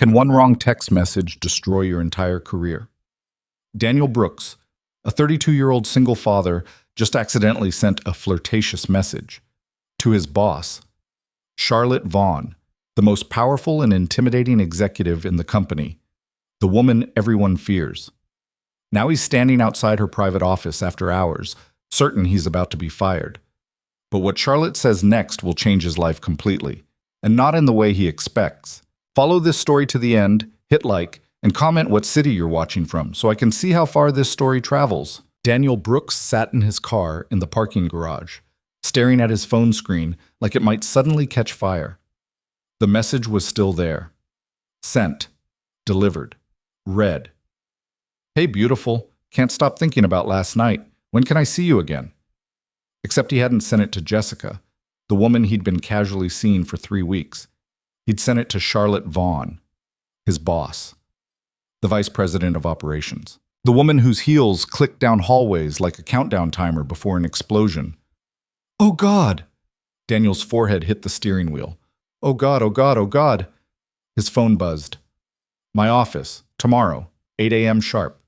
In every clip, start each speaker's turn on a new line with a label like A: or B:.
A: Can one wrong text message destroy your entire career? Daniel Brooks, a 32-year-old single father, just accidentally sent a flirtatious message to his boss, Charlotte Vaughn, the most powerful and intimidating executive in the company, the woman everyone fears. Now he's standing outside her private office after hours, certain he's about to be fired. But what Charlotte says next will change his life completely, and not in the way he expects. Follow this story to the end, hit like, and comment what city you're watching from so I can see how far this story travels. Daniel Brooks sat in his car in the parking garage, staring at his phone screen like it might suddenly catch fire. The message was still there. Sent. Delivered. Read. Hey, beautiful. Can't stop thinking about last night. When can I see you again? Except he hadn't sent it to Jessica, the woman he'd been casually seeing for 3 weeks. He'd sent it to Charlotte Vaughn, his boss, the vice president of operations. The woman whose heels clicked down hallways like a countdown timer before an explosion. Oh God! Daniel's forehead hit the steering wheel. Oh God, oh God, oh God! His phone buzzed. My office, tomorrow, 8 a.m. sharp.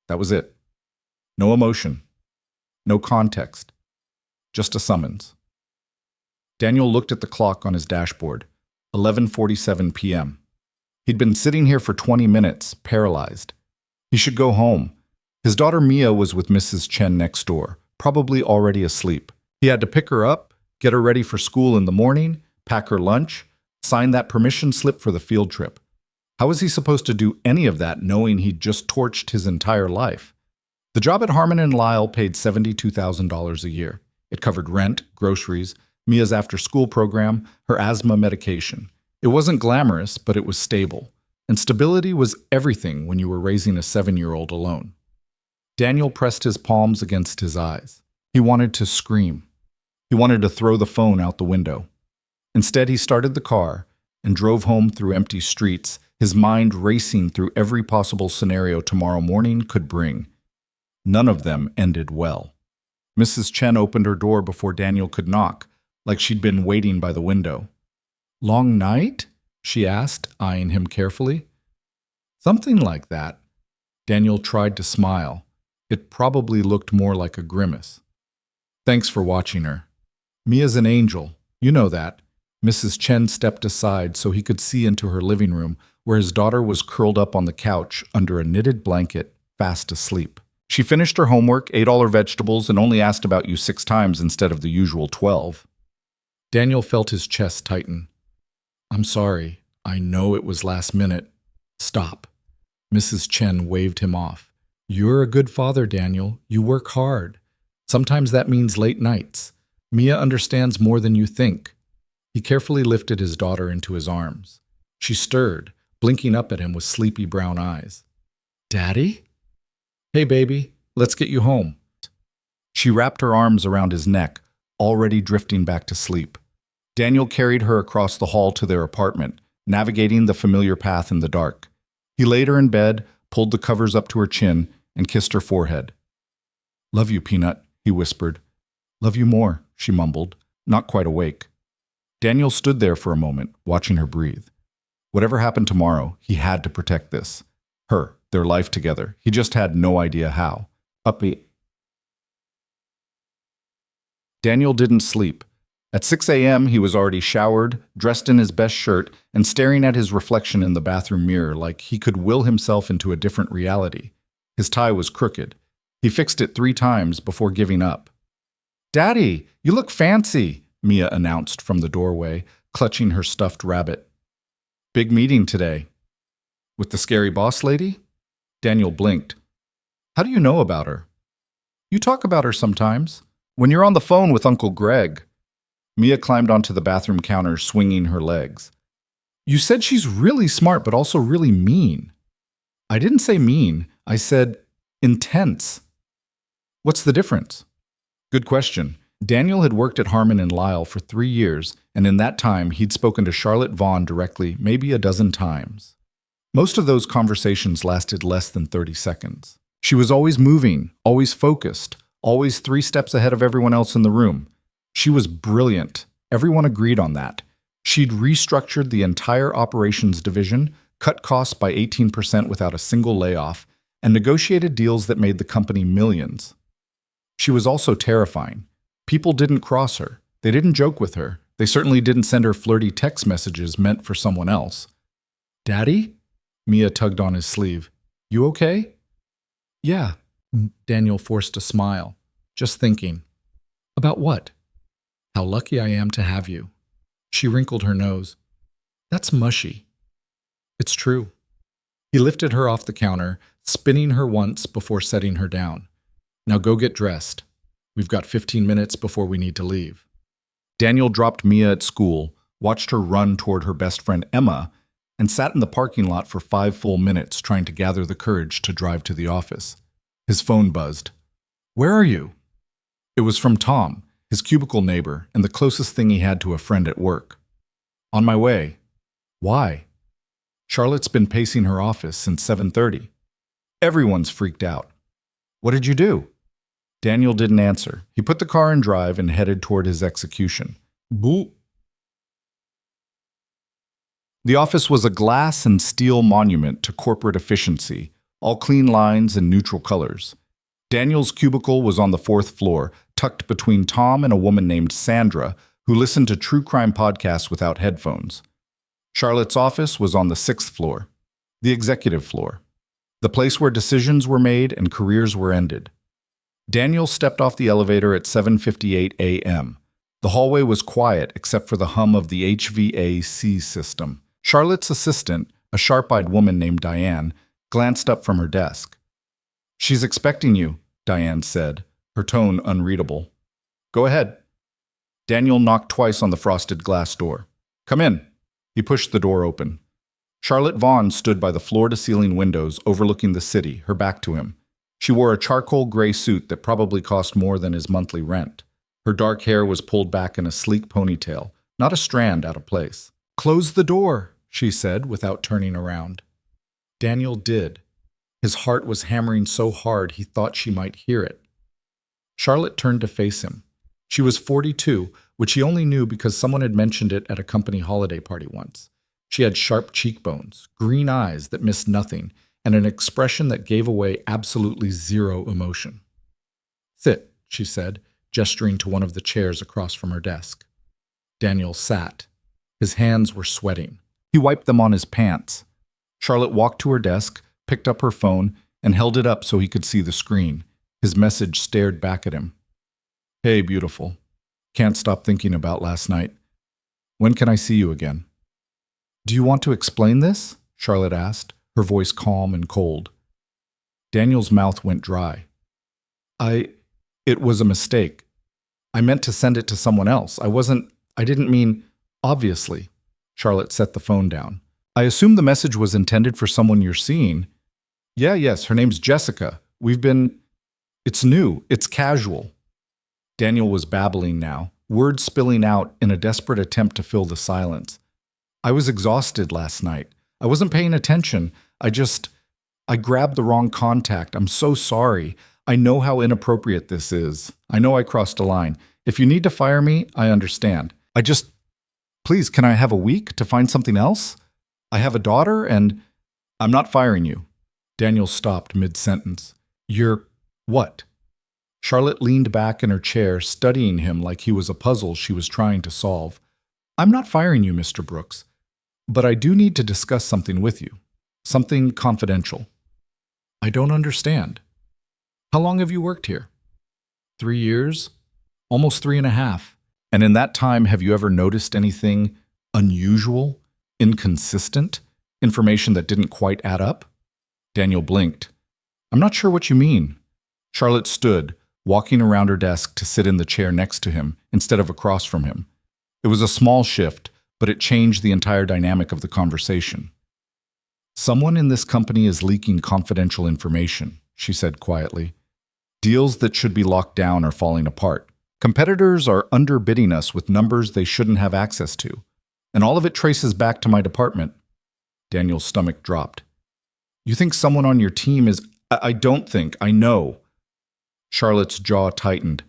A: That was it. No emotion. No context. Just a summons. Daniel looked at the clock on his dashboard. 11:47 p.m. He'd been sitting here for 20 minutes, paralyzed. He should go home. His daughter Mia was with Mrs. Chen next door, probably already asleep. He had to pick her up, get her ready for school in the morning, pack her lunch, sign that permission slip for the field trip. How was he supposed to do any of that knowing he'd just torched his entire life? The job at Harmon & Lyle paid $72,000 a year. It covered rent, groceries, Mia's after-school program, her asthma medication. It wasn't glamorous, but it was stable. And stability was everything when you were raising a 7-year-old alone. Daniel pressed his palms against his eyes. He wanted to scream. He wanted to throw the phone out the window. Instead, he started the car and drove home through empty streets, his mind racing through every possible scenario tomorrow morning could bring. None of them ended well. Mrs. Chen opened her door before Daniel could knock, like she'd been waiting by the window. Long night? She asked, eyeing him carefully. Something like that. Daniel tried to smile. It probably looked more like a grimace. Thanks for watching her. Mia's an angel. You know that. Mrs. Chen stepped aside so he could see into her living room, where his daughter was curled up on the couch under a knitted blanket, fast asleep. She finished her homework, ate all her vegetables, and only asked about you 6 times instead of the usual 12. Daniel felt his chest tighten. I'm sorry. I know it was last minute. Stop. Mrs. Chen waved him off. You're a good father, Daniel. You work hard. Sometimes that means late nights. Mia understands more than you think. He carefully lifted his daughter into his arms. She stirred, blinking up at him with sleepy brown eyes. Daddy? Hey, baby, let's get you home. She wrapped her arms around his neck, already drifting back to sleep. Daniel carried her across the hall to their apartment, navigating the familiar path in the dark. He laid her in bed, pulled the covers up to her chin, and kissed her forehead. Love you, Peanut, he whispered. Love you more, she mumbled, not quite awake. Daniel stood there for a moment, watching her breathe. Whatever happened tomorrow, he had to protect this. Her, their life together. He just had no idea how. Daniel didn't sleep. At 6 a.m., he was already showered, dressed in his best shirt, and staring at his reflection in the bathroom mirror like he could will himself into a different reality. His tie was crooked. He fixed it 3 times before giving up. Daddy, you look fancy, Mia announced from the doorway, clutching her stuffed rabbit. Big meeting today. With the scary boss lady? Daniel blinked. How do you know about her? You talk about her sometimes. When you're on the phone with Uncle Greg. Mia climbed onto the bathroom counter, swinging her legs. You said she's really smart, but also really mean. I didn't say mean. I said intense. What's the difference? Good question. Daniel had worked at Harmon & Lyle for 3 years, and in that time, he'd spoken to Charlotte Vaughn directly maybe a dozen times. Most of those conversations lasted less than 30 seconds. She was always moving, always focused, always 3 steps ahead of everyone else in the room. She was brilliant. Everyone agreed on that. She'd restructured the entire operations division, cut costs by 18% without a single layoff, and negotiated deals that made the company millions. She was also terrifying. People didn't cross her. They didn't joke with her. They certainly didn't send her flirty text messages meant for someone else. "Daddy?" Mia tugged on his sleeve. "You okay?" "Yeah." Daniel forced a smile. "Just thinking." "About what?" "How lucky I am to have you." She wrinkled her nose. "That's mushy." "It's true." He lifted her off the counter, spinning her once before setting her down. "Now go get dressed. We've got 15 minutes before we need to leave." Daniel dropped Mia at school, watched her run toward her best friend Emma, and sat in the parking lot for 5 full minutes trying to gather the courage to drive to the office. His phone buzzed. "Where are you?" It was from Tom, his cubicle neighbor, and the closest thing he had to a friend at work. "On my way." "Why?" "Charlotte's been pacing her office since 7:30. Everyone's freaked out." "What did you do?" Daniel didn't answer. He put the car in drive and headed toward his execution. Boo! The office was a glass and steel monument to corporate efficiency, all clean lines and neutral colors. Daniel's cubicle was on the 4th floor, tucked between Tom and a woman named Sandra, who listened to true crime podcasts without headphones. Charlotte's office was on the 6th floor, the executive floor, the place where decisions were made and careers were ended. Daniel stepped off the elevator at 7:58 a.m. The hallway was quiet except for the hum of the HVAC system. Charlotte's assistant, a sharp-eyed woman named Diane, glanced up from her desk. "She's expecting you," Diane said, her tone unreadable. "Go ahead." Daniel knocked twice on the frosted glass door. "Come in." He pushed the door open. Charlotte Vaughn stood by the floor-to-ceiling windows overlooking the city, her back to him. She wore a charcoal gray suit that probably cost more than his monthly rent. Her dark hair was pulled back in a sleek ponytail, not a strand out of place. "Close the door," she said without turning around. Daniel did. His heart was hammering so hard he thought she might hear it. Charlotte turned to face him. She was 42, which he only knew because someone had mentioned it at a company holiday party once. She had sharp cheekbones, green eyes that missed nothing, and an expression that gave away absolutely zero emotion. "Sit," she said, gesturing to one of the chairs across from her desk. Daniel sat. His hands were sweating. He wiped them on his pants. Charlotte walked to her desk, picked up her phone, and held it up so he could see the screen. His message stared back at him. "Hey, beautiful. Can't stop thinking about last night. When can I see you again?" "Do you want to explain this?" Charlotte asked, her voice calm and cold. Daniel's mouth went dry. It was a mistake. I meant to send it to someone else. I didn't mean, obviously." Charlotte set the phone down. "I assume the message was intended for someone you're seeing." Yes, her name's Jessica. It's new, it's casual." Daniel was babbling now, words spilling out in a desperate attempt to fill the silence. "I was exhausted last night. I wasn't paying attention. I grabbed the wrong contact. I'm so sorry. I know how inappropriate this is. I know I crossed a line. If you need to fire me, I understand. Please, can I have a week to find something else? I have a daughter and I'm not firing you." Daniel stopped mid-sentence. "You're what?" Charlotte leaned back in her chair, studying him like he was a puzzle she was trying to solve. "I'm not firing you, Mr. Brooks. But I do need to discuss something with you. Something confidential." "I don't understand." "How long have you worked here?" 3 years? Almost 3.5. And in that time, have you ever noticed anything unusual, inconsistent, information that didn't quite add up? Daniel blinked. "I'm not sure what you mean." Charlotte stood, walking around her desk to sit in the chair next to him instead of across from him. It was a small shift, but it changed the entire dynamic of the conversation. "Someone in this company is leaking confidential information," she said quietly. "Deals that should be locked down are falling apart. Competitors are underbidding us with numbers they shouldn't have access to. And all of it traces back to my department." Daniel's stomach dropped. "You think someone on your team is—" I don't think, I know." Charlotte's jaw tightened.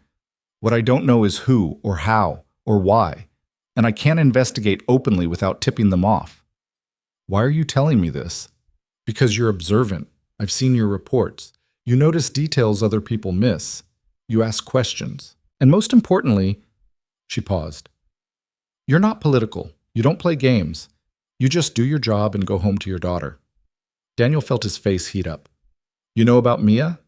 A: "What I don't know is who, or how, or why. And I can't investigate openly without tipping them off." Why are you telling me this? Because you're observant. I've seen your reports. You notice details other people miss. You ask questions. And most importantly, she paused. You're not political. You don't play games. You just do your job and go home to your daughter. Daniel felt his face heat up. You know about Mia?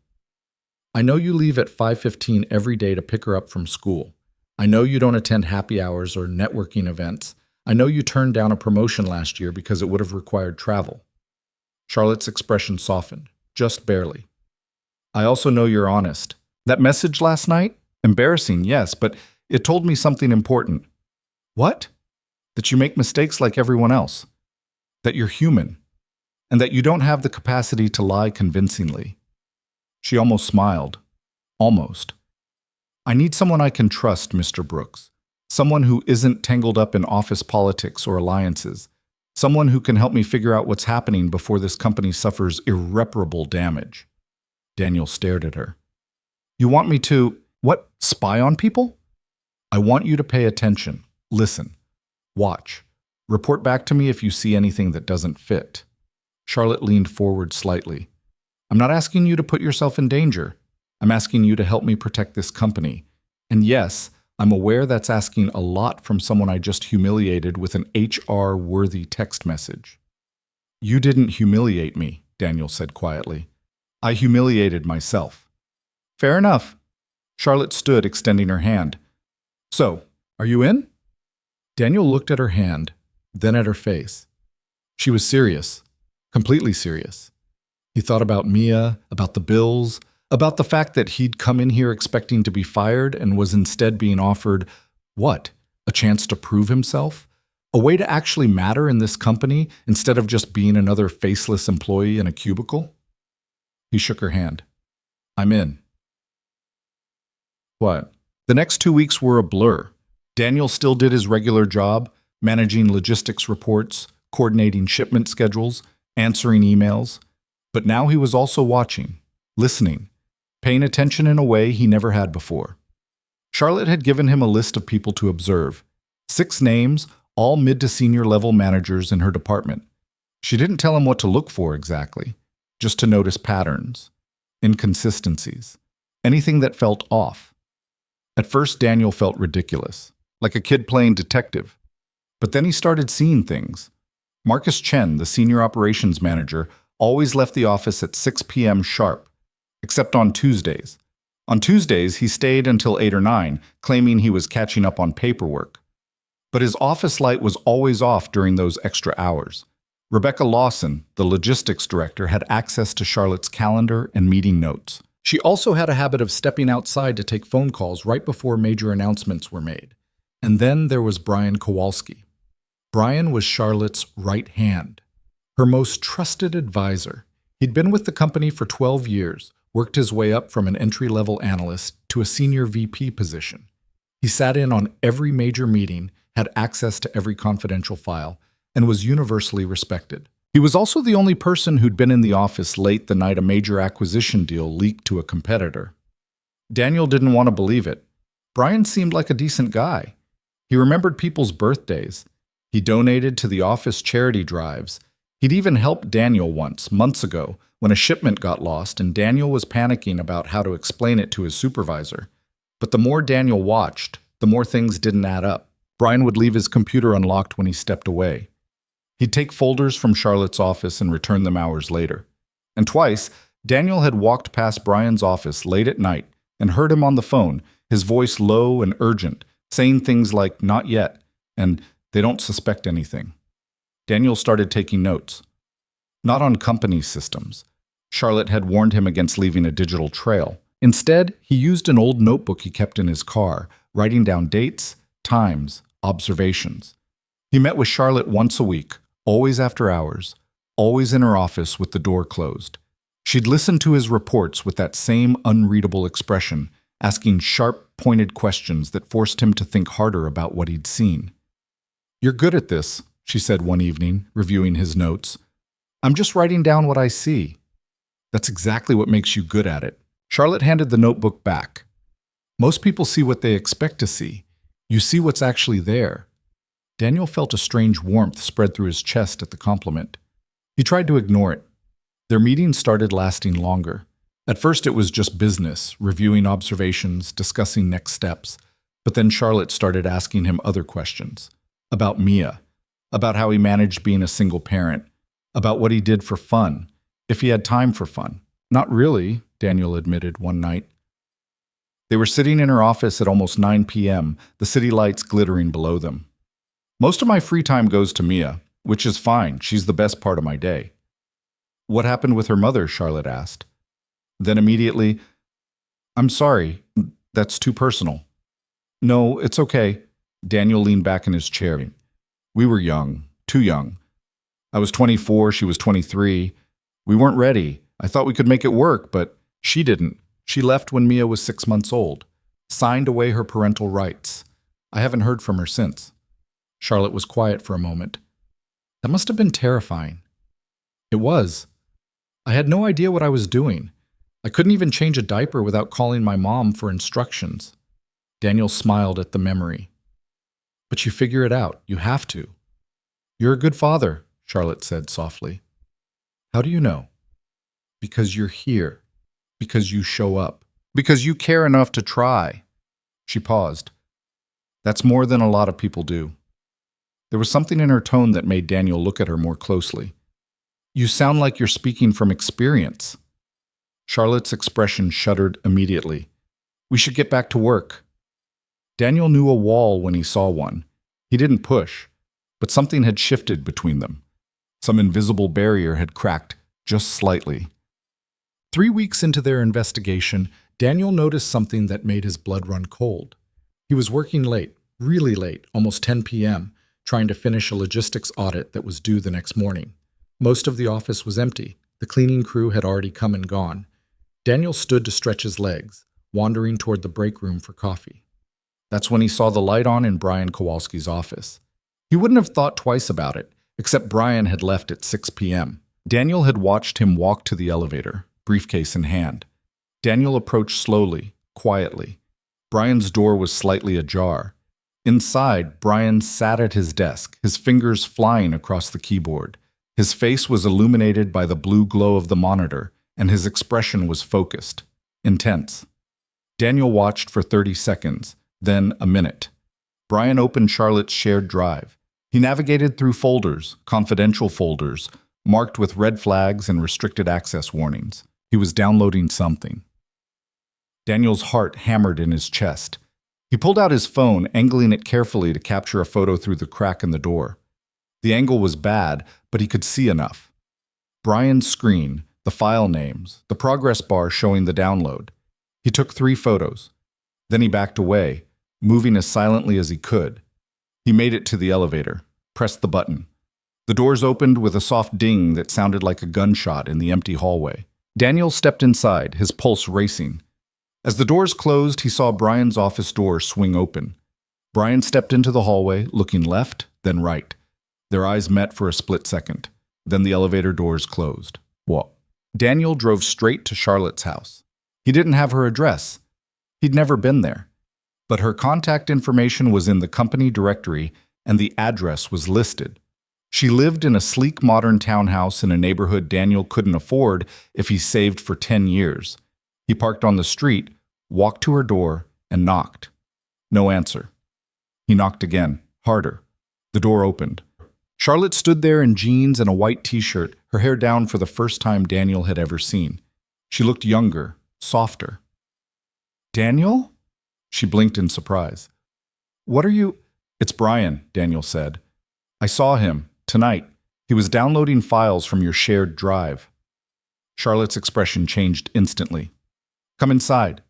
A: I know you leave at 5:15 every day to pick her up from school. I know you don't attend happy hours or networking events. I know you turned down a promotion last year because it would have required travel. Charlotte's expression softened, just barely. I also know you're honest. That message last night? Embarrassing, yes, but it told me something important. What? That you make mistakes like everyone else. That you're human. And that you don't have the capacity to lie convincingly. She almost smiled. Almost. I need someone I can trust, Mr. Brooks. Someone who isn't tangled up in office politics or alliances. Someone who can help me figure out what's happening before this company suffers irreparable damage. Daniel stared at her. You want me to, what, spy on people? I want you to pay attention. Listen. Watch. Report back to me if you see anything that doesn't fit. Charlotte leaned forward slightly. I'm not asking you to put yourself in danger. I'm asking you to help me protect this company. And yes, I'm aware that's asking a lot from someone I just humiliated with an HR-worthy text message. You didn't humiliate me, Daniel said quietly. I humiliated myself. Fair enough. Charlotte stood, extending her hand. So, are you in? Daniel looked at her hand, then at her face. She was serious, completely serious. He thought about Mia, about the bills, about the fact that he'd come in here expecting to be fired and was instead being offered, what? A chance to prove himself? A way to actually matter in this company instead of just being another faceless employee in a cubicle? He shook her hand. I'm in. What? The next 2 weeks were a blur. Daniel still did his regular job, managing logistics reports, coordinating shipment schedules, answering emails. But now he was also watching, listening, paying attention in a way he never had before. Charlotte had given him a list of people to observe. 6 names, all mid to senior level managers in her department. She didn't tell him what to look for exactly, just to notice patterns, inconsistencies, anything that felt off. At first, Daniel felt ridiculous, like a kid playing detective. But then he started seeing things. Marcus Chen, the senior operations manager, always left the office at 6 p.m. sharp, except on Tuesdays. On Tuesdays, he stayed until 8 or 9, claiming he was catching up on paperwork. But his office light was always off during those extra hours. Rebecca Lawson, the logistics director, had access to Charlotte's calendar and meeting notes. She also had a habit of stepping outside to take phone calls right before major announcements were made. And then there was Brian Kowalski. Brian was Charlotte's right hand, her most trusted advisor. He'd been with the company for 12 years, worked his way up from an entry-level analyst to a senior VP position. He sat in on every major meeting, had access to every confidential file, and was universally respected. He was also the only person who'd been in the office late the night a major acquisition deal leaked to a competitor. Daniel didn't want to believe it. Brian seemed like a decent guy. He remembered people's birthdays. He donated to the office charity drives. He'd even helped Daniel once, months ago, when a shipment got lost and Daniel was panicking about how to explain it to his supervisor. But the more Daniel watched, the more things didn't add up. Brian would leave his computer unlocked when he stepped away. He'd take folders from Charlotte's office and return them hours later. And twice, Daniel had walked past Brian's office late at night and heard him on the phone, his voice low and urgent, saying things like, "Not yet," and "They don't suspect anything." Daniel started taking notes. Not on company systems. Charlotte had warned him against leaving a digital trail. Instead, he used an old notebook he kept in his car, writing down dates, times, observations. He met with Charlotte once a week, always after hours, always in her office with the door closed. She'd listen to his reports with that same unreadable expression, asking sharp, pointed questions that forced him to think harder about what he'd seen. "You're good at this," she said one evening, reviewing his notes. "I'm just writing down what I see." "That's exactly what makes you good at it." Charlotte handed the notebook back. "Most people see what they expect to see. You see what's actually there." Daniel felt a strange warmth spread through his chest at the compliment. He tried to ignore it. Their meeting started lasting longer. At first it was just business, reviewing observations, discussing next steps. But then Charlotte started asking him other questions. About Mia. About how he managed being a single parent. About what he did for fun. If he had time for fun. Not really, Daniel admitted one night. They were sitting in her office at almost 9 p.m., the city lights glittering below them. Most of my free time goes to Mia, which is fine. She's the best part of my day. What happened with her mother? Charlotte asked. Then immediately, I'm sorry, that's too personal. No, it's okay. Daniel leaned back in his chair. We were young, too young. I was 24, she was 23. We weren't ready. I thought we could make it work, but she didn't. She left when Mia was 6 months old, signed away her parental rights. I haven't heard from her since. Charlotte was quiet for a moment. That must have been terrifying. It was. I had no idea what I was doing. I couldn't even change a diaper without calling my mom for instructions. Daniel smiled at the memory. But you figure it out. You have to. You're a good father, Charlotte said softly. How do you know? Because you're here. Because you show up. Because you care enough to try. She paused. That's more than a lot of people do. There was something in her tone that made Daniel look at her more closely. You sound like you're speaking from experience. Charlotte's expression shuddered immediately. We should get back to work. Daniel knew a wall when he saw one. He didn't push, but something had shifted between them. Some invisible barrier had cracked just slightly. 3 weeks into their investigation, Daniel noticed something that made his blood run cold. He was working late, really late, almost 10 p.m., trying to finish a logistics audit that was due the next morning. Most of the office was empty. The cleaning crew had already come and gone. Daniel stood to stretch his legs, wandering toward the break room for coffee. That's when he saw the light on in Brian Kowalski's office. He wouldn't have thought twice about it, except Brian had left at 6 p.m. Daniel had watched him walk to the elevator, briefcase in hand. Daniel approached slowly, quietly. Brian's door was slightly ajar. Inside, Brian sat at his desk, his fingers flying across the keyboard. His face was illuminated by the blue glow of the monitor, and his expression was focused, intense. Daniel watched for 30 seconds, then a minute. Brian opened Charlotte's shared drive. He navigated through folders, confidential folders, marked with red flags and restricted access warnings. He was downloading something. Daniel's heart hammered in his chest. He pulled out his phone, angling it carefully to capture a photo through the crack in the door. The angle was bad, but he could see enough. Brian's screen, the file names, the progress bar showing the download. He took 3 photos. Then he backed away, moving as silently as he could. He made it to the elevator, pressed the button. The doors opened with a soft ding that sounded like a gunshot in the empty hallway. Daniel stepped inside, his pulse racing. As the doors closed, he saw Brian's office door swing open. Brian stepped into the hallway, looking left, then right. Their eyes met for a split second. Then the elevator doors closed. What? Daniel drove straight to Charlotte's house. He didn't have her address. He'd never been there. But her contact information was in the company directory, and the address was listed. She lived in a sleek modern townhouse in a neighborhood Daniel couldn't afford if he saved for 10 years. He parked on the street, walked to her door, and knocked. No answer. He knocked again, harder. The door opened. Charlotte stood there in jeans and a white t-shirt, her hair down for the first time Daniel had ever seen. She looked younger, softer. Daniel? She blinked in surprise. What are you? It's Brian, Daniel said. I saw him, tonight. He was downloading files from your shared drive. Charlotte's expression changed instantly. Come inside.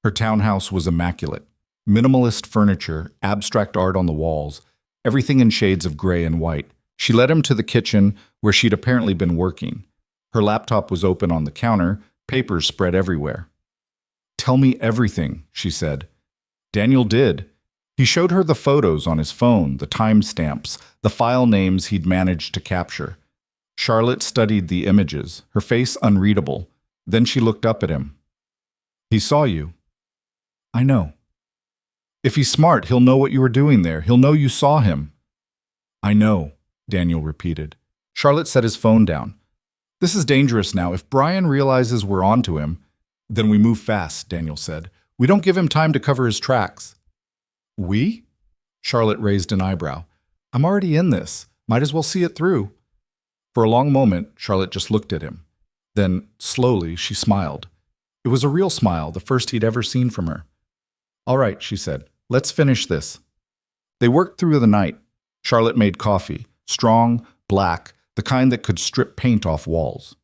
A: Her townhouse was immaculate. Minimalist furniture, abstract art on the walls, everything in shades of gray and white. She led him to the kitchen, where she'd apparently been working. Her laptop was open on the counter, papers spread everywhere. Tell me everything, she said. Daniel did. He showed her the photos on his phone, the timestamps, the file names he'd managed to capture. Charlotte studied the images, her face unreadable. Then she looked up at him. He saw you. I know. If he's smart, he'll know what you were doing there. He'll know you saw him. I know, Daniel repeated. Charlotte set his phone down. This is dangerous now. If Brian realizes we're onto him, then we move fast, Daniel said. We don't give him time to cover his tracks. We? Charlotte raised an eyebrow. I'm already in this. Might as well see it through. For a long moment, Charlotte just looked at him. Then, slowly, she smiled. It was a real smile, the first he'd ever seen from her. All right, she said. Let's finish this. They worked through the night. Charlotte made coffee, strong, black, the kind that could strip paint off walls.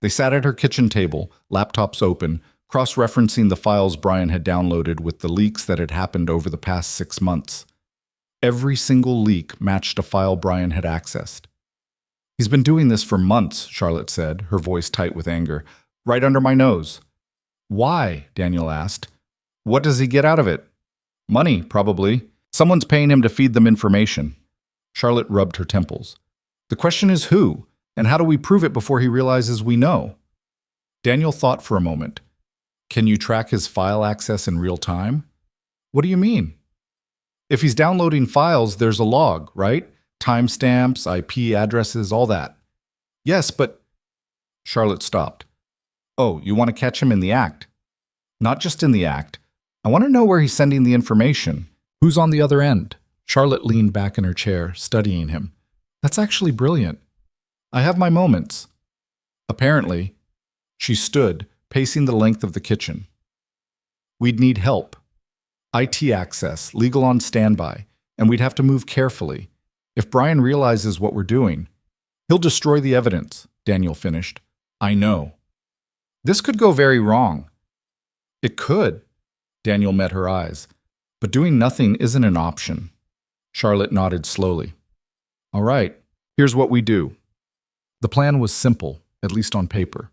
A: They sat at her kitchen table, laptops open, cross-referencing the files Brian had downloaded with the leaks that had happened over the past 6 months. Every single leak matched a file Brian had accessed. He's been doing this for months, Charlotte said, her voice tight with anger. Right under my nose. Why? Daniel asked. What does he get out of it? Money, probably. Someone's paying him to feed them information. Charlotte rubbed her temples. The question is who, and how do we prove it before he realizes we know? Daniel thought for a moment. Can you track his file access in real time? What do you mean? If he's downloading files, there's a log, right? Timestamps, IP addresses, all that. Yes, but... Charlotte stopped. Oh, you want to catch him in the act? Not just in the act. I want to know where he's sending the information. Who's on the other end? Charlotte leaned back in her chair, studying him. That's actually brilliant. I have my moments. Apparently, she stood, pacing the length of the kitchen. We'd need help. IT access, legal on standby, and we'd have to move carefully. If Brian realizes what we're doing, he'll destroy the evidence, Daniel finished. I know. This could go very wrong. It could. Daniel met her eyes. But doing nothing isn't an option. Charlotte nodded slowly. All right, here's what we do. The plan was simple, at least on paper.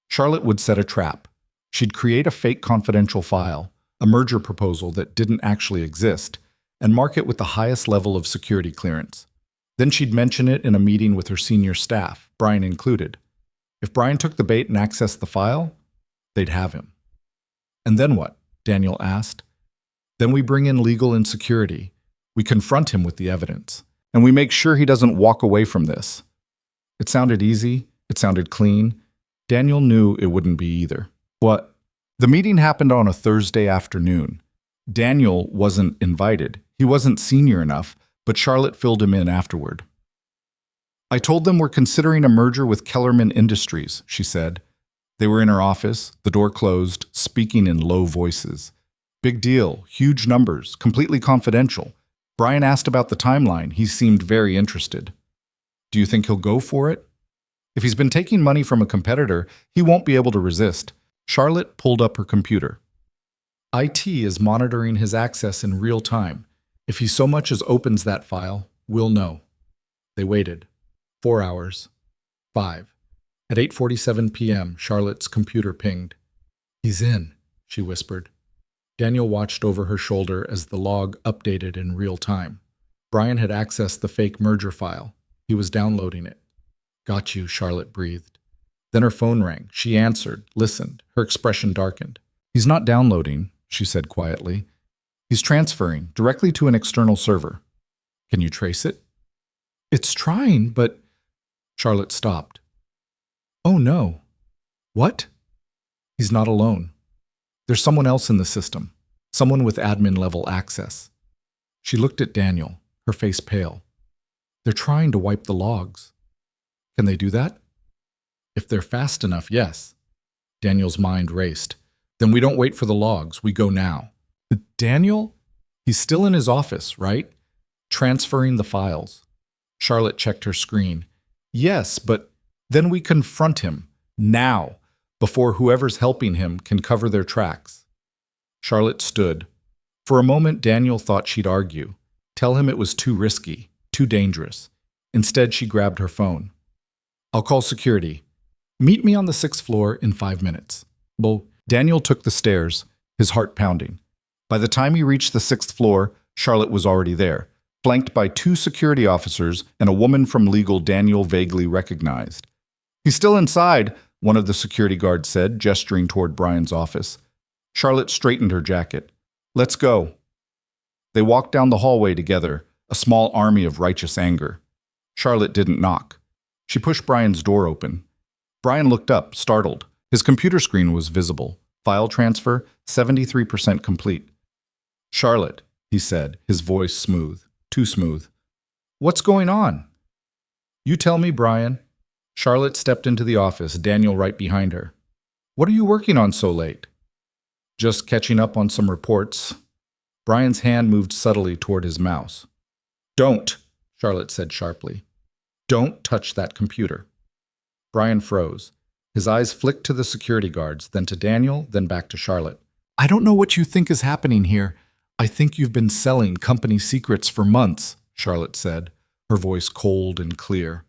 A: Charlotte would set a trap. She'd create a fake confidential file, a merger proposal that didn't actually exist, and mark it with the highest level of security clearance. Then she'd mention it in a meeting with her senior staff, Brian included. If Brian took the bait and accessed the file, they'd have him. And then what? Daniel asked. Then we bring in legal and security. We confront him with the evidence, and we make sure he doesn't walk away from this. It sounded easy. It sounded clean. Daniel knew it wouldn't be either. What? The meeting happened on a Thursday afternoon. Daniel wasn't invited. He wasn't senior enough, but Charlotte filled him in afterward. I told them we're considering a merger with Kellerman Industries, she said. They were in her office, the door closed, speaking in low voices. Big deal, huge numbers, completely confidential. Brian asked about the timeline. He seemed very interested. Do you think he'll go for it? If he's been taking money from a competitor, he won't be able to resist. Charlotte pulled up her computer. IT is monitoring his access in real time. If he so much as opens that file, we'll know. They waited. 4 hours. 5. At 8:47 p.m., Charlotte's computer pinged. He's in, she whispered. Daniel watched over her shoulder as the log updated in real time. Brian had accessed the fake merger file. He was downloading it. Got you, Charlotte breathed. Then her phone rang. She answered, listened. Her expression darkened. He's not downloading, she said quietly. He's transferring directly to an external server. Can you trace it? It's trying, but... Charlotte stopped. Oh no. What? He's not alone. There's someone else in the system. Someone with admin-level access. She looked at Daniel, her face pale. They're trying to wipe the logs. Can they do that? If they're fast enough, yes. Daniel's mind raced. Then we don't wait for the logs. We go now. Daniel? He's still in his office, right? Transferring the files. Charlotte checked her screen. Yes, but then we confront him. Now. Before whoever's helping him can cover their tracks. Charlotte stood. For a moment, Daniel thought she'd argue. Tell him it was too risky, too dangerous. Instead, she grabbed her phone. I'll call security. Meet me on the 6th floor in 5 minutes. Well, Daniel took the stairs, his heart pounding. By the time he reached the 6th floor, Charlotte was already there, flanked by 2 security officers and a woman from legal Daniel vaguely recognized. He's still inside, one of the security guards said, gesturing toward Brian's office. Charlotte straightened her jacket. Let's go. They walked down the hallway together, a small army of righteous anger. Charlotte didn't knock. She pushed Brian's door open. Brian looked up, startled. His computer screen was visible. File transfer, 73% complete. "Charlotte," he said, his voice smooth, too smooth. "What's going on?" "You tell me, Brian." Charlotte stepped into the office, Daniel right behind her. "What are you working on so late?" "Just catching up on some reports." Brian's hand moved subtly toward his mouse. "Don't," Charlotte said sharply. "Don't touch that computer." Brian froze. His eyes flicked to the security guards, then to Daniel, then back to Charlotte. "I don't know what you think is happening here. I think you've been selling company secrets for months," Charlotte said, her voice cold and clear.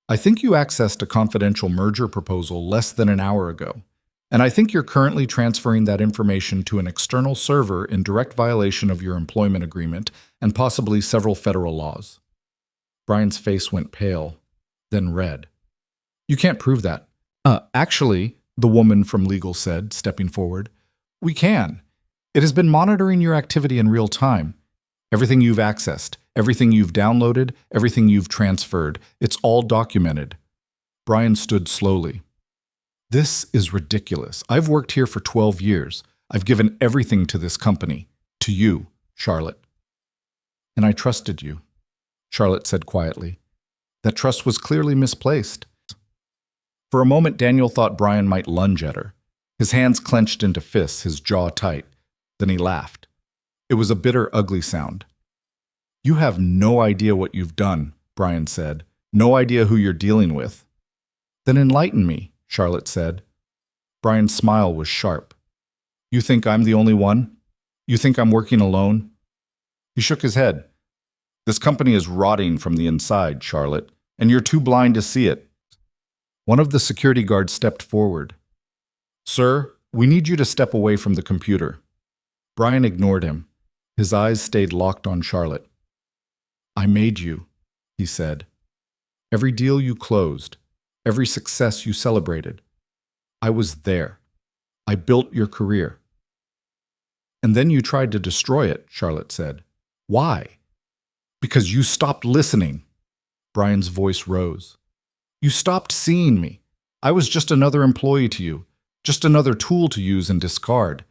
A: "I think you accessed a confidential merger proposal less than an hour ago, and I think you're currently transferring that information to an external server in direct violation of your employment agreement and possibly several federal laws." Brian's face went pale, then red. "You can't prove that." Actually," the woman from legal said, stepping forward, "we can. It has been monitoring your activity in real time. Everything you've accessed, everything you've downloaded, everything you've transferred, it's all documented." Brian stood slowly. "This is ridiculous. I've worked here for 12 years. I've given everything to this company. To you, Charlotte." "And I trusted you," Charlotte said quietly. "That trust was clearly misplaced." For a moment, Daniel thought Brian might lunge at her. His hands clenched into fists, his jaw tight. Then he laughed. It was a bitter, ugly sound. "You have no idea what you've done," Brian said. "No idea who you're dealing with." "Then enlighten me," Charlotte said. Brian's smile was sharp. "You think I'm the only one? You think I'm working alone?" He shook his head. "This company is rotting from the inside, Charlotte, and you're too blind to see it." One of the security guards stepped forward. "Sir, we need you to step away from the computer." Brian ignored him. His eyes stayed locked on Charlotte. "I made you," he said. "Every deal you closed, every success you celebrated. I was there. I built your career." "And then you tried to destroy it," Charlotte said. "Why?" "Because you stopped listening." Brian's voice rose. "You stopped seeing me. I was just another employee to you, just another tool to use and discard."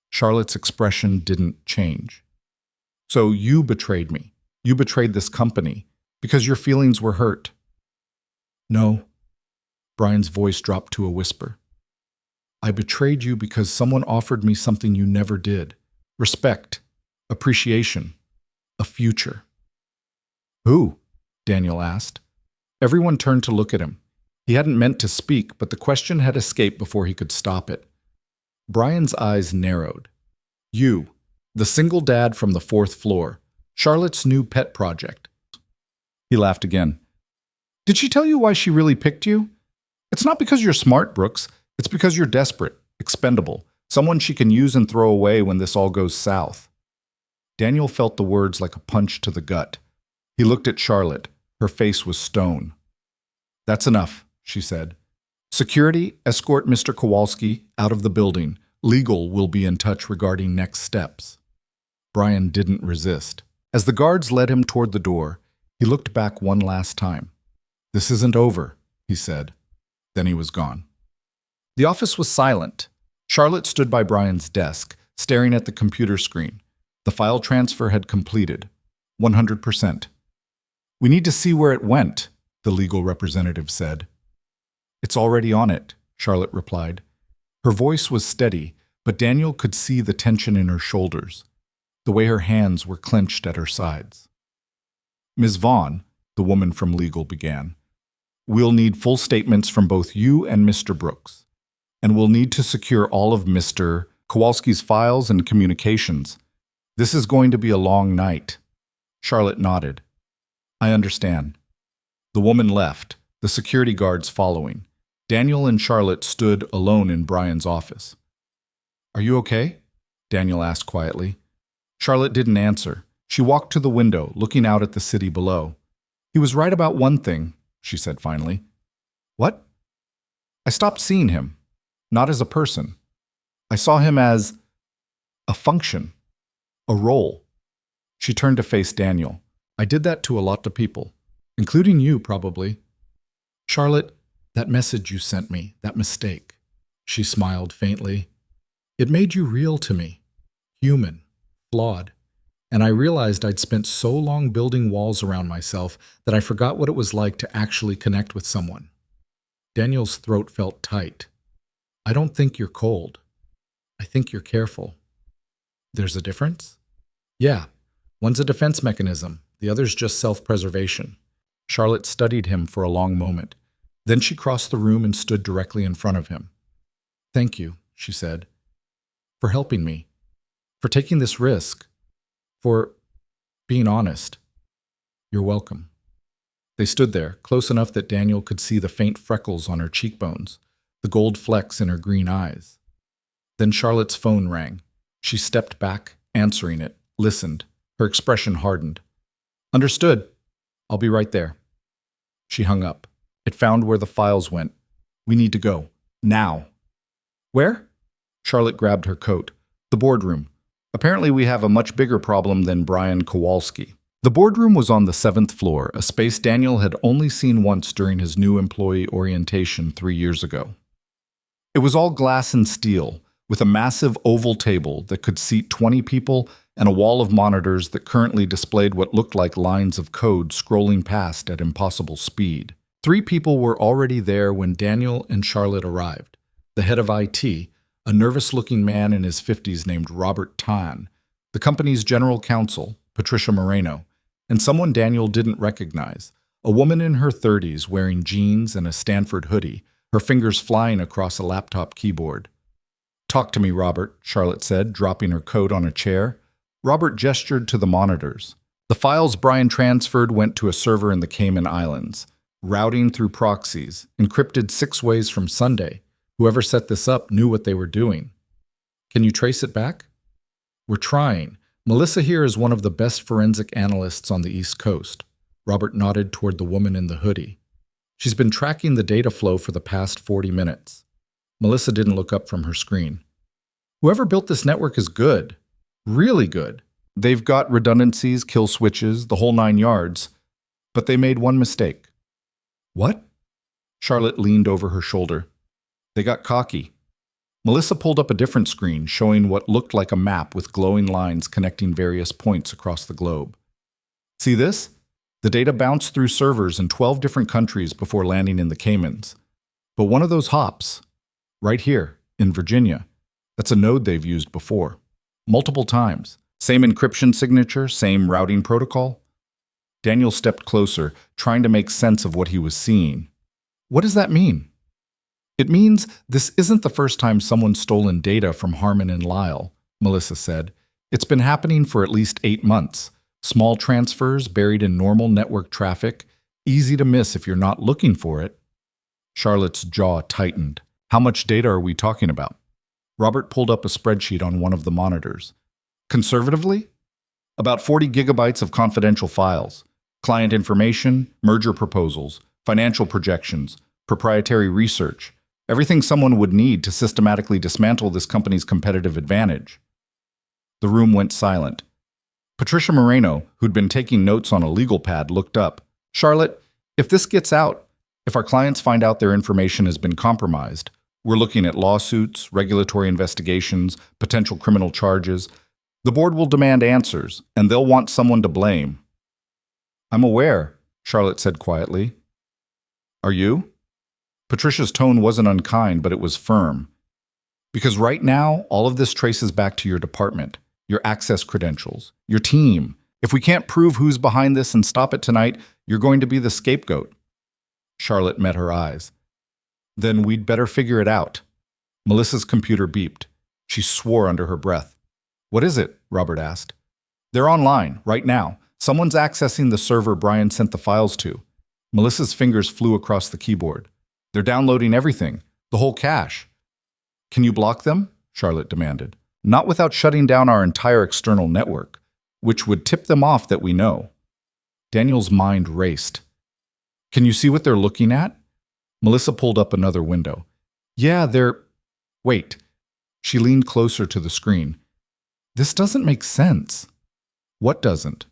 A: Charlotte's expression didn't change. "So you betrayed me. You betrayed this company because your feelings were hurt." "No." Brian's voice dropped to a whisper. "I betrayed you because someone offered me something you never did. Respect, appreciation, a future." "Who?" Daniel asked. Everyone turned to look at him. He hadn't meant to speak, but the question had escaped before he could stop it. Brian's eyes narrowed. "You, the single dad from the 4th floor, Charlotte's new pet project." He laughed again. "Did she tell you why she really picked you? It's not because you're smart, Brooks. It's because you're desperate, expendable, someone she can use and throw away when this all goes south." Daniel felt the words like a punch to the gut. He looked at Charlotte. Her face was stone. "That's enough," she said. "Security, escort Mr. Kowalski out of the building. Legal will be in touch regarding next steps." Brian didn't resist. As the guards led him toward the door, he looked back one last time. "This isn't over," he said. Then he was gone. The office was silent. Charlotte stood by Brian's desk, staring at the computer screen. The file transfer had completed. 100%. "We need to see where it went," the legal representative said. "It's already on it," Charlotte replied. Her voice was steady, but Daniel could see the tension in her shoulders, the way her hands were clenched at her sides. "Ms. Vaughn," the woman from legal began, "we'll need full statements from both you and Mr. Brooks, and we'll need to secure all of Mr. Kowalski's files and communications. This is going to be a long night." Charlotte nodded. "I understand." The woman left, the security guards following. Daniel and Charlotte stood alone in Brian's office. "Are you okay?" Daniel asked quietly. Charlotte didn't answer. She walked to the window, looking out at the city below. "He was right about one thing," she said finally. "What?" "I stopped seeing him. Not as a person. I saw him as a function, a role. She turned to face Daniel. I did that to a lot of people, including you, probably. Charlotte, that message you sent me, that mistake. She smiled faintly. It made you real to me. Human. Flawed. And I realized I'd spent so long building walls around myself that I forgot what it was like to actually connect with someone. Daniel's throat felt tight. I don't think you're cold. I think you're careful. There's a difference? Yeah. One's a defense mechanism. The other's just self-preservation. Charlotte studied him for a long moment. Then she crossed the room and stood directly in front of him. Thank you, she said, for helping me, for taking this risk, for being honest. You're welcome. They stood there, close enough that Daniel could see the faint freckles on her cheekbones, the gold flecks in her green eyes. Then Charlotte's phone rang. She stepped back, answering it, listened. Her expression hardened. Understood. I'll be right there. She hung up. It found where the files went. We need to go. Now. Where? Charlotte grabbed her coat. The boardroom. Apparently we have a much bigger problem than Brian Kowalski. The boardroom was on the 7th floor, a space Daniel had only seen once during his new employee orientation 3 years ago. It was all glass and steel, with a massive oval table that could seat 20 people and a wall of monitors that currently displayed what looked like lines of code scrolling past at impossible speed. 3 people were already there when Daniel and Charlotte arrived. The head of IT, a nervous-looking man in his 50s named Robert Tan, the company's general counsel, Patricia Moreno, and someone Daniel didn't recognize, a woman in her 30s wearing jeans and a Stanford hoodie, her fingers flying across a laptop keyboard. Talk to me, Robert, Charlotte said, dropping her coat on a chair. Robert gestured to the monitors. The files Brian transferred went to a server in the Cayman Islands, routing through proxies, encrypted 6 ways from Sunday. Whoever set this up knew what they were doing. Can you trace it back? We're trying. Melissa here is one of the best forensic analysts on the East Coast. Robert nodded toward the woman in the hoodie. She's been tracking the data flow for the past 40 minutes. Melissa didn't look up from her screen. Whoever built this network is good. Really good. They've got redundancies, kill switches, the whole 9 yards. But they made one mistake. What? Charlotte leaned over her shoulder. They got cocky. Melissa pulled up a different screen, showing what looked like a map with glowing lines connecting various points across the globe. See this? The data bounced through servers in 12 different countries before landing in the Caymans. But one of those hops, right here, in Virginia, that's a node they've used before. Multiple times. Same encryption signature, same routing protocol. Daniel stepped closer, trying to make sense of what he was seeing. What does that mean? It means this isn't the first time someone's stolen data from Harmon and Lyle, Melissa said. It's been happening for at least 8 months. Small transfers buried in normal network traffic, easy to miss if you're not looking for it. Charlotte's jaw tightened. How much data are we talking about? Robert pulled up a spreadsheet on one of the monitors. Conservatively? About 40 gigabytes of confidential files. Client information, merger proposals, financial projections, proprietary research. Everything someone would need to systematically dismantle this company's competitive advantage. The room went silent. Patricia Moreno, who'd been taking notes on a legal pad, looked up. Charlotte, if this gets out, if our clients find out their information has been compromised, we're looking at lawsuits, regulatory investigations, potential criminal charges. The board will demand answers, and they'll want someone to blame. I'm aware, Charlotte said quietly. Are you? Patricia's tone wasn't unkind, but it was firm. Because right now, all of this traces back to your department, your access credentials, your team. If we can't prove who's behind this and stop it tonight, you're going to be the scapegoat. Charlotte met her eyes. Then we'd better figure it out. Melissa's computer beeped. She swore under her breath. What is it? Robert asked. They're online, right now. Someone's accessing the server Brian sent the files to. Melissa's fingers flew across the keyboard. They're downloading everything, the whole cache. Can you block them? Charlotte demanded. Not without shutting down our entire external network, which would tip them off that we know. Daniel's mind raced. Can you see what they're looking at? Melissa pulled up another window. Yeah, they're... Wait. She leaned closer to the screen. This doesn't make sense. What doesn't?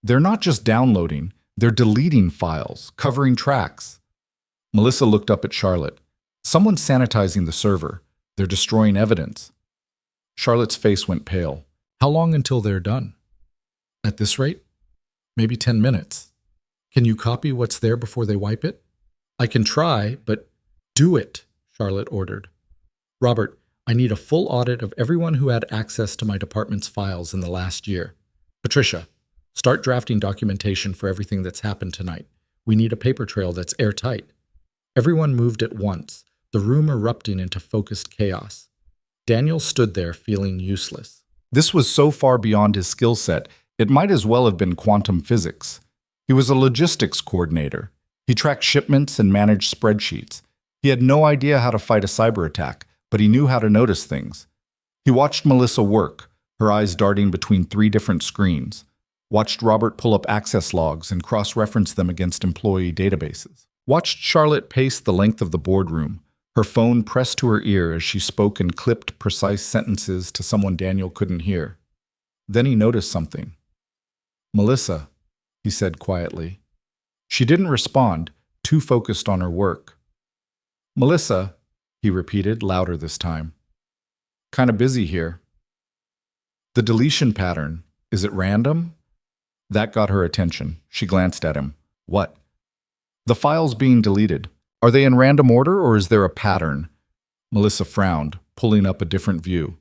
A: They're not just downloading, they're deleting files, covering tracks. Melissa looked up at Charlotte. Someone's sanitizing the server. They're destroying evidence. Charlotte's face went pale. How long until they're done? At this rate? Maybe 10 minutes. Can you copy what's there before they wipe it? I can try, but do it, Charlotte ordered. Robert, I need a full audit of everyone who had access to my department's files in the last year. Patricia, start drafting documentation for everything that's happened tonight. We need a paper trail that's airtight. Everyone moved at once, the room erupting into focused chaos. Daniel stood there feeling useless. This was so far beyond his skill set, it might as well have been quantum physics. He was a logistics coordinator. He tracked shipments and managed spreadsheets. He had no idea how to fight a cyber attack, but he knew how to notice things. He watched Melissa work, her eyes darting between 3 different screens, watched Robert pull up access logs and cross-reference them against employee databases, watched Charlotte pace the length of the boardroom, her phone pressed to her ear as she spoke in clipped, precise sentences to someone Daniel couldn't hear. Then he noticed something. Melissa, he said quietly. She didn't respond, too focused on her work. Melissa, he repeated, louder this time. Kinda busy here. The deletion pattern, is it random? That got her attention. She glanced at him. What? The files being deleted. Are they in random order or is there a pattern? Melissa frowned, pulling up a different view.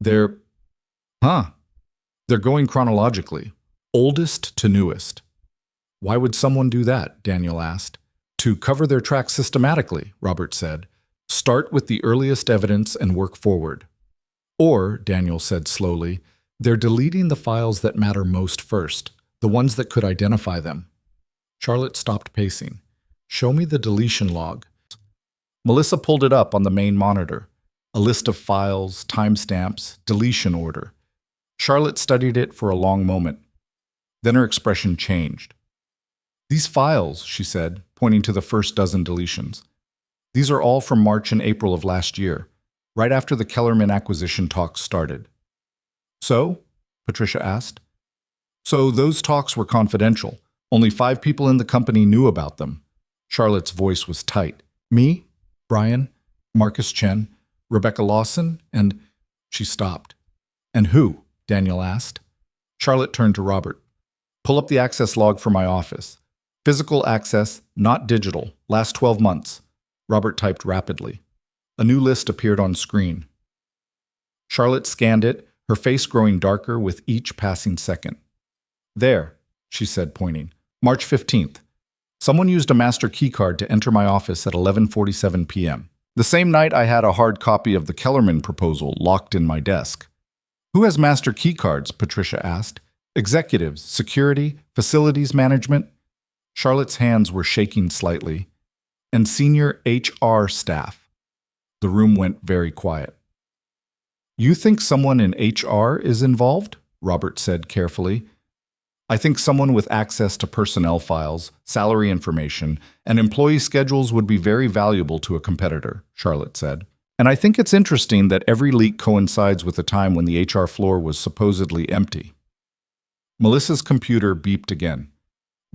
A: They're going chronologically, oldest to newest. Why would someone do that? Daniel asked. To cover their tracks systematically, Robert said. Start with the earliest evidence and work forward. Or, Daniel said slowly, they're deleting the files that matter most first, the ones that could identify them. Charlotte stopped pacing. Show me the deletion log. Melissa pulled it up on the main monitor. A list of files, timestamps, deletion order. Charlotte studied it for a long moment. Then her expression changed. These files, she said, pointing to the first dozen deletions. These are all from March and April of last year, right after the Kellerman acquisition talks started. So? Patricia asked. So those talks were confidential. Only 5 people in the company knew about them. Charlotte's voice was tight. Me, Brian, Marcus Chen, Rebecca Lawson, and... She stopped. And who? Daniel asked. Charlotte turned to Robert. Pull up the access log for my office. Physical access, not digital, last 12 months. Robert typed rapidly. A new list appeared on screen. Charlotte scanned it, her face growing darker with each passing second. There, she said, pointing. March 15th. Someone used a master keycard to enter my office at 11:47 p.m. The same night I had a hard copy of the Kellerman proposal locked in my desk. Who has master keycards? Patricia asked. Executives, security, facilities management? Charlotte's hands were shaking slightly. And senior HR staff. The room went very quiet. You think someone in HR is involved? Robert said carefully. I think someone with access to personnel files, salary information, and employee schedules would be very valuable to a competitor, Charlotte said. And I think it's interesting that every leak coincides with a time when the HR floor was supposedly empty. Melissa's computer beeped again.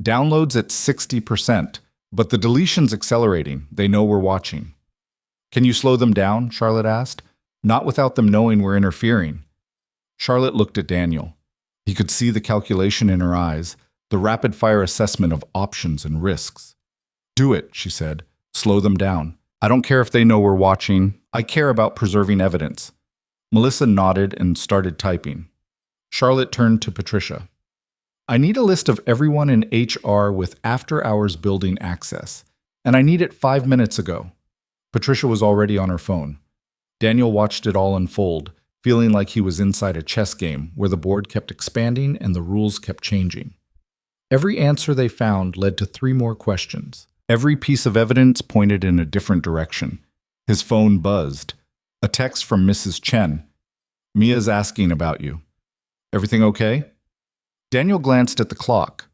A: Downloads at 60%, but the deletion's accelerating. They know we're watching. Can you slow them down? Charlotte asked. Not without them knowing we're interfering. Charlotte looked at Daniel. He could see the calculation in her eyes, the rapid-fire assessment of options and risks. Do it, she said. Slow them down. I don't care if they know we're watching. I care about preserving evidence. Melissa nodded and started typing. Charlotte turned to Patricia. I need a list of everyone in HR with after-hours building access, and I need it 5 minutes ago. Patricia was already on her phone. Daniel watched it all unfold, feeling like he was inside a chess game where the board kept expanding and the rules kept changing. Every answer they found led to 3 more questions. Every piece of evidence pointed in a different direction. His phone buzzed. A text from Mrs. Chen. Mia's asking about you. Everything okay? Daniel glanced at the clock.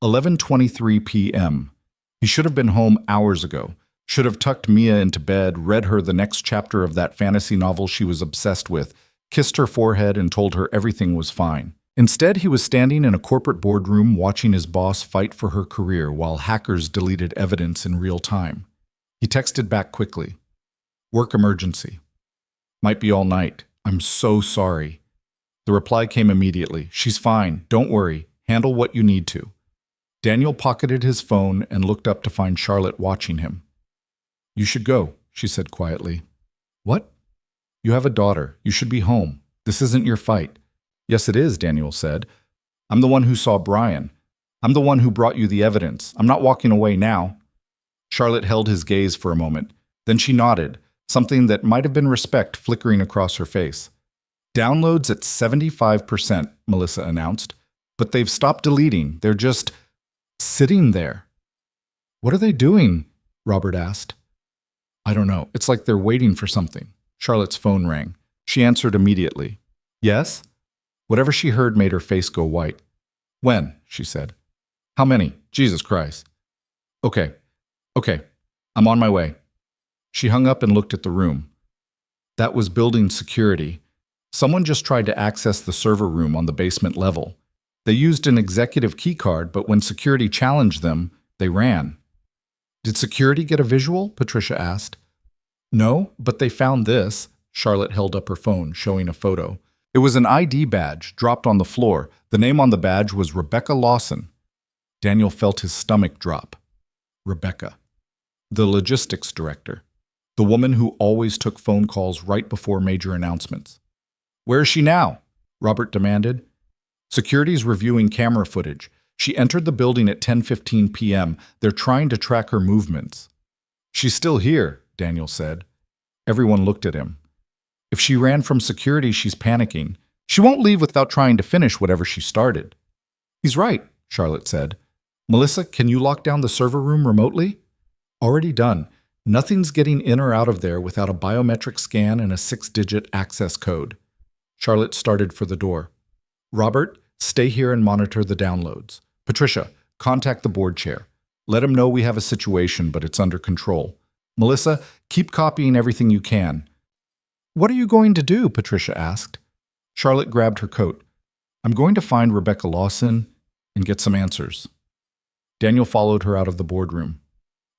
A: 11:23 p.m. He should have been home hours ago. Should have tucked Mia into bed, read her the next chapter of that fantasy novel she was obsessed with, kissed her forehead and told her everything was fine. Instead, he was standing in a corporate boardroom watching his boss fight for her career while hackers deleted evidence in real time. He texted back quickly. Work emergency. Might be all night. I'm so sorry. The reply came immediately. She's fine. Don't worry. Handle what you need to. Daniel pocketed his phone and looked up to find Charlotte watching him. You should go, she said quietly. What? You have a daughter. You should be home. This isn't your fight. Yes, it is, Daniel said. I'm the one who saw Brian. I'm the one who brought you the evidence. I'm not walking away now. Charlotte held his gaze for a moment. Then she nodded, something that might have been respect flickering across her face. Downloads at 75%, Melissa announced. But they've stopped deleting. They're just sitting there. What are they doing? Robert asked. I don't know. It's like they're waiting for something. Charlotte's phone rang. She answered immediately. Yes? Whatever she heard made her face go white. When? She said. How many? Jesus Christ. Okay. I'm on my way. She hung up and looked at the room. That was building security. Someone just tried to access the server room on the basement level. They used an executive keycard, but when security challenged them, they ran. Did security get a visual? Patricia asked. No, but they found this. Charlotte held up her phone, showing a photo. It was an ID badge dropped on the floor. The name on the badge was Rebecca Lawson. Daniel felt his stomach drop. Rebecca. The logistics director. The woman who always took phone calls right before major announcements. Where is she now? Robert demanded. Security's reviewing camera footage. She entered the building at 10:15 p.m. They're trying to track her movements. She's still here, Daniel said. Everyone looked at him. If she ran from security, she's panicking. She won't leave without trying to finish whatever she started. He's right, Charlotte said. Melissa, can you lock down the server room remotely? Already done. Nothing's getting in or out of there without a biometric scan and a 6-digit access code. Charlotte started for the door. Robert, stay here and monitor the downloads. Patricia, contact the board chair. Let him know we have a situation, but it's under control. Melissa, keep copying everything you can. What are you going to do? Patricia asked. Charlotte grabbed her coat. I'm going to find Rebecca Lawson and get some answers. Daniel followed her out of the boardroom.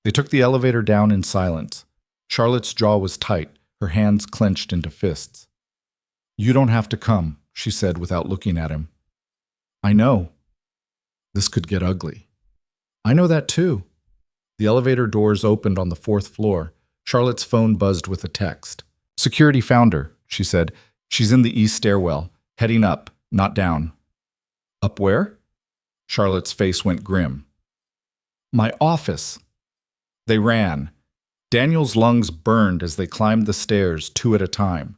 A: They took the elevator down in silence. Charlotte's jaw was tight, her hands clenched into fists. You don't have to come, she said without looking at him. I know. This could get ugly. I know that too. The elevator doors opened on the 4th floor. Charlotte's phone buzzed with a text. Security found her, she said. She's in the east stairwell, heading up, not down. Up where? Charlotte's face went grim. My office. They ran. Daniel's lungs burned as they climbed the stairs 2 at a time.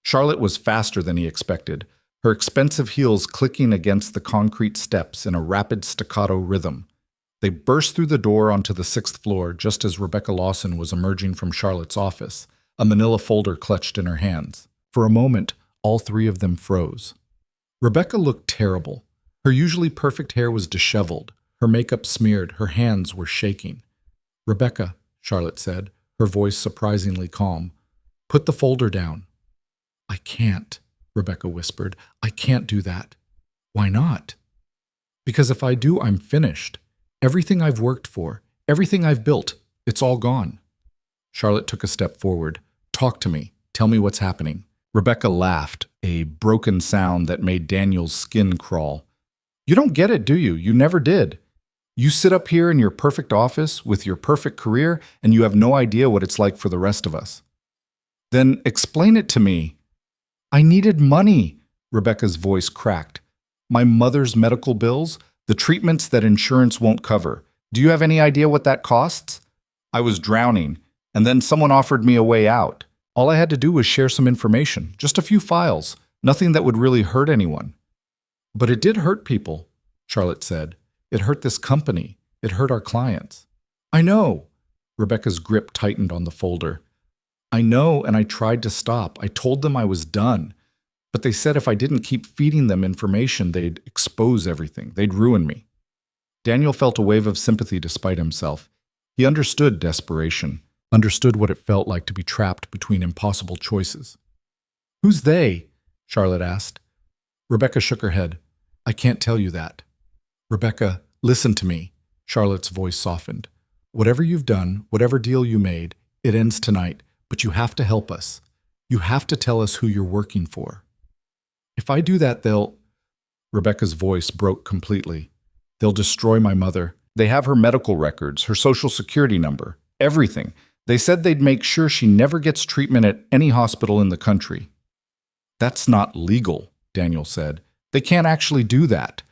A: Charlotte was faster than he expected, her expensive heels clicking against the concrete steps in a rapid staccato rhythm. They burst through the door onto the 6th floor just as Rebecca Lawson was emerging from Charlotte's office, a manila folder clutched in her hands. For a moment, all 3 of them froze. Rebecca looked terrible. Her usually perfect hair was disheveled, her makeup smeared, her hands were shaking. Rebecca, Charlotte said, her voice surprisingly calm, put the folder down. I can't, Rebecca whispered. I can't do that. Why not? Because if I do, I'm finished. Everything I've worked for, everything I've built, it's all gone. Charlotte took a step forward. Talk to me. Tell me what's happening. Rebecca laughed, a broken sound that made Daniel's skin crawl. You don't get it, do you? You never did. You sit up here in your perfect office with your perfect career, and you have no idea what it's like for the rest of us. Then explain it to me. I needed money, Rebecca's voice cracked. My mother's medical bills, the treatments that insurance won't cover. Do you have any idea what that costs? I was drowning, and then someone offered me a way out. All I had to do was share some information, just a few files, nothing that would really hurt anyone. But it did hurt people, Charlotte said. It hurt this company. It hurt our clients. I know. Rebecca's grip tightened on the folder. I know, and I tried to stop. I told them I was done. But they said if I didn't keep feeding them information, they'd expose everything. They'd ruin me. Daniel felt a wave of sympathy despite himself. He understood desperation, understood what it felt like to be trapped between impossible choices. Who's they? Charlotte asked. Rebecca shook her head. I can't tell you that. Rebecca, listen to me. Charlotte's voice softened. Whatever you've done, whatever deal you made, it ends tonight, but you have to help us. You have to tell us who you're working for. If I do that, they'll... Rebecca's voice broke completely. They'll destroy my mother. They have her medical records, her social security number, everything. They said they'd make sure she never gets treatment at any hospital in the country. That's not legal, Daniel said. They can't actually do that.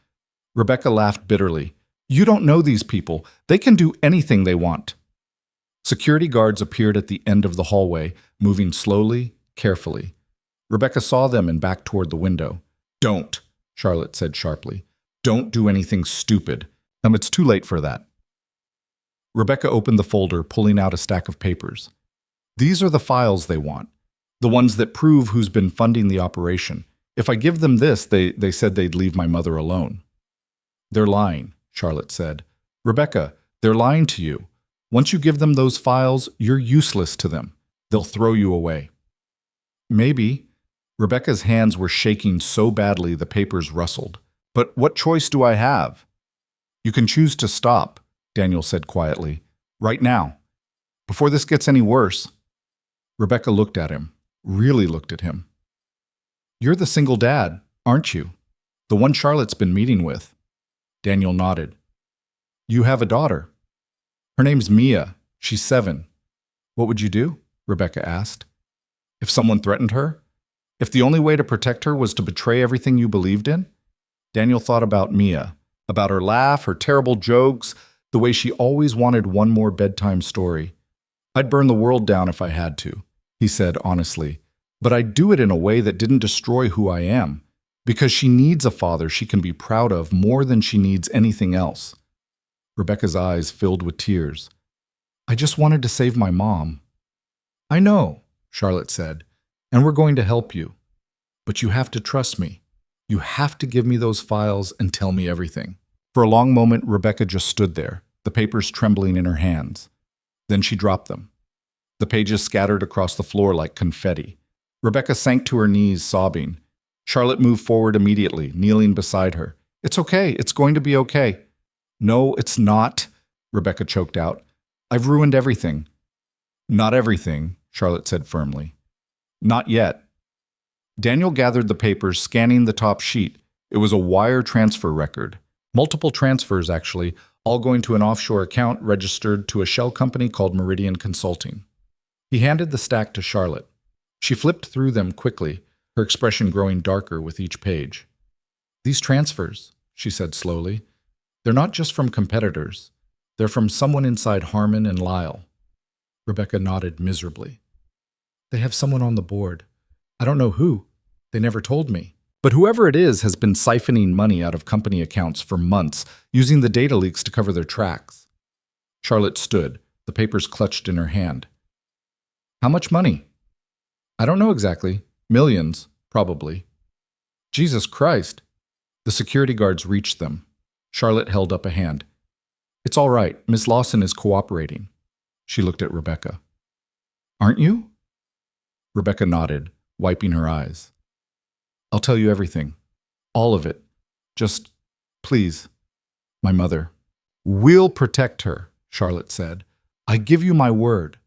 A: Rebecca laughed bitterly. You don't know these people. They can do anything they want. Security guards appeared at the end of the hallway, moving slowly, carefully. Rebecca saw them and backed toward the window. Don't, Charlotte said sharply. Don't do anything stupid. It's too late for that. Rebecca opened the folder, pulling out a stack of papers. These are the files they want, the ones that prove who's been funding the operation. If I give them this, they said they'd leave my mother alone. They're lying, Charlotte said. Rebecca, they're lying to you. Once you give them those files, you're useless to them. They'll throw you away. Maybe. Rebecca's hands were shaking so badly the papers rustled. But what choice do I have? You can choose to stop, Daniel said quietly. Right now. Before this gets any worse. Rebecca looked at him, really looked at him. You're the single dad, aren't you? The one Charlotte's been meeting with. Daniel nodded. You have a daughter. Her name's Mia. She's 7. What would you do? Rebecca asked. If someone threatened her? If the only way to protect her was to betray everything you believed in? Daniel thought about Mia, about her laugh, her terrible jokes, the way she always wanted one more bedtime story. I'd burn the world down if I had to, he said honestly, but I'd do it in a way that didn't destroy who I am, because she needs a father she can be proud of more than she needs anything else. Rebecca's eyes filled with tears. I just wanted to save my mom. I know, Charlotte said, and we're going to help you. But you have to trust me. You have to give me those files and tell me everything. For a long moment, Rebecca just stood there, the papers trembling in her hands. Then she dropped them. The pages scattered across the floor like confetti. Rebecca sank to her knees, sobbing. Charlotte moved forward immediately, kneeling beside her. It's okay. It's going to be okay. No, it's not, Rebecca choked out. I've ruined everything. Not everything, Charlotte said firmly. Not yet. Daniel gathered the papers, scanning the top sheet. It was a wire transfer record. Multiple transfers, actually, all going to an offshore account registered to a shell company called Meridian Consulting. He handed the stack to Charlotte. She flipped through them quickly, her expression growing darker with each page. These transfers, she said slowly, they're not just from competitors. They're from someone inside Harmon and Lyle. Rebecca nodded miserably. They have someone on the board. I don't know who. They never told me. But whoever it is has been siphoning money out of company accounts for months, using the data leaks to cover their tracks. Charlotte stood, the papers clutched in her hand. How much money? I don't know exactly. Millions, probably. Jesus Christ. The security guards reached them. Charlotte held up a hand. It's all right. Miss Lawson is cooperating. She looked at Rebecca. Aren't you? Rebecca nodded, wiping her eyes. I'll tell you everything. All of it. Just, please. My mother. We'll protect her, Charlotte said. I give you my word.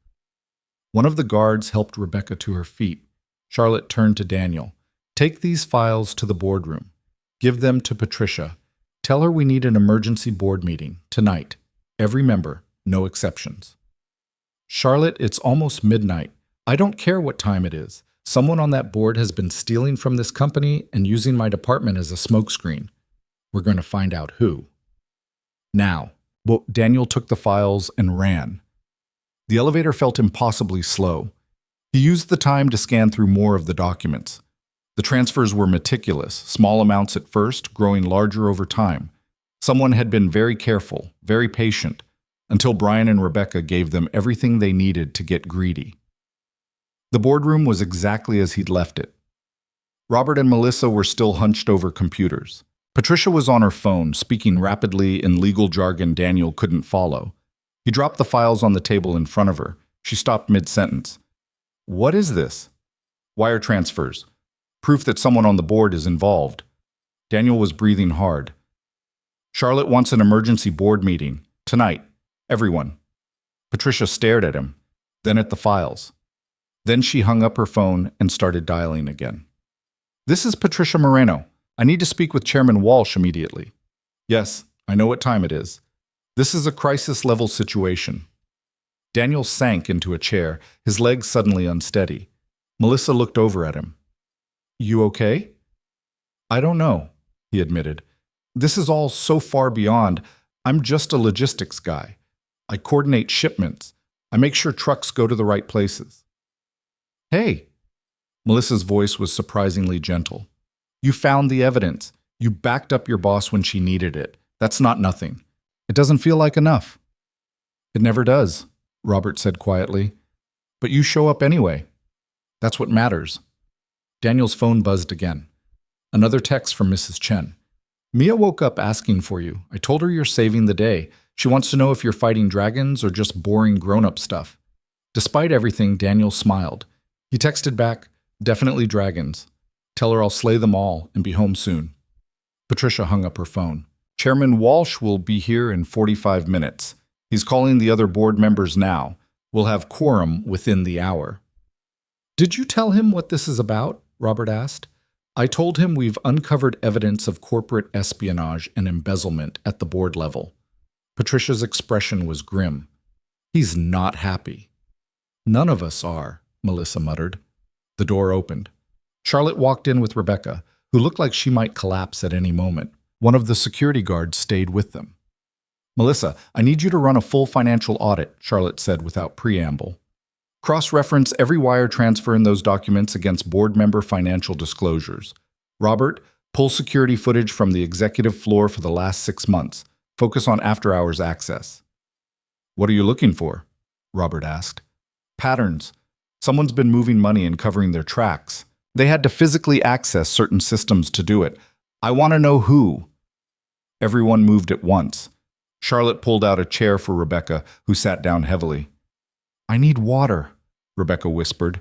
A: One of the guards helped Rebecca to her feet. Charlotte turned to Daniel. Take these files to the boardroom. Give them to Patricia. Tell her we need an emergency board meeting, tonight. Every member, no exceptions. Charlotte, it's almost midnight. I don't care what time it is. Someone on that board has been stealing from this company and using my department as a smokescreen. We're going to find out who. Now. Well, Daniel took the files and ran. The elevator felt impossibly slow. He used the time to scan through more of the documents. The transfers were meticulous, small amounts at first, growing larger over time. Someone had been very careful, very patient, until Brian and Rebecca gave them everything they needed to get greedy. The boardroom was exactly as he'd left it. Robert and Melissa were still hunched over computers. Patricia was on her phone, speaking rapidly in legal jargon Daniel couldn't follow. He dropped the files on the table in front of her. She stopped mid-sentence. What is this? Wire transfers. Proof that someone on the board is involved. Daniel was breathing hard. Charlotte wants an emergency board meeting. Tonight. Everyone. Patricia stared at him, then at the files. Then she hung up her phone and started dialing again. This is Patricia Moreno. I need to speak with Chairman Walsh immediately. Yes, I know what time it is. This is a crisis-level situation. Daniel sank into a chair, his legs suddenly unsteady. Melissa looked over at him. You okay? I don't know, he admitted. This is all so far beyond. I'm just a logistics guy. I coordinate shipments. I make sure trucks go to the right places. Hey! Melissa's voice was surprisingly gentle. You found the evidence. You backed up your boss when she needed it. That's not nothing. It doesn't feel like enough. It never does, Robert said quietly. But you show up anyway. That's what matters. Daniel's phone buzzed again. Another text from Mrs. Chen. Mia woke up asking for you. I told her you're saving the day. She wants to know if you're fighting dragons or just boring grown-up stuff. Despite everything, Daniel smiled. He texted back, definitely dragons. Tell her I'll slay them all and be home soon. Patricia hung up her phone. Chairman Walsh will be here in 45 minutes. He's calling the other board members now. We'll have quorum within the hour. Did you tell him what this is about? Robert asked. I told him we've uncovered evidence of corporate espionage and embezzlement at the board level. Patricia's expression was grim. He's not happy. None of us are, Melissa muttered. The door opened. Charlotte walked in with Rebecca, who looked like she might collapse at any moment. One of the security guards stayed with them. Melissa, I need you to run a full financial audit, Charlotte said without preamble. Cross-reference every wire transfer in those documents against board member financial disclosures. Robert, pull security footage from the executive floor for the last 6 months. Focus on after-hours access. What are you looking for? Robert asked. Patterns. Someone's been moving money and covering their tracks. They had to physically access certain systems to do it. I want to know who. Everyone moved at once. Charlotte pulled out a chair for Rebecca, who sat down heavily. I need water, Rebecca whispered.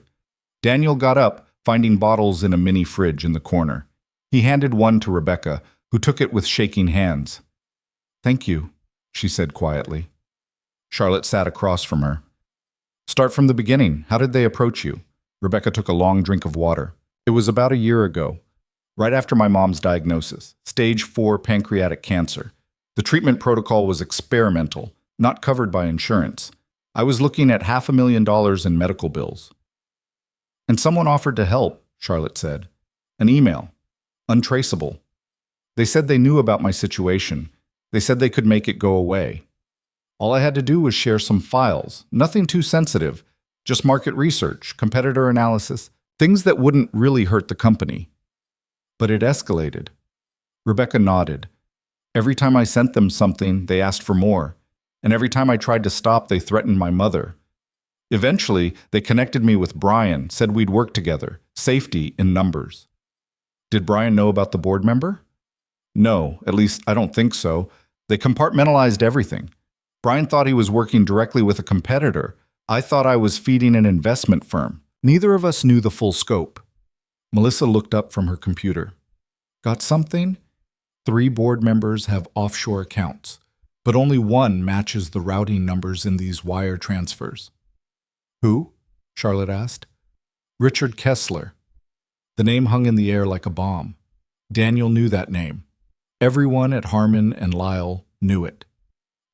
A: Daniel got up, finding bottles in a mini fridge in the corner. He handed one to Rebecca, who took it with shaking hands. Thank you, she said quietly. Charlotte sat across from her. Start from the beginning. How did they approach you? Rebecca took a long drink of water. It was about a year ago, right after my mom's diagnosis, stage 4 pancreatic cancer. The treatment protocol was experimental, not covered by insurance. I was looking at $500,000 in medical bills. And someone offered to help, Charlotte said. An email. Untraceable. They said they knew about my situation. They said they could make it go away. All I had to do was share some files, nothing too sensitive, just market research, competitor analysis, things that wouldn't really hurt the company. But it escalated. Rebecca nodded. Every time I sent them something, they asked for more. And every time I tried to stop, they threatened my mother. Eventually, they connected me with Brian, said we'd work together, safety in numbers. Did Brian know about the board member? No, at least I don't think so. They compartmentalized everything. Brian thought he was working directly with a competitor. I thought I was feeding an investment firm. Neither of us knew the full scope. Melissa looked up from her computer. Got something? 3 board members have offshore accounts, but only one matches the routing numbers in these wire transfers. Who? Charlotte asked. Richard Kessler. The name hung in the air like a bomb. Daniel knew that name. Everyone at Harmon and Lyle knew it.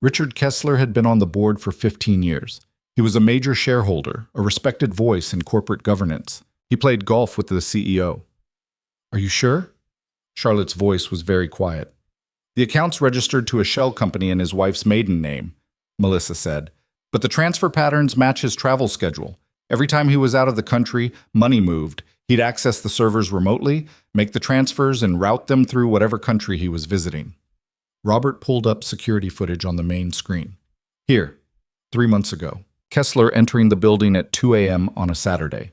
A: Richard Kessler had been on the board for 15 years. He was a major shareholder, a respected voice in corporate governance. He played golf with the CEO. Are you sure? Charlotte's voice was very quiet. The accounts registered to a shell company in his wife's maiden name, Melissa said. But the transfer patterns match his travel schedule. Every time he was out of the country, money moved. He'd access the servers remotely, make the transfers, and route them through whatever country he was visiting. Robert pulled up security footage on the main screen. Here, 3 months ago, Kessler entering the building at 2 a.m. on a Saturday.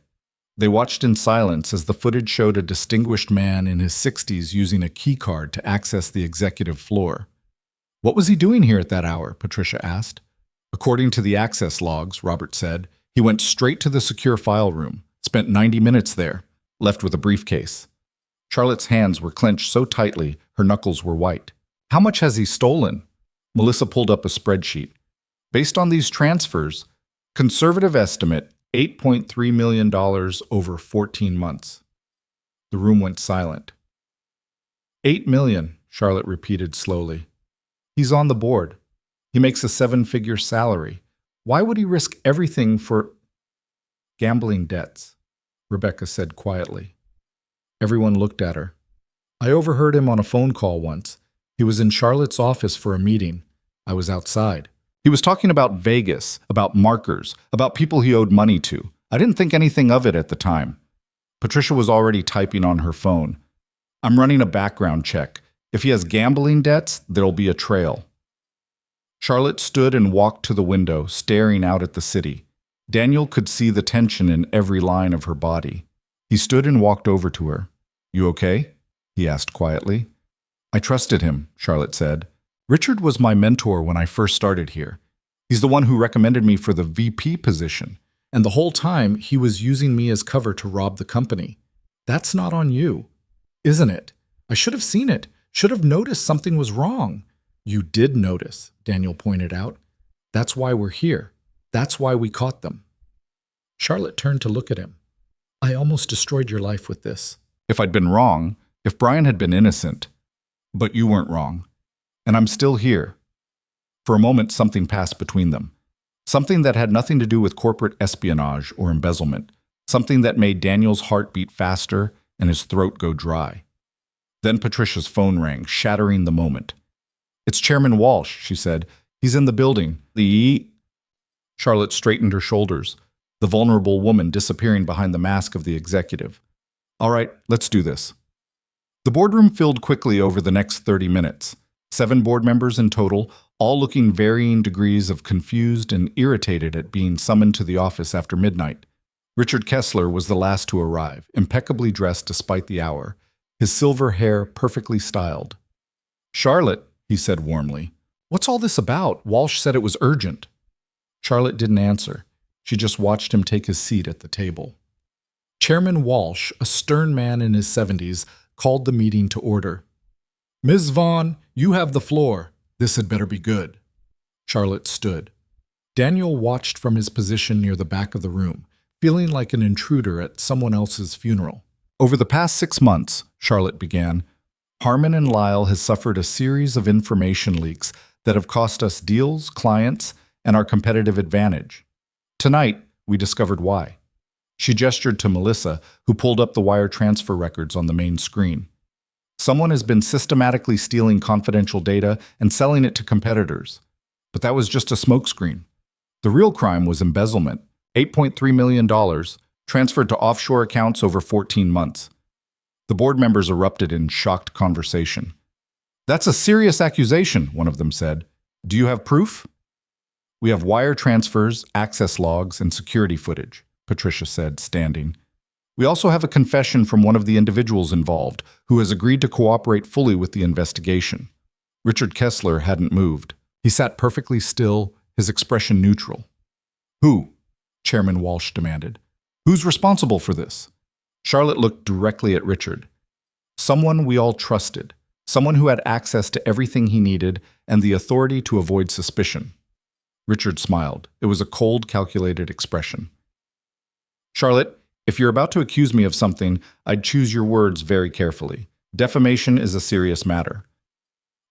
A: They watched in silence as the footage showed a distinguished man in his 60s using a key card to access the executive floor. What was he doing here at that hour? Patricia asked. According to the access logs, Robert said, he went straight to the secure file room, spent 90 minutes there, left with a briefcase. Charlotte's hands were clenched so tightly her knuckles were white. How much has he stolen? Melissa pulled up a spreadsheet. Based on these transfers, conservative estimate, $8.3 million over 14 months. The room went silent. 8 million, Charlotte repeated slowly. He's on the board. He makes a 7-figure salary. Why would he risk everything for gambling debts? Rebecca said quietly. Everyone looked at her. I overheard him on a phone call once. He was in Charlotte's office for a meeting. I was outside. He was talking about Vegas, about markers, about people he owed money to. I didn't think anything of it at the time. Patricia was already typing on her phone. I'm running a background check. If he has gambling debts, there'll be a trail. Charlotte stood and walked to the window, staring out at the city. Daniel could see the tension in every line of her body. He stood and walked over to her. You okay? He asked quietly. I trusted him, Charlotte said. Richard was my mentor when I first started here. He's the one who recommended me for the VP position. And the whole time, he was using me as cover to rob the company. That's not on you, isn't it? I should have seen it, should have noticed something was wrong. You did notice, Daniel pointed out. That's why we're here. That's why we caught them. Charlotte turned to look at him. I almost destroyed your life with this. If I'd been wrong, if Brian had been innocent. But you weren't wrong. And I'm still here. For a moment, something passed between them. Something that had nothing to do with corporate espionage or embezzlement. Something that made Daniel's heart beat faster and his throat go dry. Then Patricia's phone rang, shattering the moment. It's Chairman Walsh, she said. He's in the building. Charlotte straightened her shoulders, the vulnerable woman disappearing behind the mask of the executive. All right, let's do this. The boardroom filled quickly over the next 30 minutes. 7 board members in total, all looking varying degrees of confused and irritated at being summoned to the office after midnight. Richard Kessler was the last to arrive, impeccably dressed despite the hour, his silver hair perfectly styled. Charlotte, he said warmly, what's all this about? Walsh said it was urgent. Charlotte didn't answer. She just watched him take his seat at the table. Chairman Walsh, a stern man in his 70s, called the meeting to order. Ms. Vaughn, you have the floor. This had better be good. Charlotte stood. Daniel watched from his position near the back of the room, feeling like an intruder at someone else's funeral. Over the past 6 months, Charlotte began, Harmon and Lyle has suffered a series of information leaks that have cost us deals, clients, and our competitive advantage. Tonight, we discovered why. She gestured to Melissa, who pulled up the wire transfer records on the main screen. Someone has been systematically stealing confidential data and selling it to competitors. But that was just a smokescreen. The real crime was embezzlement, $8.3 million, transferred to offshore accounts over 14 months. The board members erupted in shocked conversation. That's a serious accusation, one of them said. Do you have proof? We have wire transfers, access logs, and security footage, Patricia said, standing. We also have a confession from one of the individuals involved, who has agreed to cooperate fully with the investigation. Richard Kessler hadn't moved. He sat perfectly still, his expression neutral. Who? Chairman Walsh demanded. Who's responsible for this? Charlotte looked directly at Richard. Someone we all trusted. Someone who had access to everything he needed and the authority to avoid suspicion. Richard smiled. It was a cold, calculated expression. Charlotte, if you're about to accuse me of something, I'd choose your words very carefully. Defamation is a serious matter.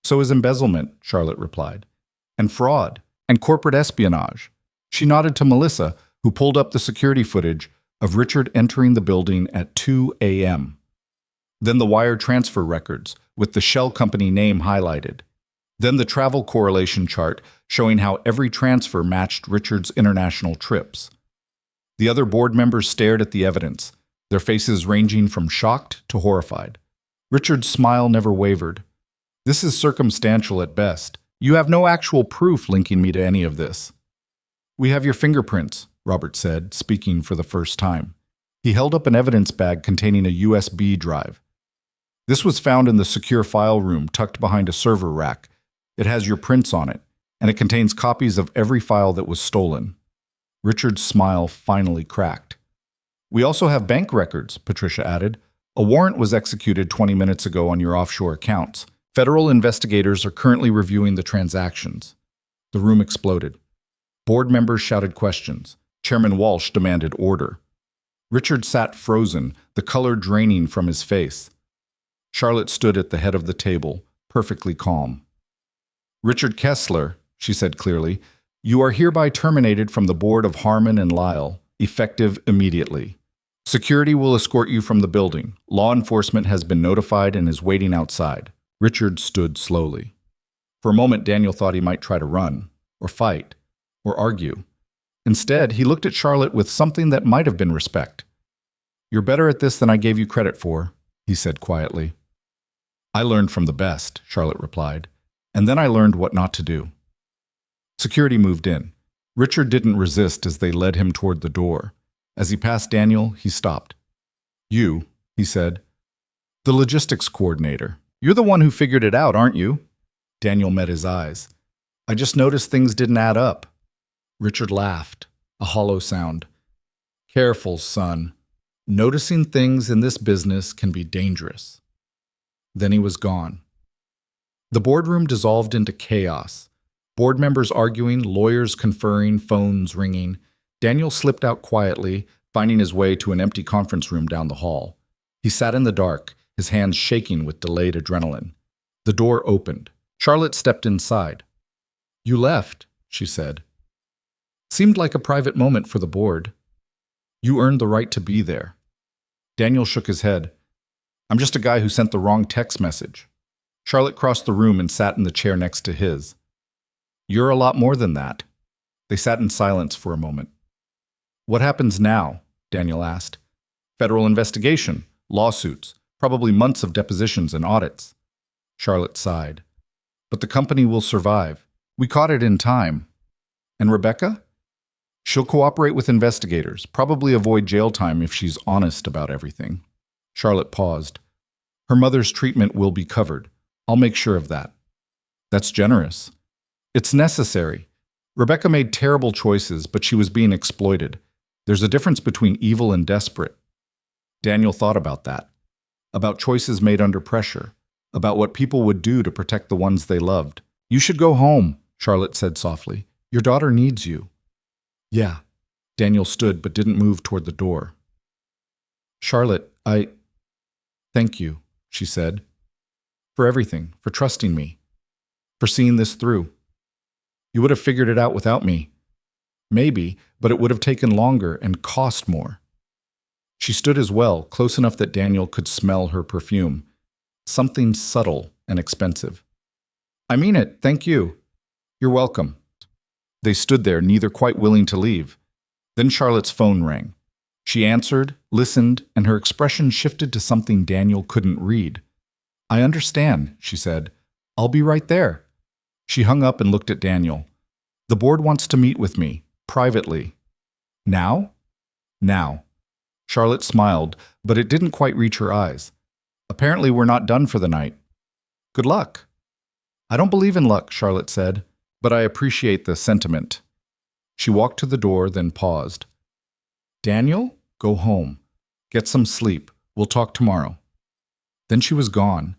A: So is embezzlement, Charlotte replied. And fraud, and corporate espionage. She nodded to Melissa, who pulled up the security footage of Richard entering the building at 2 a.m. Then the wire transfer records, with the shell company name highlighted. Then the travel correlation chart showing how every transfer matched Richard's international trips. The other board members stared at the evidence, their faces ranging from shocked to horrified. Richard's smile never wavered. This is circumstantial at best. You have no actual proof linking me to any of this. We have your fingerprints, Robert said, speaking for the first time. He held up an evidence bag containing a USB drive. This was found in the secure file room tucked behind a server rack. It has your prints on it, and it contains copies of every file that was stolen. Richard's smile finally cracked. We also have bank records, Patricia added. A warrant was executed 20 minutes ago on your offshore accounts. Federal investigators are currently reviewing the transactions. The room exploded. Board members shouted questions. Chairman Walsh demanded order. Richard sat frozen, the color draining from his face. Charlotte stood at the head of the table, perfectly calm. "Richard Kessler," she said clearly, "you are hereby terminated from the board of Harmon and Lyle, effective immediately. Security will escort you from the building. Law enforcement has been notified and is waiting outside." Richard stood slowly. For a moment, Daniel thought he might try to run, or fight, or argue. Instead, he looked at Charlotte with something that might have been respect. "You're better at this than I gave you credit for," he said quietly. "I learned from the best," Charlotte replied, "and then I learned what not to do." Security moved in. Richard didn't resist as they led him toward the door. As he passed Daniel, he stopped. "You," he said, "the logistics coordinator. You're the one who figured it out, aren't you?" Daniel met his eyes. "I just noticed things didn't add up." Richard laughed, a hollow sound. "Careful, son. Noticing things in this business can be dangerous." Then he was gone. The boardroom dissolved into chaos. Board members arguing, lawyers conferring, phones ringing. Daniel slipped out quietly, finding his way to an empty conference room down the hall. He sat in the dark, his hands shaking with delayed adrenaline. The door opened. Charlotte stepped inside. "You left," she said. "Seemed like a private moment for the board. You earned the right to be there." Daniel shook his head. "I'm just a guy who sent the wrong text message." Charlotte crossed the room and sat in the chair next to his. "You're a lot more than that." They sat in silence for a moment. "What happens now?" Daniel asked. "Federal investigation, lawsuits, probably months of depositions and audits." Charlotte sighed. "But the company will survive. We caught it in time." "And Rebecca?" "She'll cooperate with investigators, probably avoid jail time if she's honest about everything." Charlotte paused. "Her mother's treatment will be covered. I'll make sure of that." "That's generous." "It's necessary. Rebecca made terrible choices, but she was being exploited. There's a difference between evil and desperate." Daniel thought about that. About choices made under pressure. About what people would do to protect the ones they loved. "You should go home," Charlotte said softly. "Your daughter needs you." "Yeah." Daniel stood but didn't move toward the door. "Charlotte, thank you," she said. "For everything, for trusting me, for seeing this through. You would have figured it out without me. Maybe, but it would have taken longer and cost more." She stood as well, close enough that Daniel could smell her perfume. Something subtle and expensive. "I mean it, thank you." "You're welcome." They stood there, neither quite willing to leave. Then Charlotte's phone rang. She answered, listened, and her expression shifted to something Daniel couldn't read. "I understand," she said. "I'll be right there." She hung up and looked at Daniel. "The board wants to meet with me, privately." "Now?" "Now." Charlotte smiled, but it didn't quite reach her eyes. "Apparently we're not done for the night." "Good luck." "I don't believe in luck," Charlotte said, "but I appreciate the sentiment." She walked to the door, then paused. "Daniel, go home. Get some sleep. We'll talk tomorrow." Then she was gone,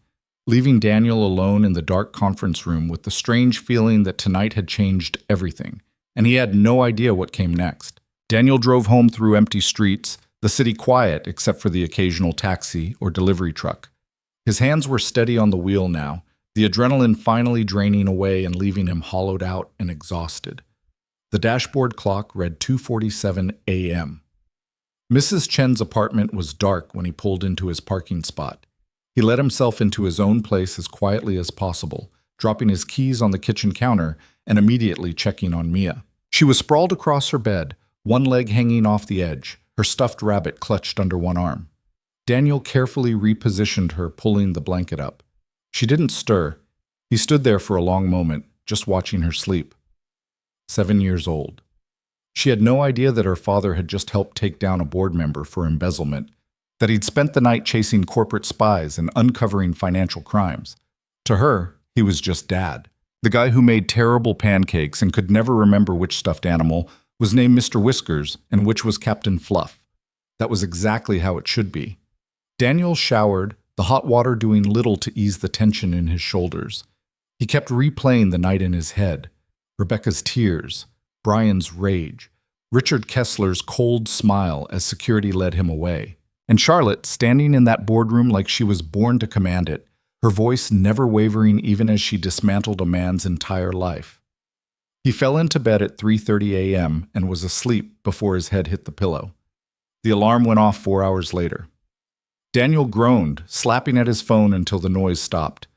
A: leaving Daniel alone in the dark conference room with the strange feeling that tonight had changed everything, and he had no idea what came next. Daniel drove home through empty streets, the city quiet except for the occasional taxi or delivery truck. His hands were steady on the wheel now, the adrenaline finally draining away and leaving him hollowed out and exhausted. The dashboard clock read 2:47 a.m. Mrs. Chen's apartment was dark when he pulled into his parking spot. He let himself into his own place as quietly as possible, dropping his keys on the kitchen counter and immediately checking on Mia. She was sprawled across her bed, one leg hanging off the edge, her stuffed rabbit clutched under one arm. Daniel carefully repositioned her, pulling the blanket up. She didn't stir. He stood there for a long moment, just watching her sleep. 7 years old. She had no idea that her father had just helped take down a board member for embezzlement, that he'd spent the night chasing corporate spies and uncovering financial crimes. To her, he was just Dad. The guy who made terrible pancakes and could never remember which stuffed animal was named Mr. Whiskers and which was Captain Fluff. That was exactly how it should be. Daniel showered, the hot water doing little to ease the tension in his shoulders. He kept replaying the night in his head. Rebecca's tears, Brian's rage, Richard Kessler's cold smile as security led him away. And Charlotte, standing in that boardroom like she was born to command it, her voice never wavering even as she dismantled a man's entire life. He fell into bed at 3:30 a.m. and was asleep before his head hit the pillow. The alarm went off 4 hours later. Daniel groaned, slapping at his phone until the noise stopped.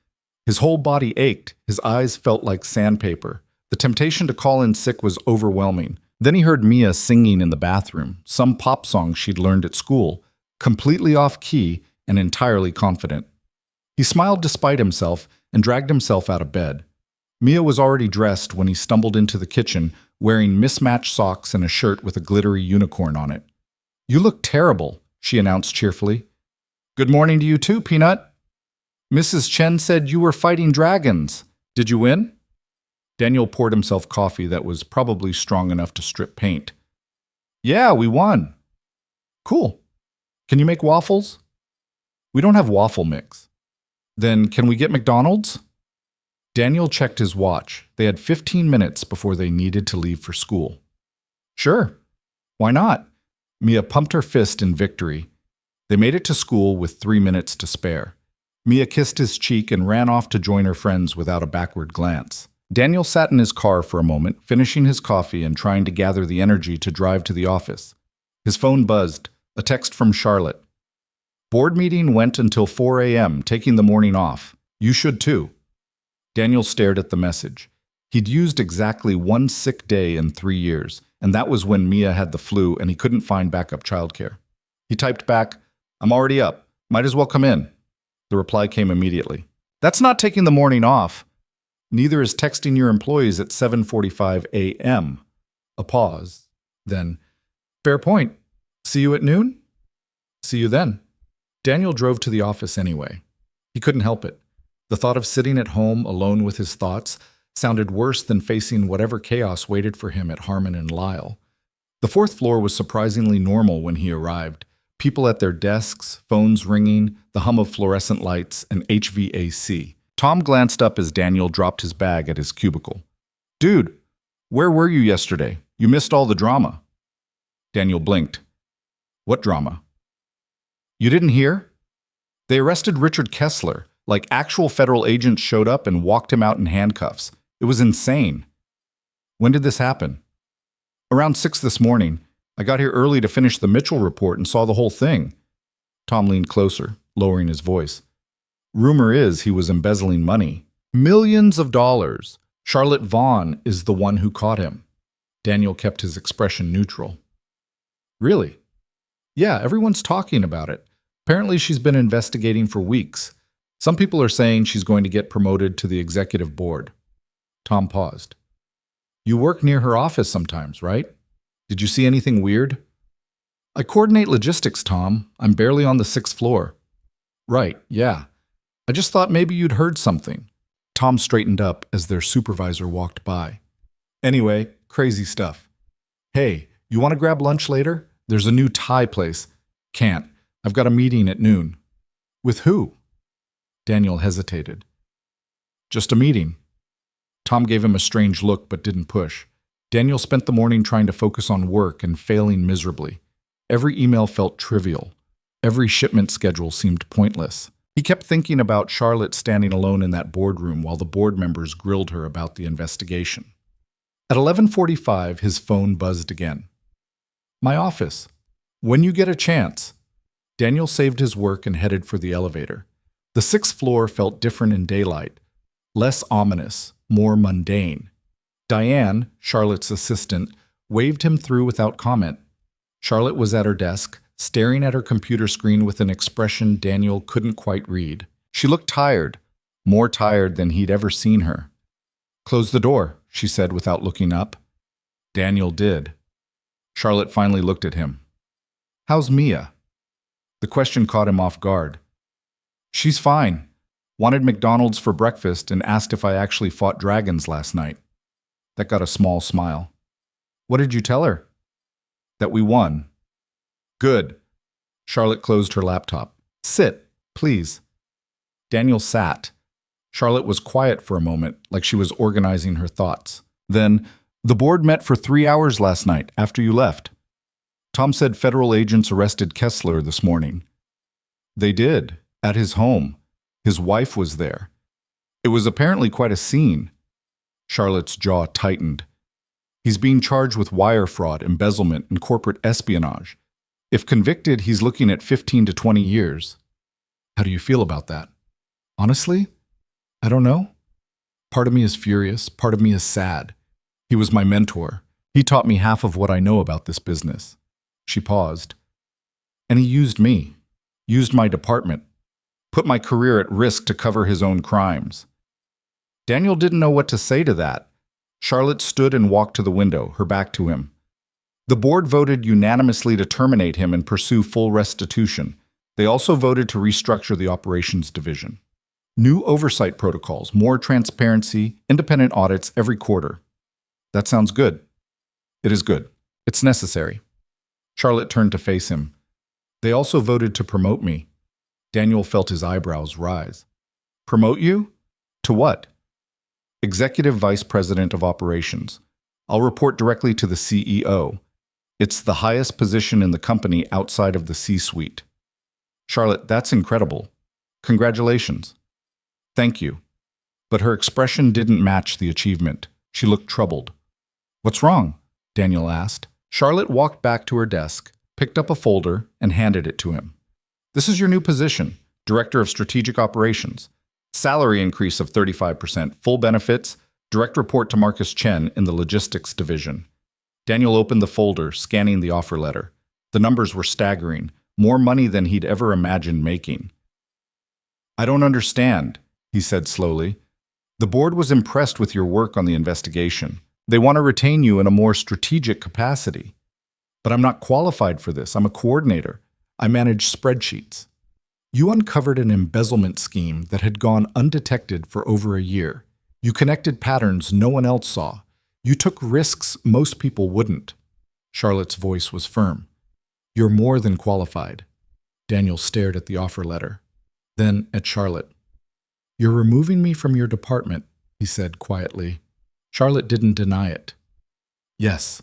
A: His whole body ached, his eyes felt like sandpaper. The temptation to call in sick was overwhelming. Then he heard Mia singing in the bathroom, some pop song she'd learned at school, completely off-key and entirely confident. He smiled despite himself and dragged himself out of bed. Mia was already dressed when he stumbled into the kitchen, wearing mismatched socks and a shirt with a glittery unicorn on it. "You look terrible," she announced cheerfully. "Good morning to you too, Peanut. Mrs. Chen said you were fighting dragons. Did you win?" Daniel poured himself coffee that was probably strong enough to strip paint. "Yeah, we won." "Cool. Can you make waffles?" "We don't have waffle mix." "Then can we get McDonald's?" Daniel checked his watch. They had 15 minutes before they needed to leave for school. "Sure. Why not?" Mia pumped her fist in victory. They made it to school with 3 minutes to spare. Mia kissed his cheek and ran off to join her friends without a backward glance. Daniel sat in his car for a moment, finishing his coffee and trying to gather the energy to drive to the office. His phone buzzed, a text from Charlotte. "Board meeting went until 4 a.m., taking the morning off. You should too." Daniel stared at the message. He'd used exactly one sick day in 3 years, and that was when Mia had the flu and he couldn't find backup childcare. He typed back, "I'm already up. Might as well come in." The reply came immediately. "That's not taking the morning off. Neither is texting your employees at 7:45 a.m. A pause. Then, "Fair point. See you at noon?" "See you then." Daniel drove to the office anyway. He couldn't help it. The thought of sitting at home alone with his thoughts sounded worse than facing whatever chaos waited for him at Harmon and Lyle. The 4th floor was surprisingly normal when he arrived. People at their desks, phones ringing, the hum of fluorescent lights, and HVAC. Tom glanced up as Daniel dropped his bag at his cubicle. "Dude, where were you yesterday? You missed all the drama." Daniel blinked. "What drama?" "You didn't hear? They arrested Richard Kessler. Like actual federal agents showed up and walked him out in handcuffs. It was insane." "When did this happen?" "Around 6 this morning. I got here early to finish the Mitchell report and saw the whole thing." Tom leaned closer, lowering his voice. "Rumor is he was embezzling money. Millions of dollars. Charlotte Vaughn is the one who caught him." Daniel kept his expression neutral. "Really?" "Yeah, everyone's talking about it. Apparently she's been investigating for weeks. Some people are saying she's going to get promoted to the executive board." Tom paused. "You work near her office sometimes, right? Did you see anything weird?" "I coordinate logistics, Tom. I'm barely on the 6th floor." "Right, yeah. I just thought maybe you'd heard something." Tom straightened up as their supervisor walked by. "Anyway, crazy stuff. Hey, you want to grab lunch later? There's a new Thai place." "Can't. I've got a meeting at noon." "With who?" Daniel hesitated. "Just a meeting." Tom gave him a strange look but didn't push. Daniel spent the morning trying to focus on work and failing miserably. Every email felt trivial. Every shipment schedule seemed pointless. He kept thinking about Charlotte standing alone in that boardroom while the board members grilled her about the investigation. At 11:45, his phone buzzed again. "My office. When you get a chance." Daniel saved his work and headed for the elevator. The 6th floor felt different in daylight, less ominous, more mundane. Diane, Charlotte's assistant, waved him through without comment. Charlotte was at her desk, staring at her computer screen with an expression Daniel couldn't quite read. She looked tired, more tired than he'd ever seen her. "Close the door," she said without looking up. Daniel did. Charlotte finally looked at him. "How's Mia?" The question caught him off guard. "She's fine. Wanted McDonald's for breakfast and asked if I actually fought dragons last night." That got a small smile. "What did you tell her?" "That we won." "Good." Charlotte closed her laptop. Sit, please. Daniel sat. Charlotte was quiet for a moment, like she was organizing her thoughts. Then, the board met for 3 hours last night after you left. Tom said federal agents arrested Kessler this morning. They did, at his home. His wife was there. It was apparently quite a scene. Charlotte's jaw tightened. He's being charged with wire fraud, embezzlement, and corporate espionage. If convicted, he's looking at 15 to 20 years. How do you feel about that? Honestly, I don't know. Part of me is furious, part of me is sad. He was my mentor. He taught me half of what I know about this business. She paused. And he used me, used my department, put my career at risk to cover his own crimes. Daniel didn't know what to say to that. Charlotte stood and walked to the window, her back to him. The board voted unanimously to terminate him and pursue full restitution. They also voted to restructure the operations division. New oversight protocols, more transparency, independent audits every quarter. That sounds good. It is good. It's necessary. Charlotte turned to face him. They also voted to promote me. Daniel felt his eyebrows rise. Promote you? To what? Executive Vice President of Operations. I'll report directly to the CEO. It's the highest position in the company outside of the C-suite. Charlotte, that's incredible. Congratulations. Thank you. But her expression didn't match the achievement. She looked troubled. What's wrong? Daniel asked. Charlotte walked back to her desk, picked up a folder, and handed it to him. This is your new position, Director of Strategic Operations. Salary increase of 35%, full benefits, direct report to Marcus Chen in the Logistics Division. Daniel opened the folder, scanning the offer letter. The numbers were staggering, more money than he'd ever imagined making. I don't understand, he said slowly. The board was impressed with your work on the investigation. They want to retain you in a more strategic capacity. But I'm not qualified for this. I'm a coordinator. I manage spreadsheets. You uncovered an embezzlement scheme that had gone undetected for over a year. You connected patterns no one else saw. You took risks most people wouldn't. Charlotte's voice was firm. You're more than qualified. Daniel stared at the offer letter, then at Charlotte. You're removing me from your department, he said quietly. Charlotte didn't deny it. Yes.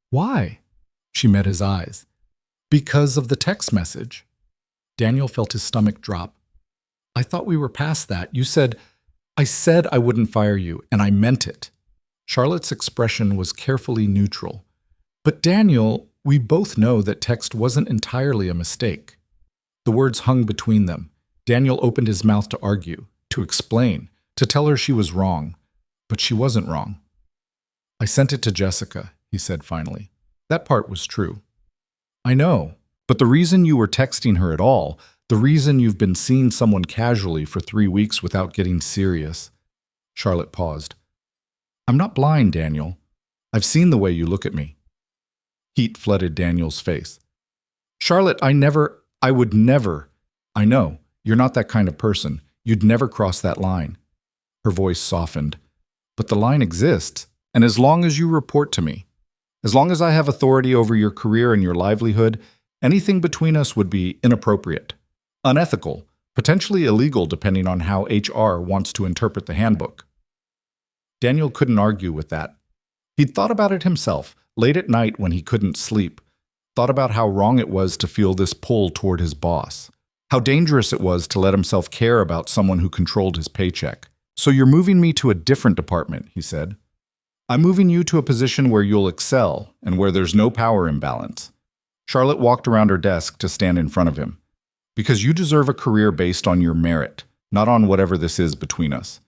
A: Why? She met his eyes. Because of the text message. Daniel felt his stomach drop. I thought we were past that. I said I wouldn't fire you, and I meant it. Charlotte's expression was carefully neutral. But Daniel, we both know that text wasn't entirely a mistake. The words hung between them. Daniel opened his mouth to argue, to explain, to tell her she was wrong. But she wasn't wrong. I sent it to Jessica, he said finally. That part was true. I know, but the reason you were texting her at all, the reason you've been seeing someone casually for 3 weeks without getting serious. Charlotte paused. I'm not blind, Daniel. I've seen the way you look at me. Heat flooded Daniel's face. Charlotte, I would never. I know, you're not that kind of person. You'd never cross that line. Her voice softened. But the line exists, and as long as you report to me, as long as I have authority over your career and your livelihood, anything between us would be inappropriate, unethical, potentially illegal depending on how HR wants to interpret the handbook. Daniel couldn't argue with that. He'd thought about it himself, late at night when he couldn't sleep, thought about how wrong it was to feel this pull toward his boss, how dangerous it was to let himself care about someone who controlled his paycheck. So you're moving me to a different department, he said. I'm moving you to a position where you'll excel and where there's no power imbalance. Charlotte walked around her desk to stand in front of him. Because you deserve a career based on your merit, not on whatever this is between us.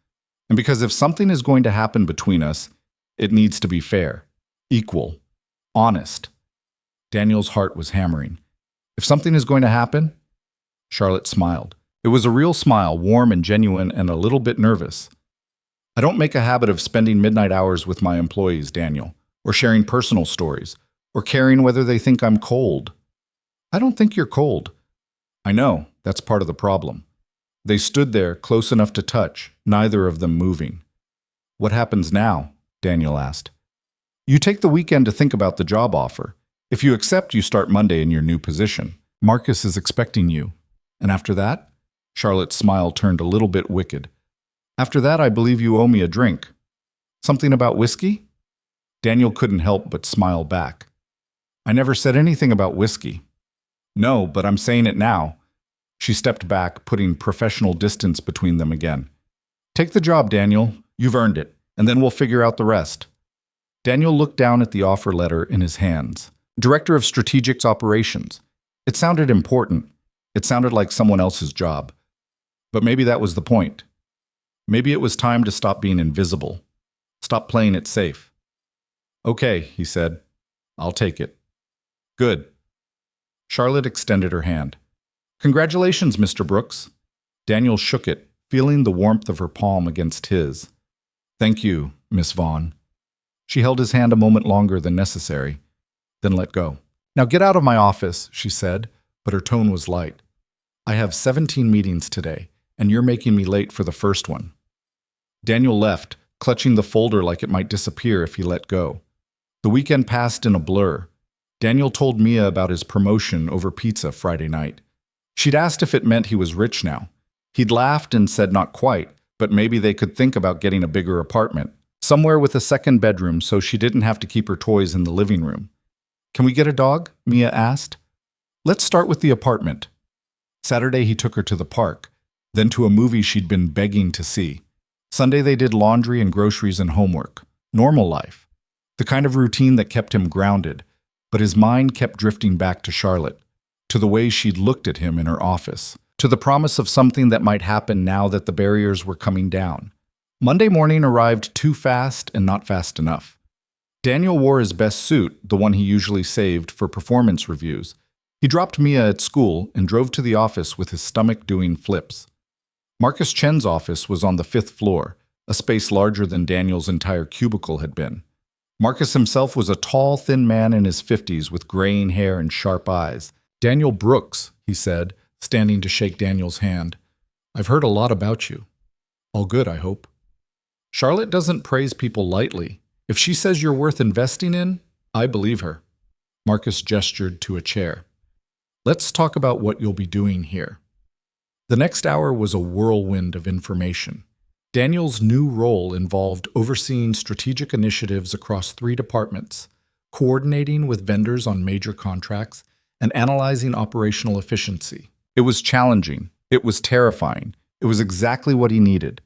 A: And because if something is going to happen between us, it needs to be fair, equal, honest. Daniel's heart was hammering. If something is going to happen? Charlotte smiled. It was a real smile, warm and genuine and a little bit nervous. I don't make a habit of spending midnight hours with my employees, Daniel, or sharing personal stories, or caring whether they think I'm cold. I don't think you're cold. I know, that's part of the problem. They stood there, close enough to touch, neither of them moving. What happens now? Daniel asked. You take the weekend to think about the job offer. If you accept, you start Monday in your new position. Marcus is expecting you. And after that? Charlotte's smile turned a little bit wicked. After that, I believe you owe me a drink. Something about whiskey? Daniel couldn't help but smile back. I never said anything about whiskey. No, but I'm saying it now. She stepped back, putting professional distance between them again. Take the job, Daniel. You've earned it, and then we'll figure out the rest. Daniel looked down at the offer letter in his hands. Director of Strategic Operations. It sounded important. It sounded like someone else's job. But maybe that was the point. Maybe it was time to stop being invisible. Stop playing it safe. Okay, he said. I'll take it. Good. Charlotte extended her hand. Congratulations, Mr. Brooks. Daniel shook it, feeling the warmth of her palm against his. Thank you, Miss Vaughn. She held his hand a moment longer than necessary, then let go. Now get out of my office, she said, but her tone was light. I have 17 meetings today, and you're making me late for the first one. Daniel left, clutching the folder like it might disappear if he let go. The weekend passed in a blur. Daniel told Mia about his promotion over pizza Friday night. She'd asked if it meant he was rich now. He'd laughed and said not quite, but maybe they could think about getting a bigger apartment, somewhere with a second bedroom so she didn't have to keep her toys in the living room. Can we get a dog? Mia asked. Let's start with the apartment. Saturday he took her to the park, then to a movie she'd been begging to see. Sunday they did laundry and groceries and homework. Normal life. The kind of routine that kept him grounded, but his mind kept drifting back to Charlotte, to the way she'd looked at him in her office, to the promise of something that might happen now that the barriers were coming down. Monday morning arrived too fast and not fast enough. Daniel wore his best suit, the one he usually saved for performance reviews. He dropped Mia at school and drove to the office with his stomach doing flips. Marcus Chen's office was on the 5th floor, a space larger than Daniel's entire cubicle had been. Marcus himself was a tall, thin man in his 50s with graying hair and sharp eyes. Daniel Brooks, he said, standing to shake Daniel's hand. I've heard a lot about you. All good, I hope. Charlotte doesn't praise people lightly. If she says you're worth investing in, I believe her. Marcus gestured to a chair. Let's talk about what you'll be doing here. The next hour was a whirlwind of information. Daniel's new role involved overseeing strategic initiatives across 3 departments, coordinating with vendors on major contracts, and analyzing operational efficiency. It was challenging. It was terrifying. It was exactly what he needed.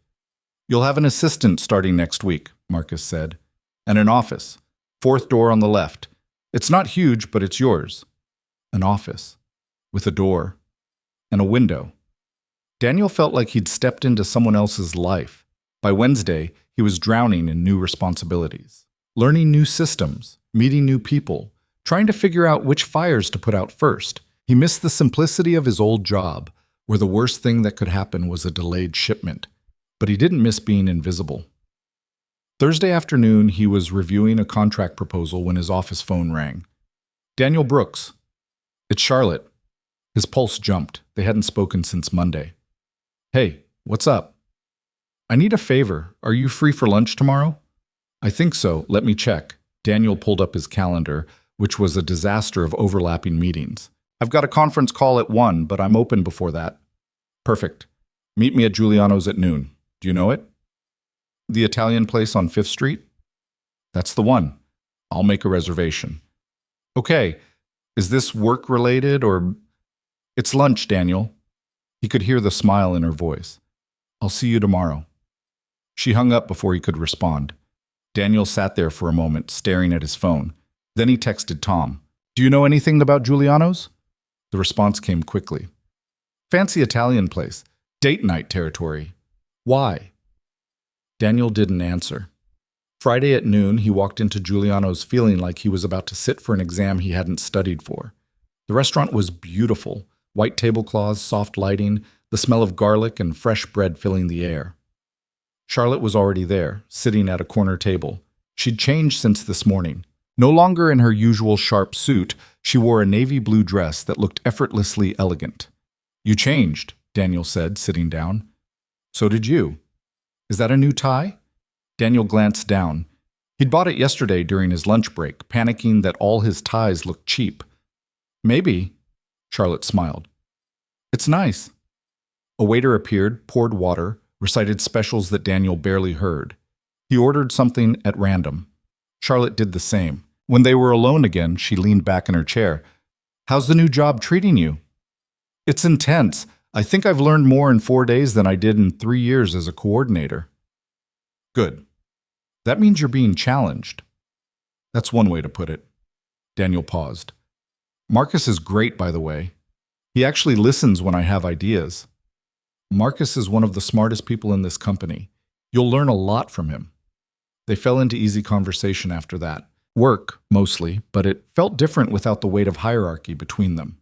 A: You'll have an assistant starting next week, Marcus said, and an office. 4th door on the left. It's not huge, but it's yours. An office. With a door. And a window. Daniel felt like he'd stepped into someone else's life. By Wednesday, he was drowning in new responsibilities. Learning new systems, meeting new people, trying to figure out which fires to put out first. He missed the simplicity of his old job, where the worst thing that could happen was a delayed shipment. But he didn't miss being invisible. Thursday afternoon, he was reviewing a contract proposal when his office phone rang. Daniel Brooks. It's Charlotte. His pulse jumped. They hadn't spoken since Monday. Hey, what's up? I need a favor. Are you free for lunch tomorrow? I think so. Let me check. Daniel pulled up his calendar, which was a disaster of overlapping meetings. I've got a conference call at 1, but I'm open before that. Perfect. Meet me at Giuliano's at noon. Do you know it? The Italian place on 5th Street? That's the one. I'll make a reservation. Okay. Is this work-related or... It's lunch, Daniel. He could hear the smile in her voice. I'll see you tomorrow. She hung up before he could respond. Daniel sat there for a moment, staring at his phone. Then he texted Tom. Do you know anything about Giuliano's? The response came quickly. Fancy Italian place. Date night territory. Why? Daniel didn't answer. Friday at noon, he walked into Giuliano's feeling like he was about to sit for an exam he hadn't studied for. The restaurant was beautiful. White tablecloths, soft lighting, the smell of garlic and fresh bread filling the air. Charlotte was already there, sitting at a corner table. She'd changed since this morning. No longer in her usual sharp suit, she wore a navy blue dress that looked effortlessly elegant. You changed, Daniel said, sitting down. So did you. Is that a new tie? Daniel glanced down. He'd bought it yesterday during his lunch break, panicking that all his ties looked cheap. Maybe. Charlotte smiled. It's nice. A waiter appeared, poured water, recited specials that Daniel barely heard. He ordered something at random. Charlotte did the same. When they were alone again, she leaned back in her chair. How's the new job treating you? It's intense. I think I've learned more in 4 days than I did in 3 years as a coordinator. Good. That means you're being challenged. That's one way to put it. Daniel paused. Marcus is great, by the way. He actually listens when I have ideas. Marcus is one of the smartest people in this company. You'll learn a lot from him. They fell into easy conversation after that. Work, mostly, but it felt different without the weight of hierarchy between them.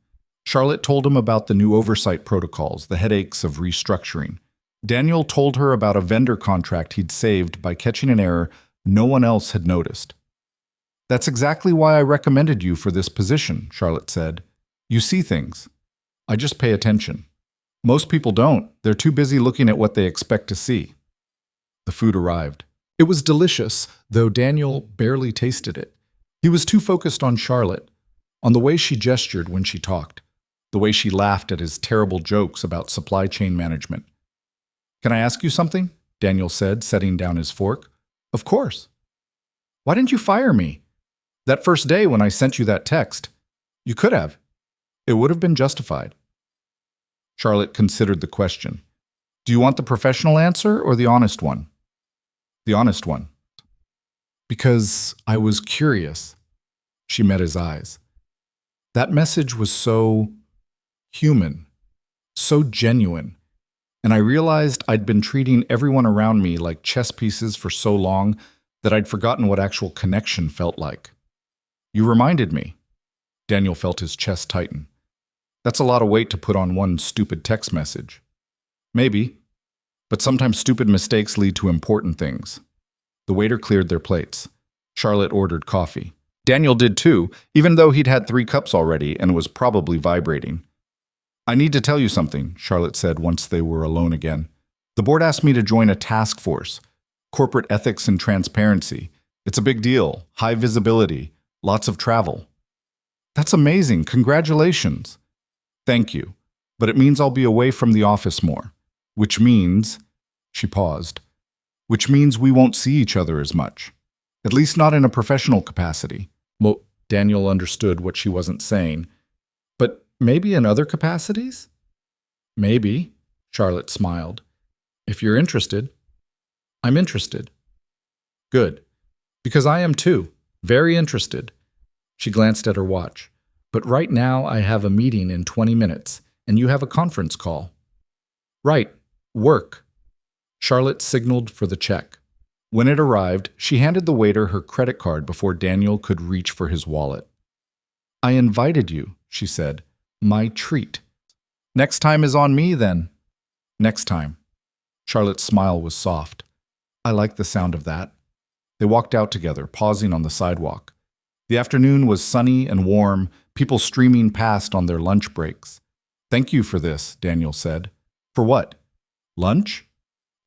A: Charlotte told him about the new oversight protocols, the headaches of restructuring. Daniel told her about a vendor contract he'd saved by catching an error no one else had noticed. That's exactly why I recommended you for this position, Charlotte said. You see things. I just pay attention. Most people don't. They're too busy looking at what they expect to see. The food arrived. It was delicious, though Daniel barely tasted it. He was too focused on Charlotte, on the way she gestured when she talked, the way she laughed at his terrible jokes about supply chain management. Can I ask you something? Daniel said, setting down his fork. Of course. Why didn't you fire me? That first day when I sent you that text. You could have. It would have been justified. Charlotte considered the question. Do you want the professional answer or the honest one? The honest one. Because I was curious. She met his eyes. That message was so human, so genuine, and I realized I'd been treating everyone around me like chess pieces for so long that I'd forgotten what actual connection felt like. You reminded me. Daniel felt his chest tighten. That's a lot of weight to put on one stupid text message. Maybe. But sometimes stupid mistakes lead to important things. The waiter cleared their plates. Charlotte ordered coffee. Daniel did too, even though he'd had 3 cups already and was probably vibrating. I need to tell you something, Charlotte said once they were alone again. The board asked me to join a task force. Corporate ethics and transparency. It's a big deal. High visibility. Lots of travel. That's amazing. Congratulations. Thank you. But it means I'll be away from the office more. Which means, she paused, which means we won't see each other as much. At least not in a professional capacity. Well, Daniel understood what she wasn't saying. But maybe in other capacities? Maybe, Charlotte smiled. If you're interested. I'm interested. Good. Because I am too. Very interested. She glanced at her watch. But right now I have a meeting in 20 minutes, and you have a conference call. Right. Work. Charlotte signaled for the check. When it arrived, she handed the waiter her credit card before Daniel could reach for his wallet. I invited you, she said. My treat. Next time is on me, then. Next time. Charlotte's smile was soft. I like the sound of that. They walked out together, pausing on the sidewalk. The afternoon was sunny and warm, people streaming past on their lunch breaks. Thank you for this, Daniel said. For what? Lunch?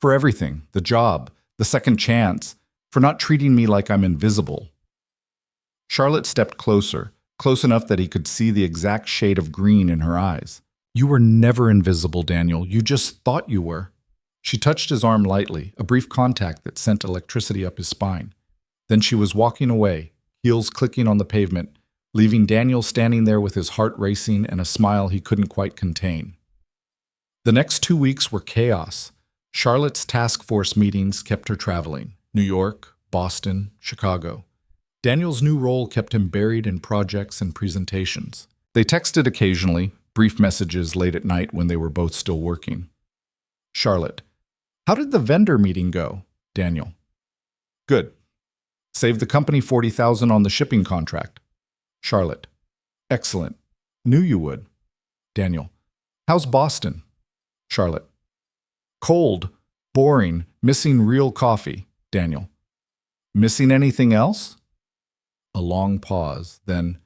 A: For everything. The job. The second chance. For not treating me like I'm invisible. Charlotte stepped closer, close enough that he could see the exact shade of green in her eyes. You were never invisible, Daniel. You just thought you were. She touched his arm lightly, a brief contact that sent electricity up his spine. Then she was walking away, heels clicking on the pavement, leaving Daniel standing there with his heart racing and a smile he couldn't quite contain. The next 2 weeks were chaos. Charlotte's task force meetings kept her traveling. New York, Boston, Chicago. Daniel's new role kept him buried in projects and presentations. They texted occasionally, brief messages late at night when they were both still working. Charlotte. How did the vendor meeting go? Daniel. Good. Saved the company $40,000 on the shipping contract. Charlotte. Excellent. Knew you would. Daniel. How's Boston? Charlotte. Cold, boring, missing real coffee. Daniel. Missing anything else? A long pause, then,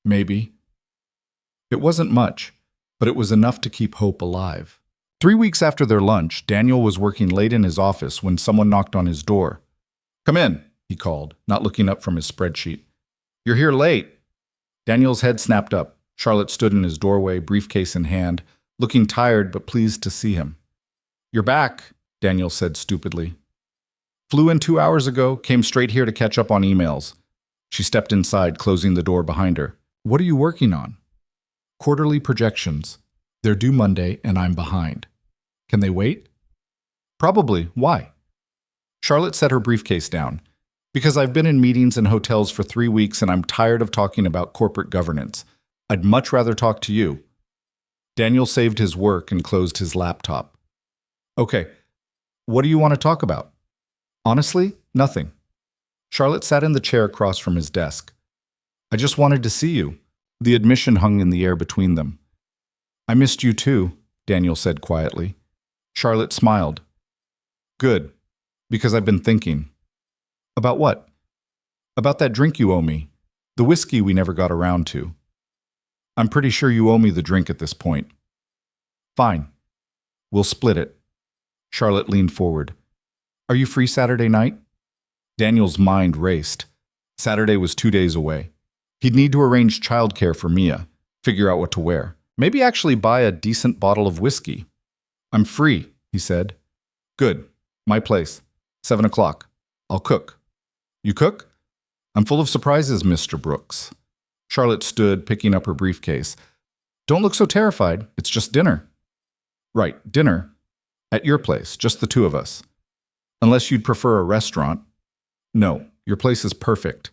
A: maybe. It wasn't much, but it was enough to keep hope alive. 3 weeks after their lunch, Daniel was working late in his office when someone knocked on his door. Come in, he called, not looking up from his spreadsheet. You're here late. Daniel's head snapped up. Charlotte stood in his doorway, briefcase in hand, looking tired but pleased to see him. "You're back," Daniel said stupidly. "Flew in 2 hours ago, came straight here to catch up on emails." She stepped inside, closing the door behind her. "What are you working on?" "Quarterly projections. They're due Monday, and I'm behind." "Can they wait?" "Probably. Why?" Charlotte set her briefcase down. "Because I've been in meetings and hotels for 3 weeks and I'm tired of talking about corporate governance. I'd much rather talk to you." Daniel saved his work and closed his laptop. "Okay, what do you want to talk about?" "Honestly, nothing." Charlotte sat in the chair across from his desk. "I just wanted to see you." The admission hung in the air between them. "I missed you too," Daniel said quietly. Charlotte smiled. "Good, because I've been thinking." "About what?" "About that drink you owe me. The whiskey we never got around to." "I'm pretty sure you owe me the drink at this point." "Fine. We'll split it." Charlotte leaned forward. "Are you free Saturday night?" Daniel's mind raced. Saturday was 2 days away. He'd need to arrange childcare for Mia, figure out what to wear, maybe actually buy a decent bottle of whiskey. "I'm free," he said. "Good. My place. 7 o'clock. I'll cook." "You cook?" "I'm full of surprises, Mr. Brooks." Charlotte stood, picking up her briefcase. "Don't look so terrified. It's just dinner." "Right, dinner. At your place, just the two of us. Unless you'd prefer a restaurant." "No, your place is perfect."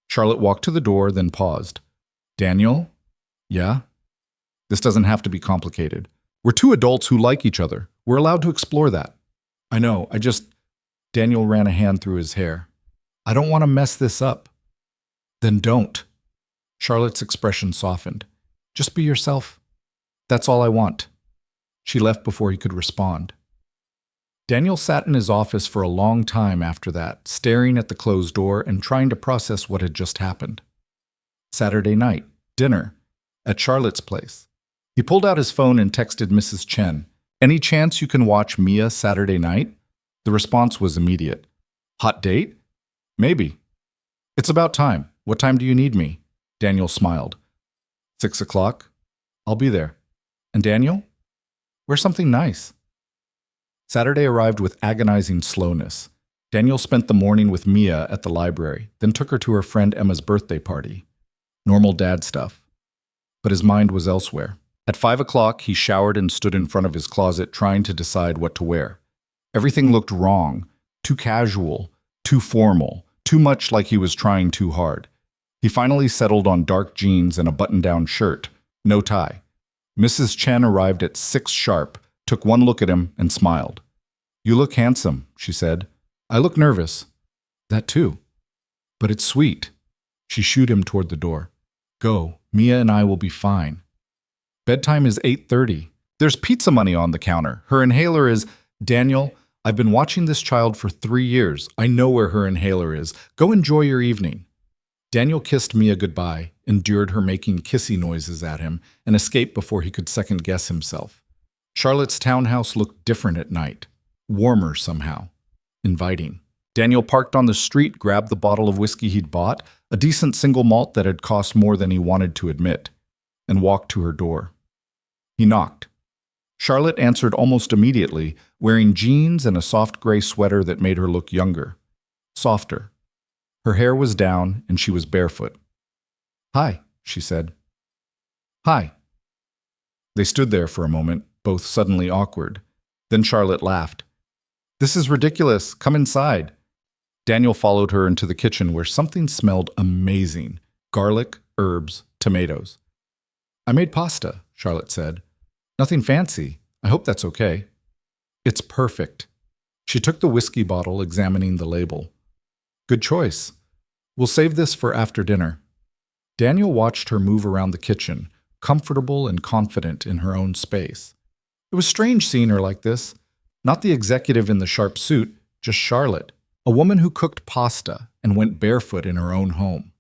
A: Charlotte walked to the door, then paused. "Daniel?" "Yeah?" "This doesn't have to be complicated. We're two adults who like each other. We're allowed to explore that." "I know, Daniel ran a hand through his hair. "I don't want to mess this up." "Then don't." Charlotte's expression softened. "Just be yourself. That's all I want." She left before he could respond. Daniel sat in his office for a long time after that, staring at the closed door and trying to process what had just happened. Saturday night, dinner, at Charlotte's place. He pulled out his phone and texted Mrs. Chen, "Any chance you can watch Mia Saturday night?" The response was immediate. "Hot date?" "Maybe." "It's about time. What time do you need me?" Daniel smiled. 6 o'clock. I'll be there. And Daniel? Wear something nice. Saturday arrived with agonizing slowness. Daniel spent the morning with Mia at the library, then took her to her friend Emma's birthday party. Normal dad stuff. But his mind was elsewhere. At 5 o'clock, he showered and stood in front of his closet trying to decide what to wear. Everything looked wrong, too casual, too formal, too much like he was trying too hard. He finally settled on dark jeans and a button-down shirt, no tie. Mrs. Chen arrived at 6 sharp, took one look at him, and smiled. "You look handsome," she said. "I look nervous." "That too. But it's sweet." She shooed him toward the door. "Go. Mia and I will be fine." Bedtime is 8:30. There's pizza money on the counter. Her inhaler is... Daniel, I've been watching this child for 3 years. I know where her inhaler is. Go enjoy your evening. Daniel kissed Mia goodbye, endured her making kissy noises at him, and escaped before he could second-guess himself. Charlotte's townhouse looked different at night. Warmer somehow. Inviting. Daniel parked on the street, grabbed the bottle of whiskey he'd bought, a decent single malt that had cost more than he wanted to admit, and walked to her door. He knocked. Charlotte answered almost immediately, wearing jeans and a soft gray sweater that made her look younger. Softer. Her hair was down, and she was barefoot. "Hi," she said. "Hi." They stood there for a moment, both suddenly awkward. Then Charlotte laughed. "This is ridiculous. Come inside." Daniel followed her into the kitchen where something smelled amazing. Garlic, herbs, tomatoes. "I made pasta," Charlotte said. "Nothing fancy. I hope that's okay." "It's perfect." She took the whiskey bottle, examining the label. "Good choice. We'll save this for after dinner." Daniel watched her move around the kitchen, comfortable and confident in her own space. It was strange seeing her like this. Not the executive in the sharp suit, just Charlotte, a woman who cooked pasta and went barefoot in her own home.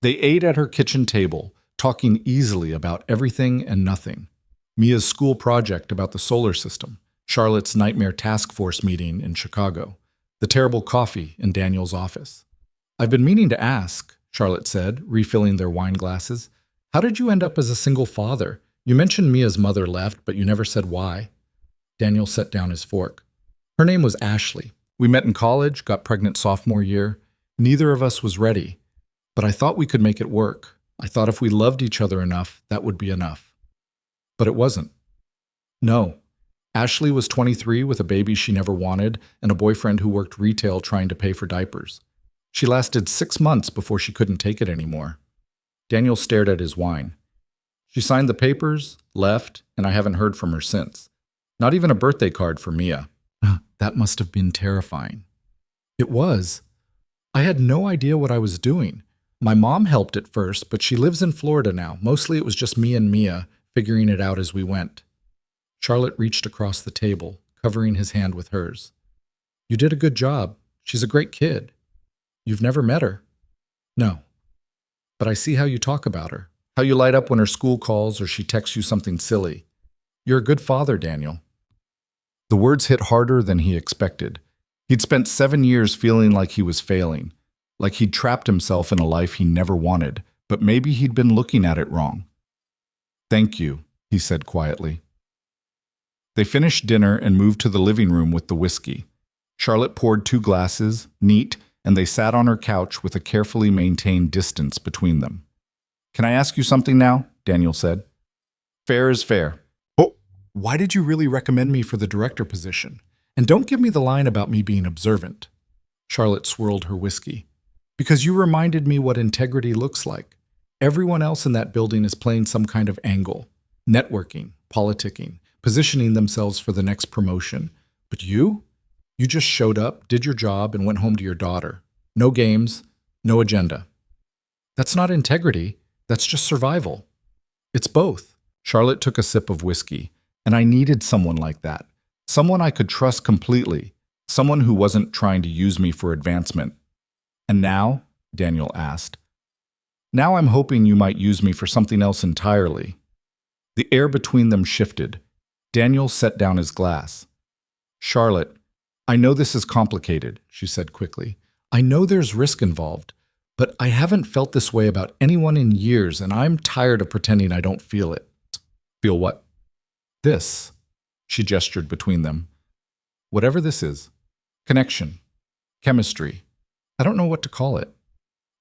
A: They ate at her kitchen table, talking easily about everything and nothing. Mia's school project about the solar system, Charlotte's nightmare task force meeting in Chicago, the terrible coffee in Daniel's office. "I've been meaning to ask," Charlotte said, refilling their wine glasses. "How did you end up as a single father? You mentioned Mia's mother left, but you never said why. Daniel set down his fork. Her name was Ashley. We met in college, got pregnant sophomore year. Neither of us was ready, but I thought we could make it work. I thought if we loved each other enough, that would be enough. But it wasn't. No. Ashley was 23 with a baby she never wanted and a boyfriend who worked retail trying to pay for diapers. She lasted 6 months before she couldn't take it anymore. Daniel stared at his wine. She signed the papers, left, and I haven't heard from her since. Not even a birthday card for Mia. That must have been terrifying. It was. I had no idea what I was doing. My mom helped at first, but she lives in Florida now. Mostly it was just me and Mia, figuring it out as we went. Charlotte reached across the table, covering his hand with hers. You did a good job. She's a great kid. You've never met her? No. But I see how you talk about her, how you light up when her school calls or she texts you something silly. You're a good father, Daniel. The words hit harder than he expected. He'd spent 7 years feeling like he was failing, like he'd trapped himself in a life he never wanted, but maybe he'd been looking at it wrong. Thank you, he said quietly. They finished dinner and moved to the living room with the whiskey. Charlotte poured 2 glasses, neat, and they sat on her couch with a carefully maintained distance between them. Can I ask you something now? Daniel said. Fair is fair. Oh, why did you really recommend me for the director position? And don't give me the line about me being observant. Charlotte swirled her whiskey. Because you reminded me what integrity looks like. Everyone else in that building is playing some kind of angle. Networking, politicking, positioning themselves for the next promotion. But you? You just showed up, did your job, and went home to your daughter. No games, no agenda. That's not integrity. That's just survival. It's both. Charlotte took a sip of whiskey, and I needed someone like that. Someone I could trust completely. Someone who wasn't trying to use me for advancement. And now? Daniel asked. Now I'm hoping you might use me for something else entirely. The air between them shifted. Daniel set down his glass. Charlotte, I know this is complicated, she said quickly. I know there's risk involved, but I haven't felt this way about anyone in years, and I'm tired of pretending I don't feel it. Feel what? This. She gestured between them. Whatever this is. Connection. Chemistry. I don't know what to call it.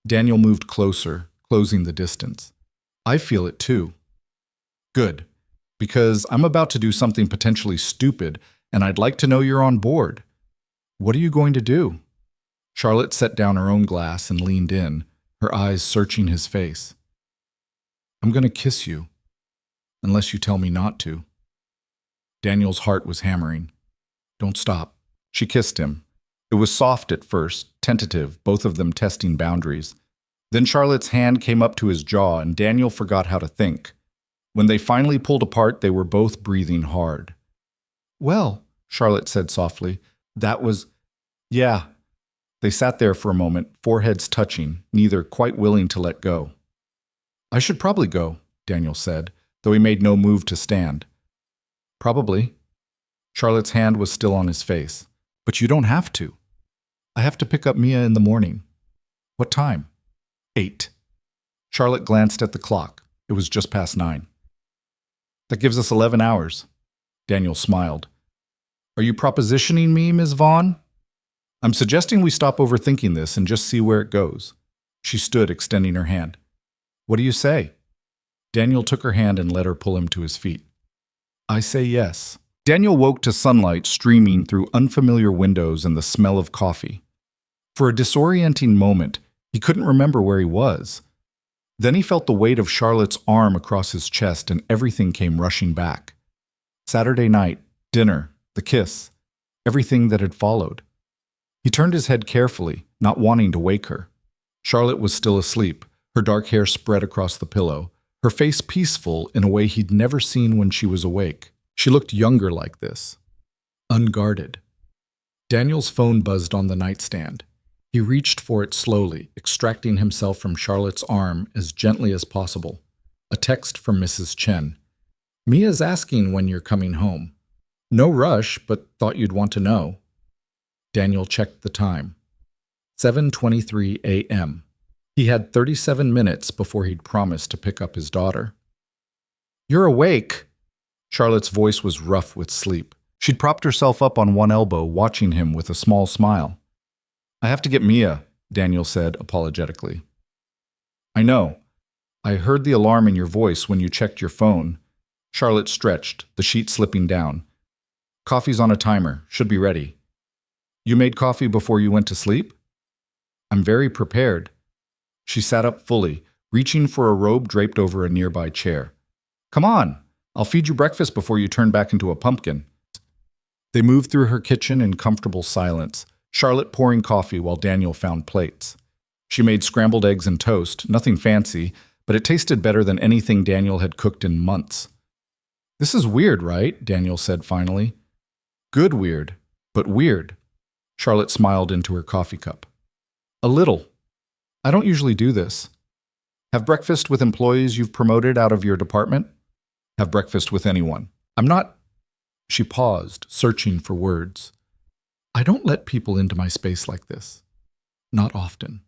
A: Daniel moved closer, closing the distance. I feel it too. Good. Because I'm about to do something potentially stupid, and I'd like to know you're on board. What are you going to do? Charlotte set down her own glass and leaned in, her eyes searching his face. I'm going to kiss you, unless you tell me not to. Daniel's heart was hammering. Don't stop. She kissed him. It was soft at first, tentative, both of them testing boundaries. Then Charlotte's hand came up to his jaw, and Daniel forgot how to think. When they finally pulled apart, they were both breathing hard. Well, Charlotte said softly, that was... Yeah. They sat there for a moment, foreheads touching, neither quite willing to let go. I should probably go, Daniel said, though he made no move to stand. Probably. Charlotte's hand was still on his face. But you don't have to. I have to pick up Mia in the morning. What time? 8. Charlotte glanced at the clock. It was just past 9. That gives us 11 hours. Daniel smiled. Are you propositioning me, Ms. Vaughn? I'm suggesting we stop overthinking this and just see where it goes. She stood, extending her hand. What do you say? Daniel took her hand and let her pull him to his feet. I say yes. Daniel woke to sunlight streaming through unfamiliar windows and the smell of coffee. For a disorienting moment, he couldn't remember where he was. Then he felt the weight of Charlotte's arm across his chest and everything came rushing back. Saturday night, dinner, the kiss, everything that had followed. He turned his head carefully, not wanting to wake her. Charlotte was still asleep, her dark hair spread across the pillow, her face peaceful in a way he'd never seen when she was awake. She looked younger like this, unguarded. Daniel's phone buzzed on the nightstand. He reached for it slowly, extracting himself from Charlotte's arm as gently as possible. A text from Mrs. Chen. Mia's asking when you're coming home. No rush, but thought you'd want to know. Daniel checked the time. 7:23 a.m. He had 37 minutes before he'd promised to pick up his daughter. You're awake. Charlotte's voice was rough with sleep. She'd propped herself up on one elbow, watching him with a small smile. I have to get Mia, Daniel said apologetically. I know. I heard the alarm in your voice when you checked your phone. Charlotte stretched, the sheet slipping down. Coffee's on a timer. Should be ready. You made coffee before you went to sleep? I'm very prepared. She sat up fully, reaching for a robe draped over a nearby chair. Come on, I'll feed you breakfast before you turn back into a pumpkin. They moved through her kitchen in comfortable silence, Charlotte pouring coffee while Daniel found plates. She made scrambled eggs and toast, nothing fancy, but it tasted better than anything Daniel had cooked in months. This is weird, right? Daniel said finally. Good weird, but weird. Charlotte smiled into her coffee cup. A little. I don't usually do this. Have breakfast with employees you've promoted out of your department? Have breakfast with anyone. I'm not... She paused, searching for words. I don't let people into my space like this. Not often.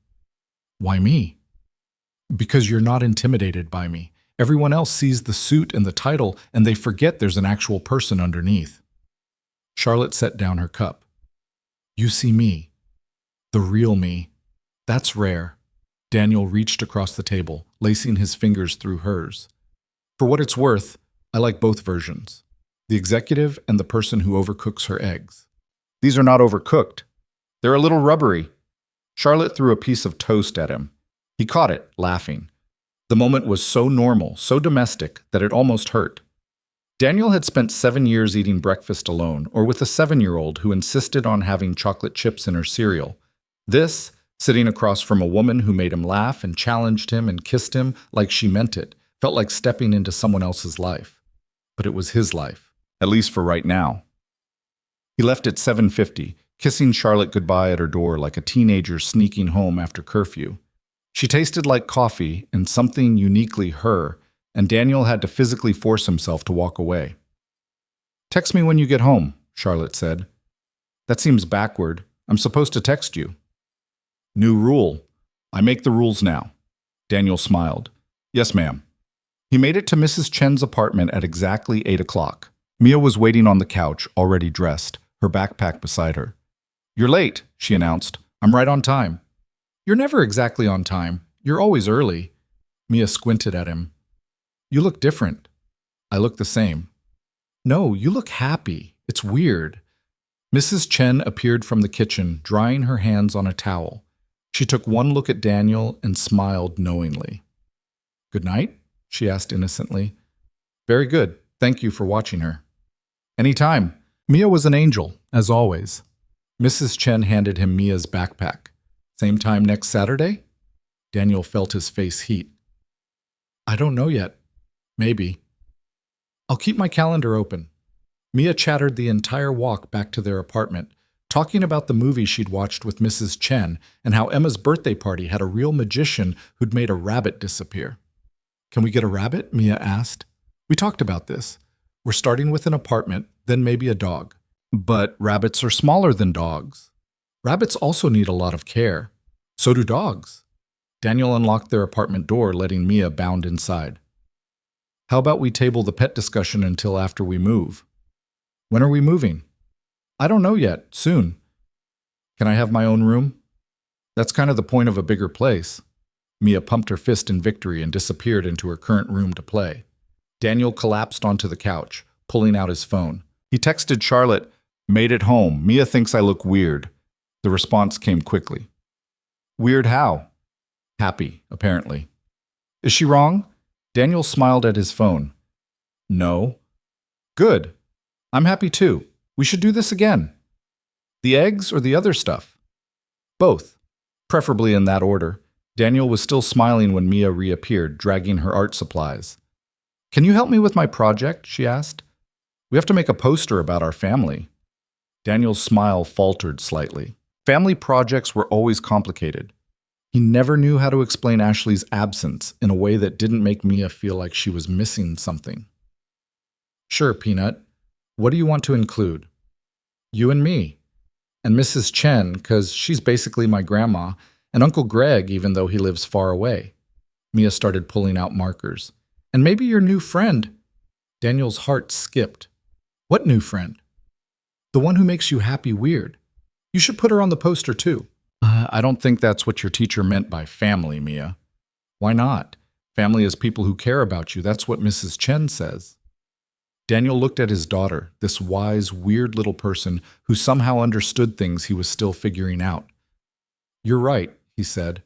A: Why me? Because you're not intimidated by me. Everyone else sees the suit and the title, and they forget there's an actual person underneath. Charlotte set down her cup. You see me. The real me. That's rare. Daniel reached across the table, lacing his fingers through hers. For what it's worth, I like both versions. The executive and the person who overcooks her eggs. These are not overcooked. They're a little rubbery. Charlotte threw a piece of toast at him. He caught it, laughing. The moment was so normal, so domestic, that it almost hurt. Daniel had spent 7 years eating breakfast alone, or with a 7-year-old who insisted on having chocolate chips in her cereal. This, sitting across from a woman who made him laugh and challenged him and kissed him like she meant it, felt like stepping into someone else's life. But it was his life, at least for right now. He left at 7:50, kissing Charlotte goodbye at her door like a teenager sneaking home after curfew. She tasted like coffee and something uniquely her, and Daniel had to physically force himself to walk away. Text me when you get home, Charlotte said. That seems backward. I'm supposed to text you. New rule. I make the rules now. Daniel smiled. Yes, ma'am. He made it to Mrs. Chen's apartment at exactly 8 o'clock. Mia was waiting on the couch, already dressed, her backpack beside her. You're late, she announced. I'm right on time. You're never exactly on time. You're always early. Mia squinted at him. You look different. I look the same. No, you look happy. It's weird. Mrs. Chen appeared from the kitchen, drying her hands on a towel. She took one look at Daniel and smiled knowingly. Good night? She asked innocently. Very good. Thank you for watching her. Any time. Mia was an angel, as always. Mrs. Chen handed him Mia's backpack. Same time next Saturday? Daniel felt his face heat. I don't know yet. Maybe. I'll keep my calendar open. Mia chattered the entire walk back to their apartment, talking about the movie she'd watched with Mrs. Chen and how Emma's birthday party had a real magician who'd made a rabbit disappear. Can we get a rabbit? Mia asked. We talked about this. We're starting with an apartment, then maybe a dog. But rabbits are smaller than dogs. Rabbits also need a lot of care. So do dogs. Daniel unlocked their apartment door, letting Mia bound inside. How about we table the pet discussion until after we move? When are we moving? I don't know yet. Soon. Can I have my own room? That's kind of the point of a bigger place. Mia pumped her fist in victory and disappeared into her current room to play. Daniel collapsed onto the couch, pulling out his phone. He texted Charlotte, "Made it home. Mia thinks I look weird." The response came quickly. Weird how? Happy, apparently. Is she wrong? Daniel smiled at his phone. No. Good. I'm happy too. We should do this again. The eggs or the other stuff? Both. Preferably in that order. Daniel was still smiling when Mia reappeared, dragging her art supplies. Can you help me with my project? She asked. We have to make a poster about our family. Daniel's smile faltered slightly. Family projects were always complicated. He never knew how to explain Ashley's absence in a way that didn't make Mia feel like she was missing something. Sure, Peanut. What do you want to include? You and me. And Mrs. Chen, because she's basically my grandma, and Uncle Greg, even though he lives far away. Mia started pulling out markers. And maybe your new friend. Daniel's heart skipped. What new friend? The one who makes you happy weird. You should put her on the poster too. I don't think that's what your teacher meant by family, Mia. Why not? Family is people who care about you. That's what Mrs. Chen says. Daniel looked at his daughter, this wise, weird little person who somehow understood things he was still figuring out. You're right, he said.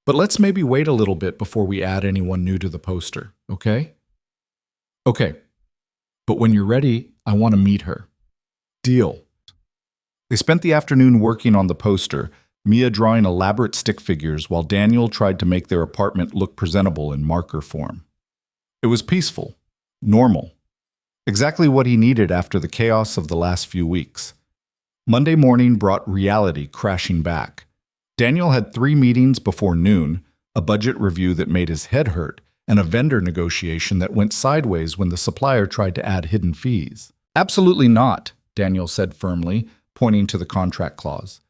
A: But let's maybe wait a little bit before we add anyone new to the poster, okay? Okay. But when you're ready, I want to meet her. Deal. They spent the afternoon working on the poster, Mia drawing elaborate stick figures while Daniel tried to make their apartment look presentable in marker form. It was peaceful, normal, exactly what he needed after the chaos of the last few weeks. Monday morning brought reality crashing back. Daniel had 3 meetings before noon, a budget review that made his head hurt, and a vendor negotiation that went sideways when the supplier tried to add hidden fees. Absolutely not, Daniel said firmly, pointing to the contract clause.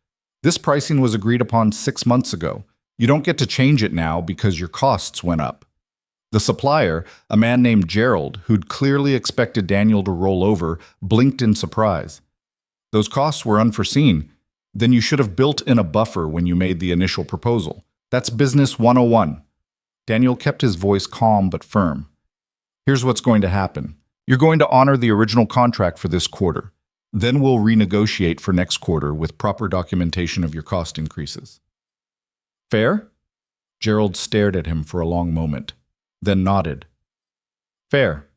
A: This pricing was agreed upon 6 months ago. You don't get to change it now because your costs went up. The supplier, a man named Gerald, who'd clearly expected Daniel to roll over, blinked in surprise. Those costs were unforeseen. Then you should have built in a buffer when you made the initial proposal. That's business 101. Daniel kept his voice calm but firm. Here's what's going to happen. You're going to honor the original contract for this quarter. Then we'll renegotiate for next quarter with proper documentation of your cost increases. Fair? Gerald stared at him for a long moment, then nodded. Fair.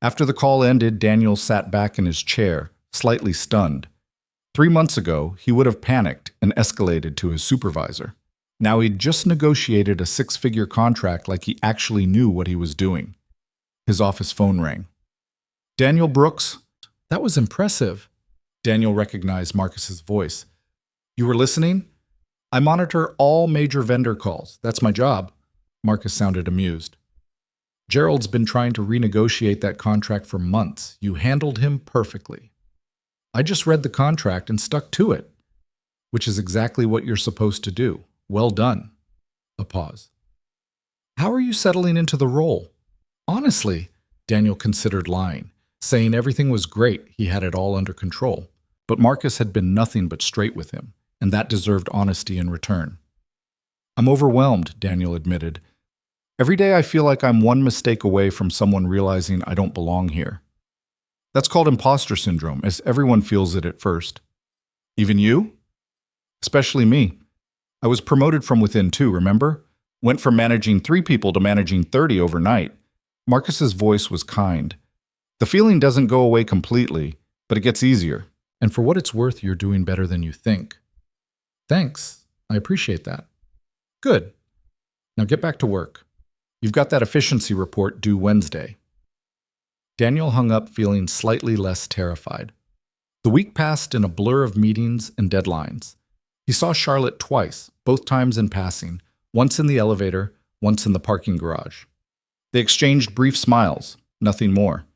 A: After the call ended, Daniel sat back in his chair, slightly stunned. 3 months ago, he would have panicked and escalated to his supervisor. Now he'd just negotiated a 6-figure contract like he actually knew what he was doing. His office phone rang. Daniel Brooks? That was impressive. Daniel recognized Marcus's voice. You were listening? I monitor all major vendor calls. That's my job. Marcus sounded amused. Gerald's been trying to renegotiate that contract for months. You handled him perfectly. I just read the contract and stuck to it, which is exactly what you're supposed to do. Well done. A pause. How are you settling into the role? Honestly, Daniel considered lying, saying everything was great, he had it all under control. But Marcus had been nothing but straight with him, and that deserved honesty in return. I'm overwhelmed, Daniel admitted. Every day I feel like I'm one mistake away from someone realizing I don't belong here. That's called imposter syndrome, as everyone feels it at first. Even you? Especially me. I was promoted from within too, remember? Went from managing 3 people to managing 30 overnight. Marcus's voice was kind. The feeling doesn't go away completely, but it gets easier. And for what it's worth, you're doing better than you think. Thanks. I appreciate that. Good. Now get back to work. You've got that efficiency report due Wednesday. Daniel hung up feeling slightly less terrified. The week passed in a blur of meetings and deadlines. He saw Charlotte twice, both times in passing, once in the elevator, once in the parking garage. They exchanged brief smiles, nothing more.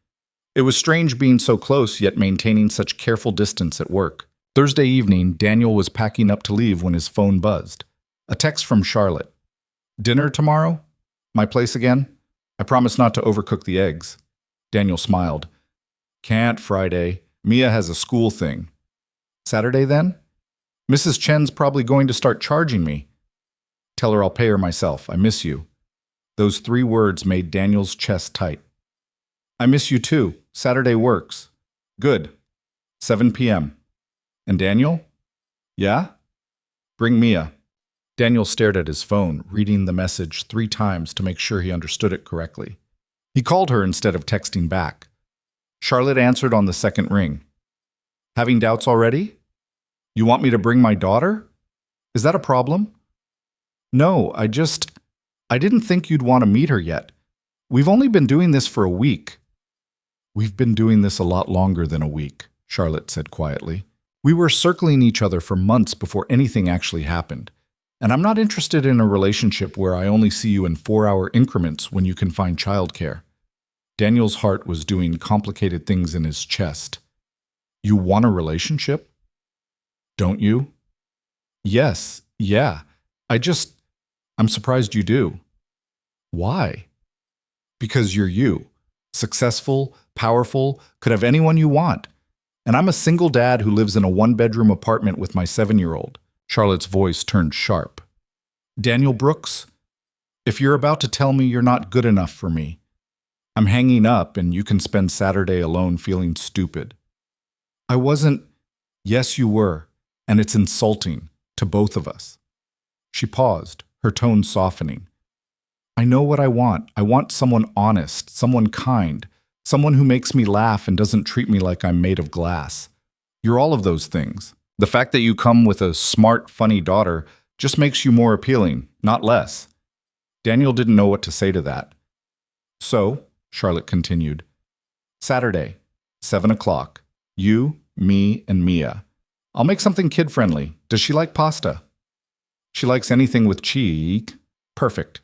A: It was strange being so close yet maintaining such careful distance at work. Thursday evening, Daniel was packing up to leave when his phone buzzed. A text from Charlotte. Dinner tomorrow? My place again? I promise not to overcook the eggs. Daniel smiled. Can't Friday. Mia has a school thing. Saturday then? Mrs. Chen's probably going to start charging me. Tell her I'll pay her myself. I miss you. Those 3 words made Daniel's chest tight. I miss you too. Saturday works. Good. 7 p.m. And Daniel? Yeah? Bring Mia. Daniel stared at his phone, reading the message 3 times to make sure he understood it correctly. He called her instead of texting back. Charlotte answered on the second ring. Having doubts already? You want me to bring my daughter? Is that a problem? No, I didn't think you'd want to meet her yet. We've only been doing this for a week. We've been doing this a lot longer than a week, Charlotte said quietly. We were circling each other for months before anything actually happened. And I'm not interested in a relationship where I only see you in 4-hour increments when you can find childcare. Daniel's heart was doing complicated things in his chest. You want a relationship? Don't you? Yes, yeah. I'm surprised you do. Why? Because you're you. successful, powerful, could have anyone you want. And I'm a single dad who lives in a one-bedroom apartment with my 7-year-old. Charlotte's voice turned sharp. Daniel Brooks, if you're about to tell me you're not good enough for me, I'm hanging up and you can spend Saturday alone feeling stupid. I wasn't. Yes, you were. And it's insulting to both of us. She paused, her tone softening. I know what I want. I want someone honest, someone kind, someone who makes me laugh and doesn't treat me like I'm made of glass. You're all of those things. The fact that you come with a smart, funny daughter just makes you more appealing, not less. Daniel didn't know what to say to that. So, Charlotte continued, Saturday, 7 o'clock. You, me, and Mia. I'll make something kid-friendly. Does she like pasta? She likes anything with cheese. Perfect.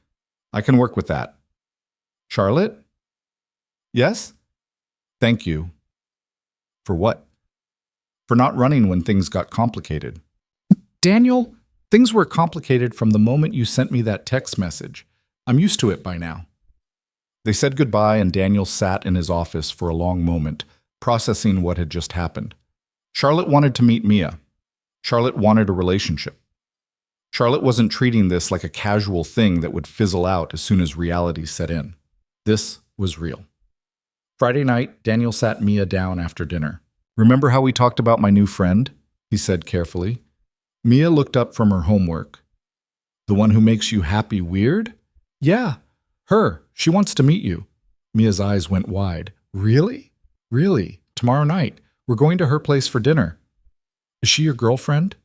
A: I can work with that. Charlotte? Yes? Thank you. For what? For not running when things got complicated. Daniel, things were complicated from the moment you sent me that text message. I'm used to it by now. They said goodbye and Daniel sat in his office for a long moment, processing what had just happened. Charlotte wanted to meet Mia. Charlotte wanted a relationship. Charlotte wasn't treating this like a casual thing that would fizzle out as soon as reality set in. This was real. Friday night, Daniel sat Mia down after dinner. Remember how we talked about my new friend? He said carefully. Mia looked up from her homework. The one who makes you happy weird? Yeah, her. She wants to meet you. Mia's eyes went wide. Really? Really? Tomorrow night. We're going to her place for dinner. Is she your girlfriend?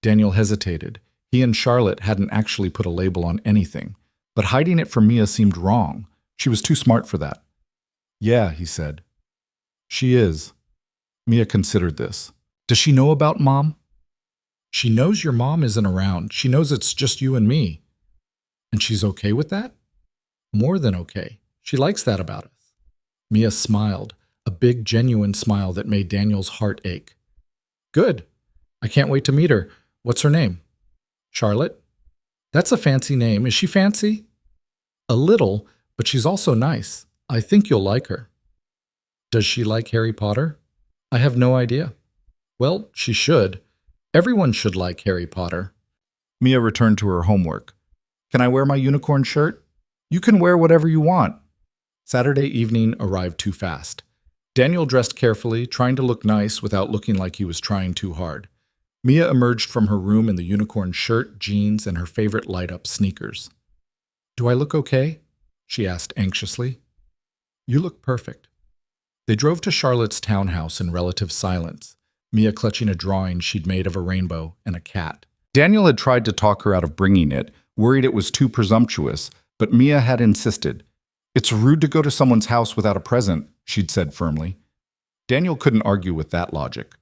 A: Daniel hesitated. He and Charlotte hadn't actually put a label on anything, but hiding it from Mia seemed wrong. She was too smart for that. Yeah, he said. She is. Mia considered this. Does she know about Mom? She knows your mom isn't around. She knows it's just you and me. And she's okay with that? More than okay. She likes that about us. Mia smiled, a big, genuine smile that made Daniel's heart ache. Good. I can't wait to meet her. What's her name? Charlotte? That's a fancy name. Is she fancy? A little, but she's also nice. I think you'll like her. Does she like Harry Potter? I have no idea. Well, she should. Everyone should like Harry Potter. Mia returned to her homework. Can I wear my unicorn shirt? You can wear whatever you want. Saturday evening arrived too fast. Daniel dressed carefully, trying to look nice without looking like he was trying too hard. Mia emerged from her room in the unicorn shirt, jeans, and her favorite light-up sneakers. Do I look okay? She asked anxiously. You look perfect. They drove to Charlotte's townhouse in relative silence, Mia clutching a drawing she'd made of a rainbow and a cat. Daniel had tried to talk her out of bringing it, worried it was too presumptuous, but Mia had insisted. It's rude to go to someone's house without a present, she'd said firmly. Daniel couldn't argue with that logic.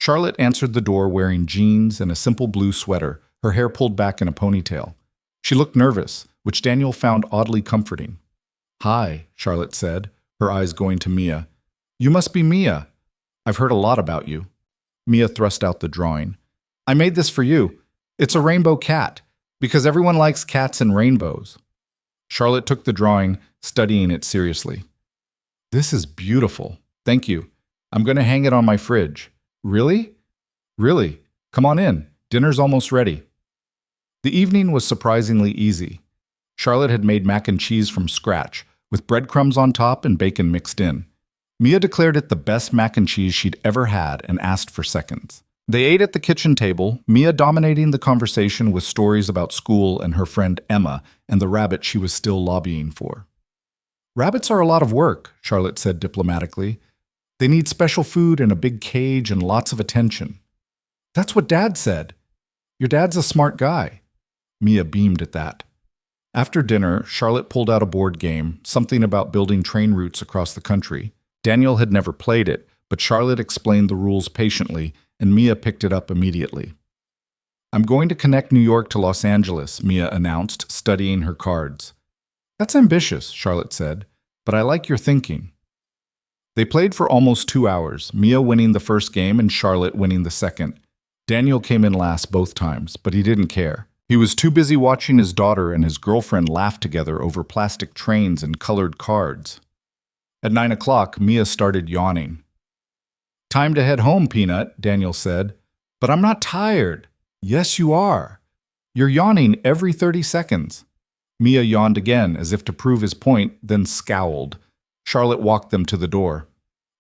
A: Charlotte answered the door wearing jeans and a simple blue sweater, her hair pulled back in a ponytail. She looked nervous, which Daniel found oddly comforting. Hi, Charlotte said, her eyes going to Mia. You must be Mia. I've heard a lot about you. Mia thrust out the drawing. I made this for you. It's a rainbow cat, because everyone likes cats and rainbows. Charlotte took the drawing, studying it seriously. This is beautiful. Thank you. I'm going to hang it on my fridge. Really? Really. Come on in. Dinner's almost ready. The evening was surprisingly easy. Charlotte had made mac and cheese from scratch, with breadcrumbs on top and bacon mixed in. Mia declared it the best mac and cheese she'd ever had and asked for seconds. They ate at the kitchen table, Mia dominating the conversation with stories about school and her friend Emma and the rabbit she was still lobbying for. Rabbits are a lot of work, Charlotte said diplomatically. They need special food and a big cage and lots of attention. That's what Dad said. Your dad's a smart guy. Mia beamed at that. After dinner, Charlotte pulled out a board game, something about building train routes across the country. Daniel had never played it, but Charlotte explained the rules patiently, and Mia picked it up immediately. I'm going to connect New York to Los Angeles, Mia announced, studying her cards. That's ambitious, Charlotte said, but I like your thinking. They played for almost 2 hours, Mia winning the first game and Charlotte winning the second. Daniel came in last both times, but he didn't care. He was too busy watching his daughter and his girlfriend laugh together over plastic trains and colored cards. At 9 o'clock, Mia started yawning. "Time to head home, Peanut," Daniel said. "But I'm not tired." "Yes, you are. You're yawning every 30 seconds. Mia yawned again, as if to prove his point, then scowled. Charlotte walked them to the door.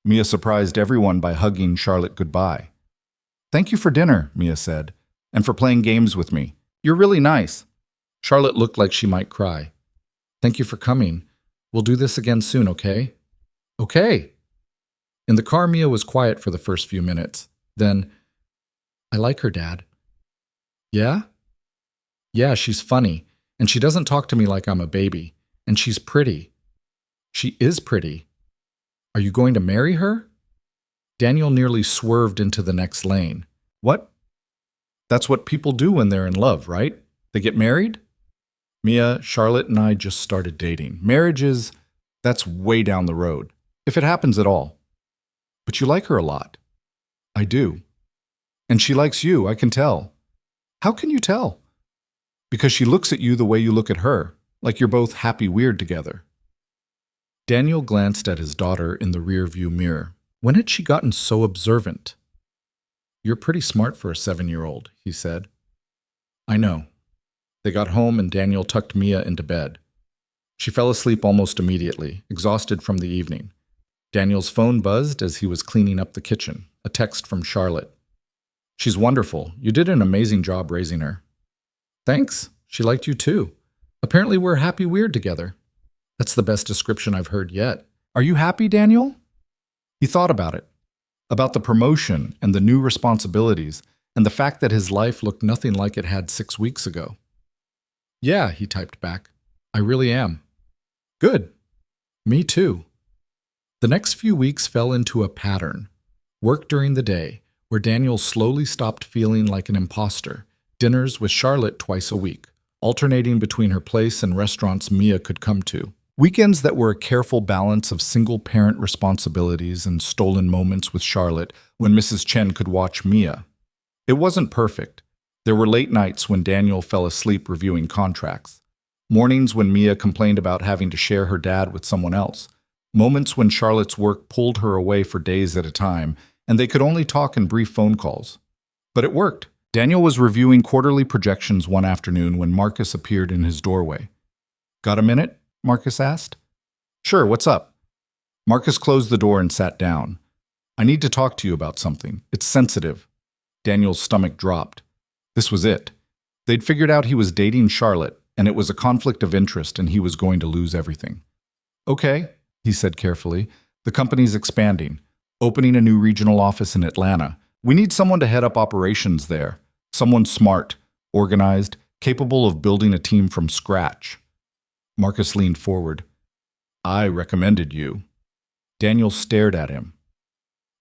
A: Mia surprised everyone by hugging Charlotte goodbye. "Thank you for dinner," Mia said, "and for playing games with me. You're really nice." Charlotte looked like she might cry. "Thank you for coming. We'll do this again soon, okay?" "Okay." In the car, Mia was quiet for the first few minutes. Then, "I like her, Dad." "Yeah?" "Yeah, she's funny, and she doesn't talk to me like I'm a baby, and she's pretty." "She is pretty. Are you going to marry her?" Daniel nearly swerved into the next lane. "What? That's what people do when they're in love, right? They get married?" "Mia, Charlotte and I just started dating. That's way down the road, if it happens at all." "But you like her a lot." "I do. And she likes you, I can tell." "How can you tell?" "Because she looks at you the way you look at her, like you're both happy weird together." Daniel glanced at his daughter in the rearview mirror. When had she gotten so observant? "You're pretty smart for a 7-year-old, he said. "I know." They got home and Daniel tucked Mia into bed. She fell asleep almost immediately, exhausted from the evening. Daniel's phone buzzed as he was cleaning up the kitchen, a text from Charlotte. "She's wonderful. You did an amazing job raising her." "Thanks. She liked you too. Apparently we're happy weird together." "That's the best description I've heard yet." "Are you happy, Daniel?" He thought about it, about the promotion and the new responsibilities, and the fact that his life looked nothing like it had 6 weeks ago. "Yeah," he typed back. "I really am." "Good. Me too." The next few weeks fell into a pattern. Work during the day, where Daniel slowly stopped feeling like an imposter. Dinners with Charlotte twice a week, alternating between her place and restaurants Mia could come to. Weekends that were a careful balance of single-parent responsibilities and stolen moments with Charlotte when Mrs. Chen could watch Mia. It wasn't perfect. There were late nights when Daniel fell asleep reviewing contracts. Mornings when Mia complained about having to share her dad with someone else. Moments when Charlotte's work pulled her away for days at a time, and they could only talk in brief phone calls. But it worked. Daniel was reviewing quarterly projections one afternoon when Marcus appeared in his doorway. "Got a minute?" Marcus asked. "Sure, what's up?" Marcus closed the door and sat down. "I need to talk to you about something. It's sensitive." Daniel's stomach dropped. This was it. They'd figured out he was dating Charlotte, and it was a conflict of interest, and he was going to lose everything. "Okay," he said carefully. "The company's expanding, opening a new regional office in Atlanta. We need someone to head up operations there. Someone smart, organized, capable of building a team from scratch." Marcus leaned forward. "I recommended you." Daniel stared at him.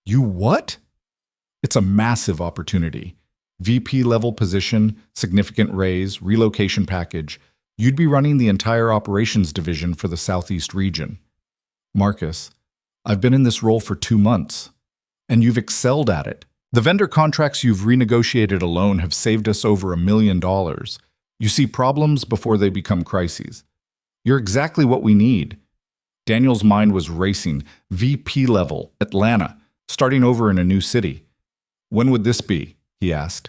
A: "You what?" "It's a massive opportunity. VP-level position, significant raise, relocation package. You'd be running the entire operations division for the Southeast region." "Marcus, I've been in this role for 2 months, and you've excelled at it. The vendor contracts you've renegotiated alone have saved us over $1 million. You see problems before they become crises. You're exactly what we need." Daniel's mind was racing. VP level, Atlanta, starting over in a new city. "When would this be?" he asked.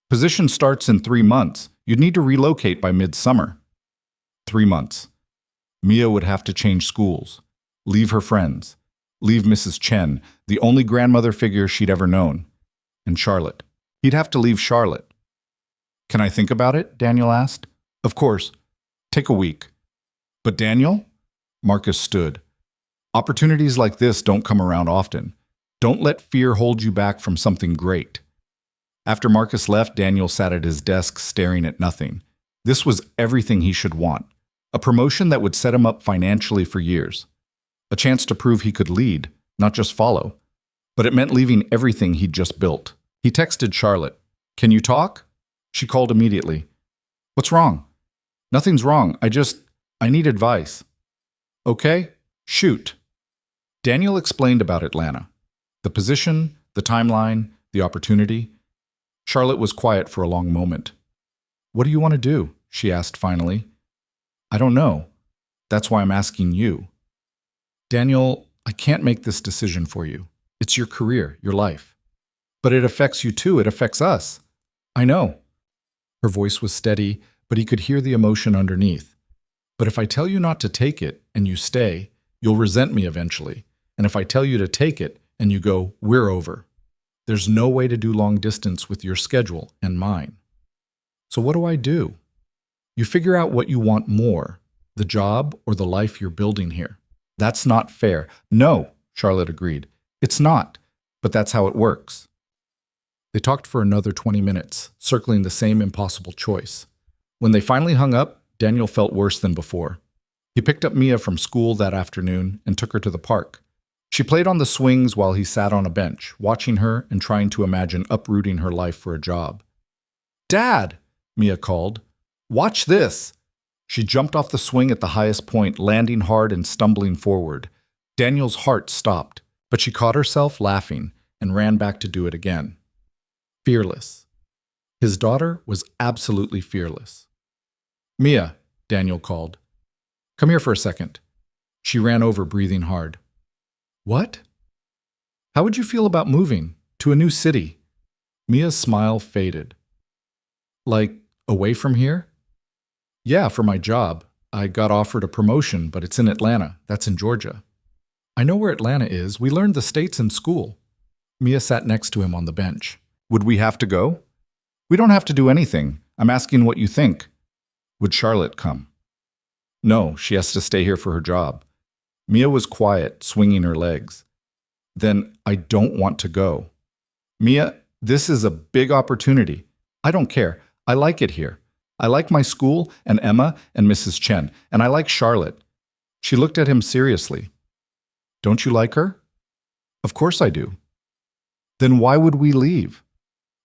A: "Position starts in 3 months. You'd need to relocate by midsummer." 3 months. Mia would have to change schools, leave her friends, leave Mrs. Chen, the only grandmother figure she'd ever known, and Charlotte. He'd have to leave Charlotte. "Can I think about it?" Daniel asked. "Of course. Take a week." "But Daniel?" Marcus stood. "Opportunities like this don't come around often. Don't let fear hold you back from something great." After Marcus left, Daniel sat at his desk staring at nothing. This was everything he should want. A promotion that would set him up financially for years. A chance to prove he could lead, not just follow. But it meant leaving everything he'd just built. He texted Charlotte. "Can you talk?" She called immediately. "What's wrong?" "Nothing's wrong. I need advice." "Okay, shoot." Daniel explained about Atlanta. The position, the timeline, the opportunity. Charlotte was quiet for a long moment. "What do you want to do?" she asked finally. "I don't know. That's why I'm asking you." "Daniel, I can't make this decision for you. It's your career, your life. But it affects you too. It affects us. I know. Her voice was steady, but he could hear the emotion underneath. But if I tell you not to take it and you stay, you'll resent me eventually. And if I tell you to take it and you go, we're over. There's no way to do long distance with your schedule and mine. So what do I do? You figure out what you want more, the job or the life you're building here. That's not fair. No, Charlotte agreed. It's not, but that's how it works. They talked for another 20 minutes, circling the same impossible choice. When they finally hung up, Daniel felt worse than before. He picked up Mia from school that afternoon and took her to the park. She played on the swings while he sat on a bench, watching her and trying to imagine uprooting her life for a job. "Dad!" Mia called. "Watch this!" She jumped off the swing at the highest point, landing hard and stumbling forward. Daniel's heart stopped, but she caught herself laughing and ran back to do it again. Fearless. His daughter was absolutely fearless. "Mia," Daniel called. "Come here for a second." She ran over, breathing hard. "What? How would you feel about moving to a new city?" Mia's smile faded. "Like, away from here?" "Yeah, for my job. I got offered a promotion, but it's in Atlanta. That's in Georgia." "I know where Atlanta is. We learned the states in school." Mia sat next to him on the bench. "Would we have to go?" "We don't have to do anything. I'm asking what you think." "Would Charlotte come?" "No, she has to stay here for her job." Mia was quiet, swinging her legs. "Then I don't want to go." "Mia, this is a big opportunity. I don't care. I like it here. I like my school and Emma and Mrs. Chen, and I like Charlotte." She looked at him seriously. "Don't you like her?" "Of course I do." "Then why would we leave?"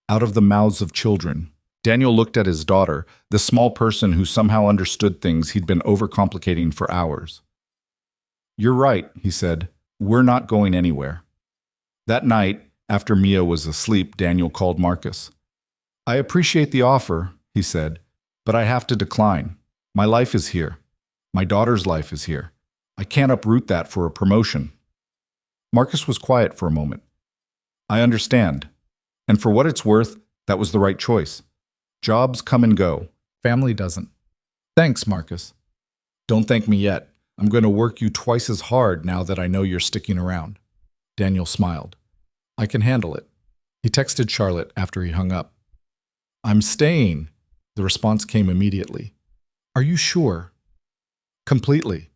A: Out of the mouths of children, Daniel looked at his daughter, the small person who somehow understood things he'd been overcomplicating for hours. "You're right," he said. "We're not going anywhere." That night, after Mia was asleep, Daniel called Marcus. "I appreciate the offer," he said, "but I have to decline. My life is here. My daughter's life is here. I can't uproot that for a promotion." Marcus was quiet for a moment. "I understand. And for what it's worth, that was the right choice. Jobs come and go. Family doesn't." "Thanks, Marcus." "Don't thank me yet. I'm going to work you twice as hard now that I know you're sticking around." Daniel smiled. "I can handle it." He texted Charlotte after he hung up. "I'm staying." The response came immediately. "Are you sure?" "Completely.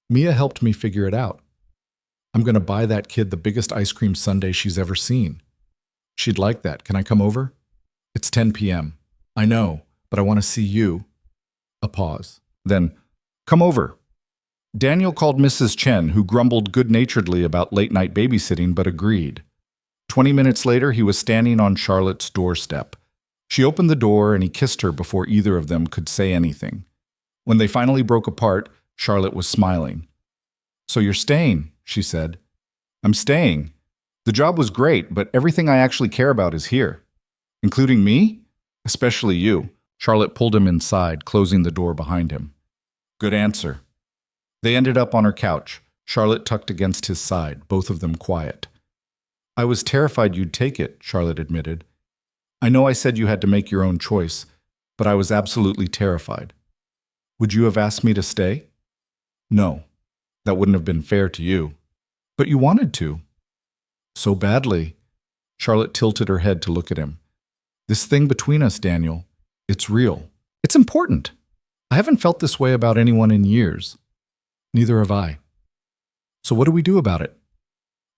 A: Mia helped me figure it out. I'm going to buy that kid the biggest ice cream sundae she's ever seen. She'd like that. Can I come over?" "It's 10 p.m. I know, but I want to see you." A pause. Then, "Come over." Daniel called Mrs. Chen, who grumbled good-naturedly about late-night babysitting, but agreed. 20 minutes later, he was standing on Charlotte's doorstep. She opened the door and he kissed her before either of them could say anything. When they finally broke apart, Charlotte was smiling. "So you're staying," she said. "I'm staying. The job was great, but everything I actually care about is here." "Including me?" "Especially you." Charlotte pulled him inside, closing the door behind him. "Good answer." They ended up on her couch, Charlotte tucked against his side, both of them quiet. "I was terrified you'd take it," Charlotte admitted. "I know I said you had to make your own choice, but I was absolutely terrified." "Would you have asked me to stay?" "No. That wouldn't have been fair to you." "But you wanted to." "So badly." Charlotte tilted her head to look at him. "This thing between us, Daniel, it's real. It's important. I haven't felt this way about anyone in years." "Neither have I." "So what do we do about it?"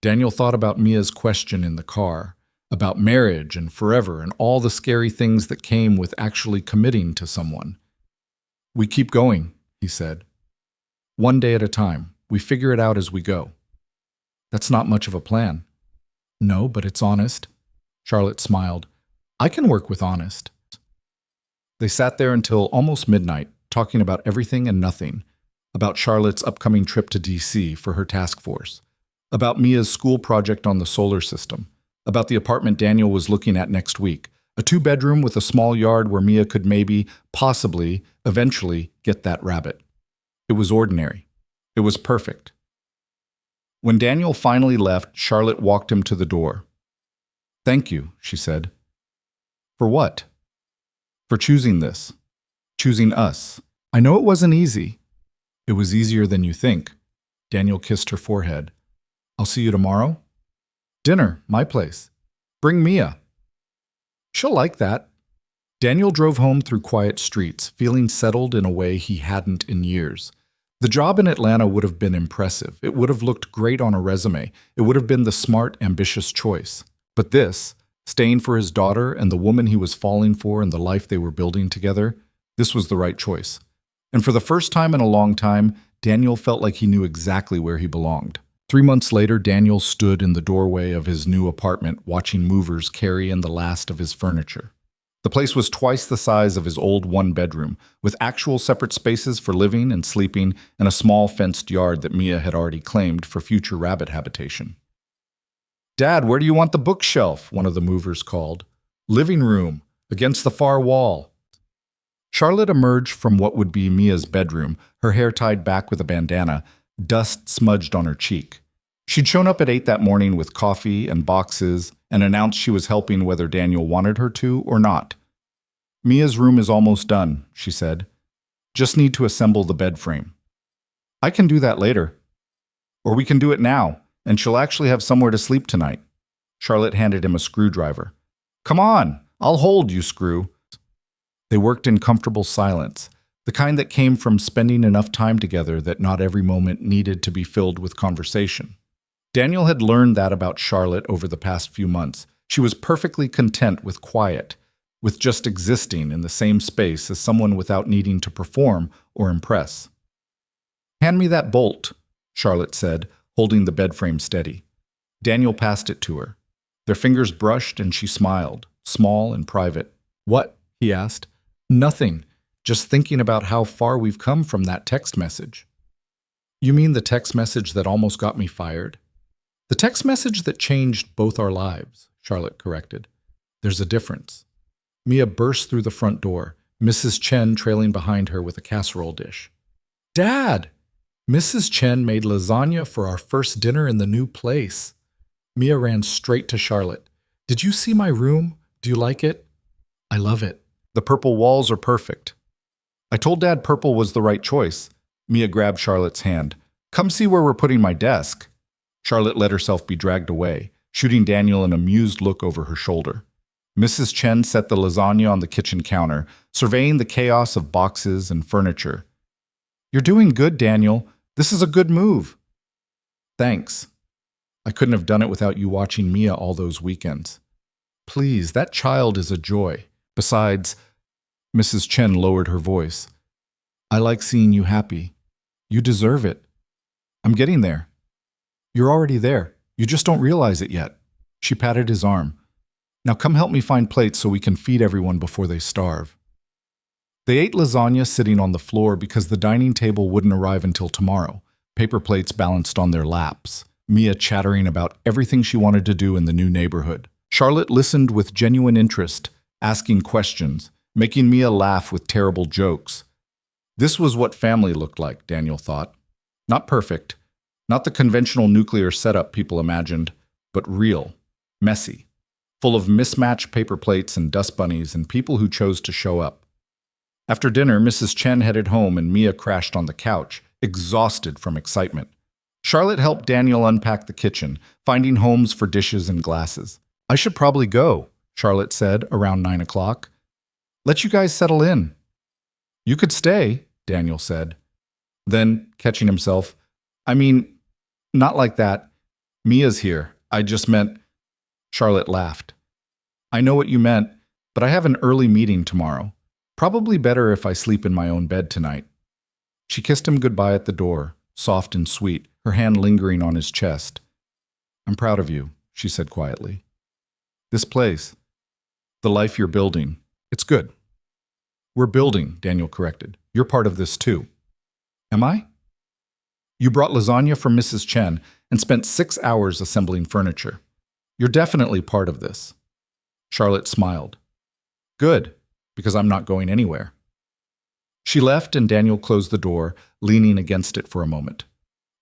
A: Daniel thought about Mia's question in the car, about marriage and forever and all the scary things that came with actually committing to someone. "We keep going," he said. "One day at a time. We figure it out as we go." "That's not much of a plan." "No, but it's honest." Charlotte smiled. "I can work with honest." They sat there until almost midnight, talking about everything and nothing, about Charlotte's upcoming trip to D.C. for her task force, about Mia's school project on the solar system, about the apartment Daniel was looking at next week, a 2-bedroom with a small yard where Mia could maybe, possibly, eventually get that rabbit. It was ordinary. It was perfect. When Daniel finally left, Charlotte walked him to the door. "Thank you," she said. "For what?" "For choosing this. Choosing us. I know it wasn't easy." "It was easier than you think." Daniel kissed her forehead. "I'll see you tomorrow?" "Dinner, my place. Bring Mia." "She'll like that." Daniel drove home through quiet streets, feeling settled in a way he hadn't in years. The job in Atlanta would have been impressive. It would have looked great on a resume. It would have been the smart, ambitious choice. But this, staying for his daughter and the woman he was falling for and the life they were building together, this was the right choice. And for the first time in a long time, Daniel felt like he knew exactly where he belonged. 3 months later, Daniel stood in the doorway of his new apartment watching movers carry in the last of his furniture. The place was twice the size of his old one-bedroom, with actual separate spaces for living and sleeping and a small fenced yard that Mia had already claimed for future rabbit habitation. "Dad, where do you want the bookshelf?" one of the movers called. "Living room, against the far wall." Charlotte emerged from what would be Mia's bedroom, her hair tied back with a bandana, dust smudged on her cheek. She'd shown up at 8 that morning with coffee and boxes and announced she was helping whether Daniel wanted her to or not. "Mia's room is almost done," she said. "Just need to assemble the bed frame." "I can do that later. Or we can do it now, and she'll actually have somewhere to sleep tonight." Charlotte handed him a screwdriver. "Come on, I'll hold you, Screw." They worked in comfortable silence, the kind that came from spending enough time together that not every moment needed to be filled with conversation. Daniel had learned that about Charlotte over the past few months. She was perfectly content with quiet, with just existing in the same space as someone without needing to perform or impress. "Hand me that bolt," Charlotte said, holding the bed frame steady. Daniel passed it to her. Their fingers brushed and she smiled, small and private. "What?" he asked. "Nothing. Just thinking about how far we've come from that text message." "You mean the text message that almost got me fired?" "The text message that changed both our lives," Charlotte corrected. "There's a difference." Mia burst through the front door, Mrs. Chen trailing behind her with a casserole dish. "Dad!" "Mrs. Chen made lasagna for our first dinner in the new place." Mia ran straight to Charlotte. "Did you see my room? Do you like it?" "I love it. The purple walls are perfect." "I told Dad purple was the right choice." Mia grabbed Charlotte's hand. "Come see where we're putting my desk." Charlotte let herself be dragged away, shooting Daniel an amused look over her shoulder. Mrs. Chen set the lasagna on the kitchen counter, surveying the chaos of boxes and furniture. "You're doing good, Daniel. This is a good move." "Thanks. I couldn't have done it without you watching Mia all those weekends." "Please, that child is a joy. Besides," Mrs. Chen lowered her voice, "I like seeing you happy. You deserve it." "I'm getting there." "You're already there. You just don't realize it yet." She patted his arm. "Now come help me find plates so we can feed everyone before they starve." They ate lasagna sitting on the floor because the dining table wouldn't arrive until tomorrow, paper plates balanced on their laps, Mia chattering about everything she wanted to do in the new neighborhood. Charlotte listened with genuine interest, asking questions, making Mia laugh with terrible jokes. This was what family looked like, Daniel thought. Not perfect, not the conventional nuclear setup people imagined, but real, messy, full of mismatched paper plates and dust bunnies and people who chose to show up. After dinner, Mrs. Chen headed home and Mia crashed on the couch, exhausted from excitement. Charlotte helped Daniel unpack the kitchen, finding homes for dishes and glasses. "I should probably go," Charlotte said around 9 o'clock. "Let you guys settle in." "You could stay," Daniel said. Then, catching himself, "I mean, not like that. Mia's here. I just meant—" Charlotte laughed. "I know what you meant, but I have an early meeting tomorrow. Probably better if I sleep in my own bed tonight." She kissed him goodbye at the door, soft and sweet, her hand lingering on his chest. "I'm proud of you," she said quietly. "This place, the life you're building, it's good." "We're building," Daniel corrected. "You're part of this too." "Am I?" "You brought lasagna from Mrs. Chen and spent 6 hours assembling furniture. You're definitely part of this." Charlotte smiled. "Good, because I'm not going anywhere." She left and Daniel closed the door, leaning against it for a moment.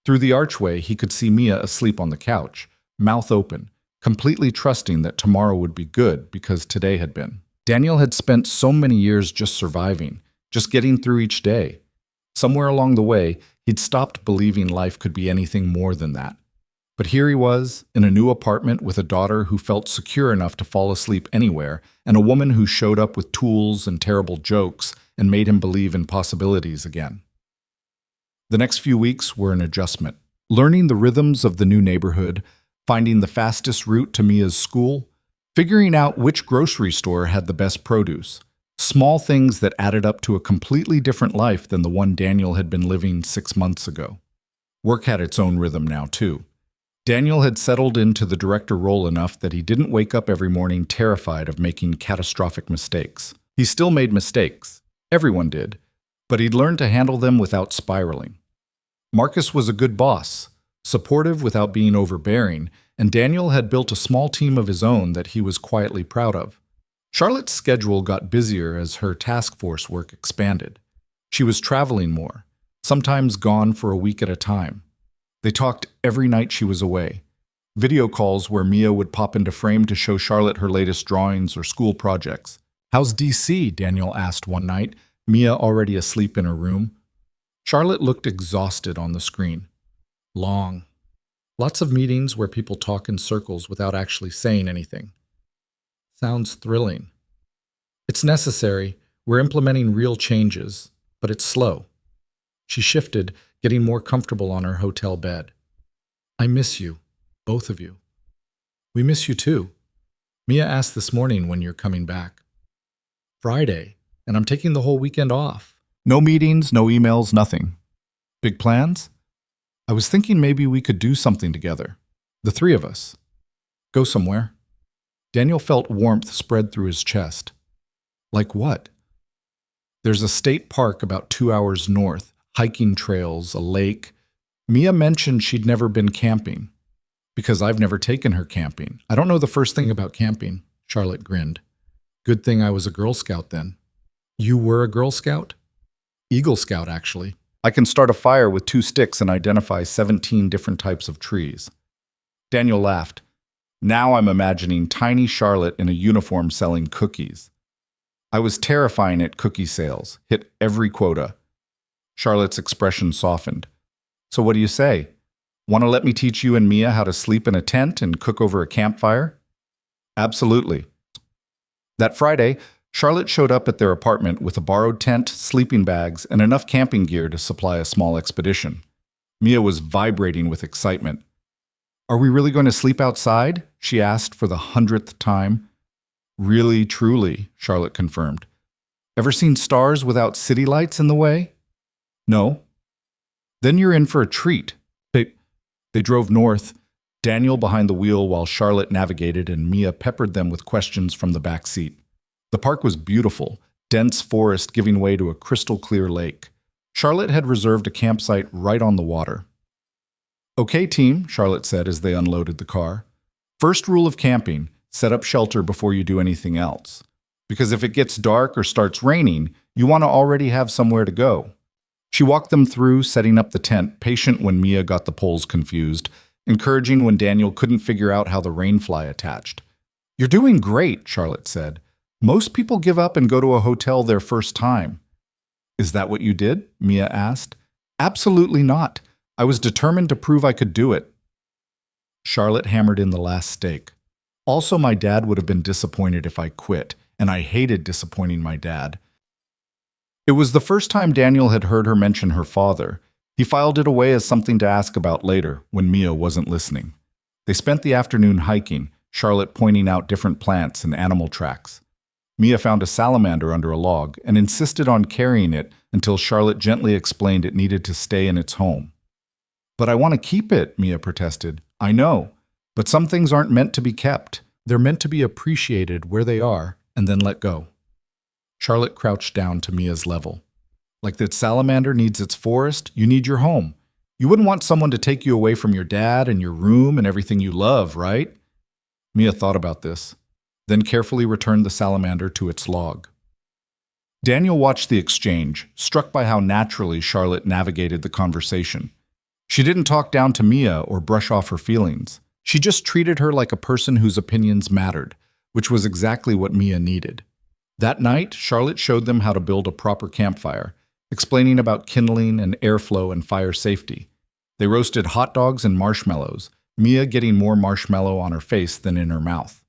A: Through the archway, he could see Mia asleep on the couch, mouth open, completely trusting that tomorrow would be good because today had been. Daniel had spent so many years just surviving, just getting through each day. Somewhere along the way, he'd stopped believing life could be anything more than that. But here he was, in a new apartment with a daughter who felt secure enough to fall asleep anywhere, and a woman who showed up with tools and terrible jokes and made him believe in possibilities again. The next few weeks were an adjustment, learning the rhythms of the new neighborhood, finding the fastest route to Mia's school, figuring out which grocery store had the best produce, small things that added up to a completely different life than the one Daniel had been living 6 months ago. Work had its own rhythm now, too. Daniel had settled into the director role enough that he didn't wake up every morning terrified of making catastrophic mistakes. He still made mistakes. Everyone did. But he'd learned to handle them without spiraling. Marcus was a good boss, supportive without being overbearing, and Daniel had built a small team of his own that he was quietly proud of. Charlotte's schedule got busier as her task force work expanded. She was traveling more, sometimes gone for a week at a time. They talked every night she was away. Video calls where Mia would pop into frame to show Charlotte her latest drawings or school projects. "How's DC?" Daniel asked one night, Mia already asleep in her room. Charlotte looked exhausted on the screen. Long. Lots of meetings where people talk in circles without actually saying anything. Sounds thrilling. It's necessary. We're implementing real changes, but it's slow. She shifted, getting more comfortable on her hotel bed. "I miss you, both of you." "We miss you too. Mia asked this morning when you're coming back." "Friday, and I'm taking the whole weekend off." "No meetings, no emails, nothing." "Big plans?" "I was thinking maybe we could do something together. The three of us. Go somewhere." Daniel felt warmth spread through his chest. "Like what?" "There's a state park about 2 hours north, hiking trails, a lake." Mia mentioned she'd never been camping. "Because I've never taken her camping. I don't know the first thing about camping." Charlotte grinned. "Good thing I was a Girl Scout then." "You were a Girl Scout?" "Eagle Scout, actually. I can start a fire with 2 sticks and identify 17 different types of trees." Daniel laughed. "Now I'm imagining tiny Charlotte in a uniform selling cookies." "I was terrifying at cookie sales, hit every quota." Charlotte's expression softened. "So what do you say? Want to let me teach you and Mia how to sleep in a tent and cook over a campfire?" "Absolutely." That Friday, Charlotte showed up at their apartment with a borrowed tent, sleeping bags, and enough camping gear to supply a small expedition. Mia was vibrating with excitement. "Are we really going to sleep outside?" she asked for the 100th time. "Really, truly," Charlotte confirmed. "Ever seen stars without city lights in the way?" "No." "Then you're in for a treat." They drove north, Daniel behind the wheel while Charlotte navigated and Mia peppered them with questions from the back seat. The park was beautiful, dense forest giving way to a crystal-clear lake. Charlotte had reserved a campsite right on the water. "Okay, team," Charlotte said as they unloaded the car. "First rule of camping, set up shelter before you do anything else. Because if it gets dark or starts raining, you want to already have somewhere to go." She walked them through setting up the tent, patient when Mia got the poles confused, encouraging when Daniel couldn't figure out how the rainfly attached. "You're doing great," Charlotte said. "Most people give up and go to a hotel their first time." "Is that what you did?" Mia asked. "Absolutely not. I was determined to prove I could do it." Charlotte hammered in the last stake. "Also, my dad would have been disappointed if I quit, and I hated disappointing my dad." It was the first time Daniel had heard her mention her father. He filed it away as something to ask about later, when Mia wasn't listening. They spent the afternoon hiking, Charlotte pointing out different plants and animal tracks. Mia found a salamander under a log and insisted on carrying it until Charlotte gently explained it needed to stay in its home. "But I want to keep it," Mia protested. "I know, but some things aren't meant to be kept. They're meant to be appreciated where they are and then let go." Charlotte crouched down to Mia's level. "Like that salamander needs its forest, you need your home. You wouldn't want someone to take you away from your dad and your room and everything you love, right?" Mia thought about this, then carefully returned the salamander to its log. Daniel watched the exchange, struck by how naturally Charlotte navigated the conversation. She didn't talk down to Mia or brush off her feelings. She just treated her like a person whose opinions mattered, which was exactly what Mia needed. That night, Charlotte showed them how to build a proper campfire, explaining about kindling and airflow and fire safety. They roasted hot dogs and marshmallows, Mia getting more marshmallow on her face than in her mouth.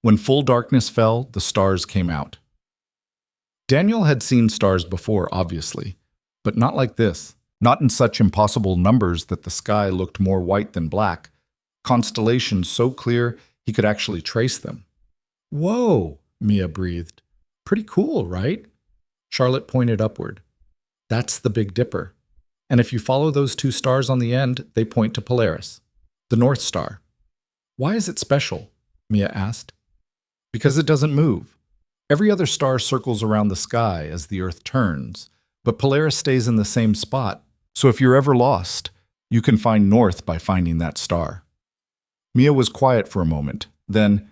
A: When full darkness fell, the stars came out. Daniel had seen stars before, obviously, but not like this. Not in such impossible numbers that the sky looked more white than black. Constellations so clear he could actually trace them. "Whoa," Mia breathed. "Pretty cool, right?" Charlotte pointed upward. "That's the Big Dipper. And if you follow those two stars on the end, they point to Polaris, the North Star." "Why is it special?" Mia asked. "Because it doesn't move. Every other star circles around the sky as the Earth turns, but Polaris stays in the same spot. So if you're ever lost, you can find north by finding that star." Mia was quiet for a moment. Then,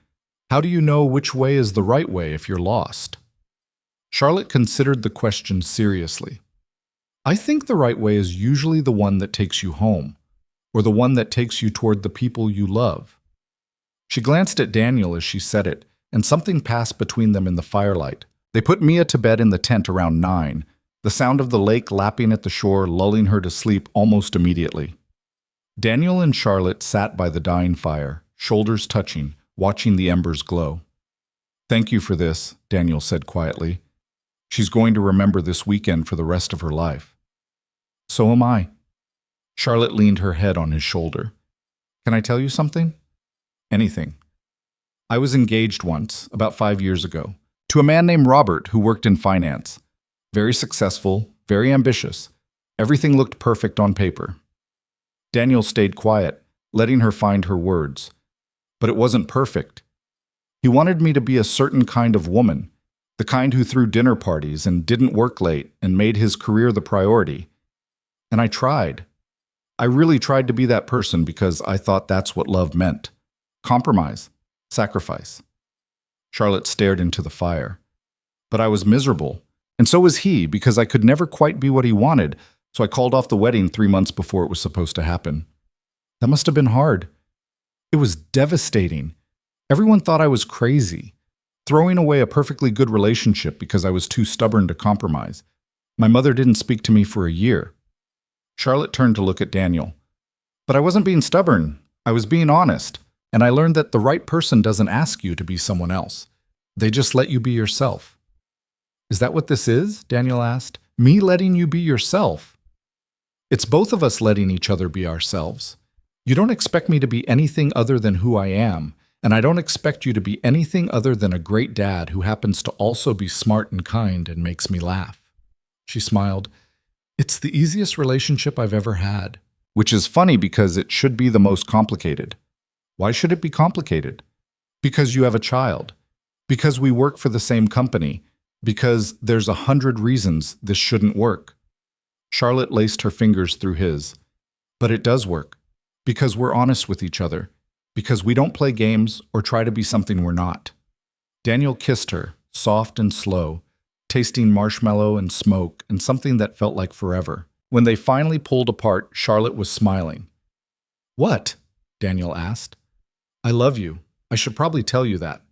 A: "How do you know which way is the right way if you're lost?" Charlotte considered the question seriously. "I think the right way is usually the one that takes you home, or the one that takes you toward the people you love." She glanced at Daniel as she said it, and something passed between them in the firelight. They put Mia to bed in the tent around 9. The sound of the lake lapping at the shore lulling her to sleep almost immediately. Daniel and Charlotte sat by the dying fire, shoulders touching, watching the embers glow. "Thank you for this," Daniel said quietly. "She's going to remember this weekend for the rest of her life." "So am I." Charlotte leaned her head on his shoulder. "Can I tell you something?" "Anything." "I was engaged once, about 5 years ago, to a man named Robert who worked in finance. Very successful, very ambitious. Everything looked perfect on paper." Daniel stayed quiet, letting her find her words. "But it wasn't perfect. He wanted me to be a certain kind of woman, the kind who threw dinner parties and didn't work late and made his career the priority. And I tried. I really tried to be that person because I thought that's what love meant. Compromise, sacrifice." Charlotte stared into the fire. "But I was miserable. And so was he, because I could never quite be what he wanted, so I called off the wedding 3 months before it was supposed to happen." "That must have been hard." "It was devastating. Everyone thought I was crazy, throwing away a perfectly good relationship because I was too stubborn to compromise. My mother didn't speak to me for a year." Charlotte turned to look at Daniel. "But I wasn't being stubborn. I was being honest. And I learned that the right person doesn't ask you to be someone else. They just let you be yourself." "Is that what this is?" Daniel asked. "Me letting you be yourself?" "It's both of us letting each other be ourselves. You don't expect me to be anything other than who I am, and I don't expect you to be anything other than a great dad who happens to also be smart and kind and makes me laugh." She smiled. "It's the easiest relationship I've ever had." "Which is funny because it should be the most complicated." "Why should it be complicated?" "Because you have a child. Because we work for the same company. Because there's 100 reasons this shouldn't work." Charlotte laced her fingers through his. "But it does work. Because we're honest with each other. Because we don't play games or try to be something we're not." Daniel kissed her, soft and slow, tasting marshmallow and smoke and something that felt like forever. When they finally pulled apart, Charlotte was smiling. "What?" Daniel asked. "I love you. I should probably tell you that."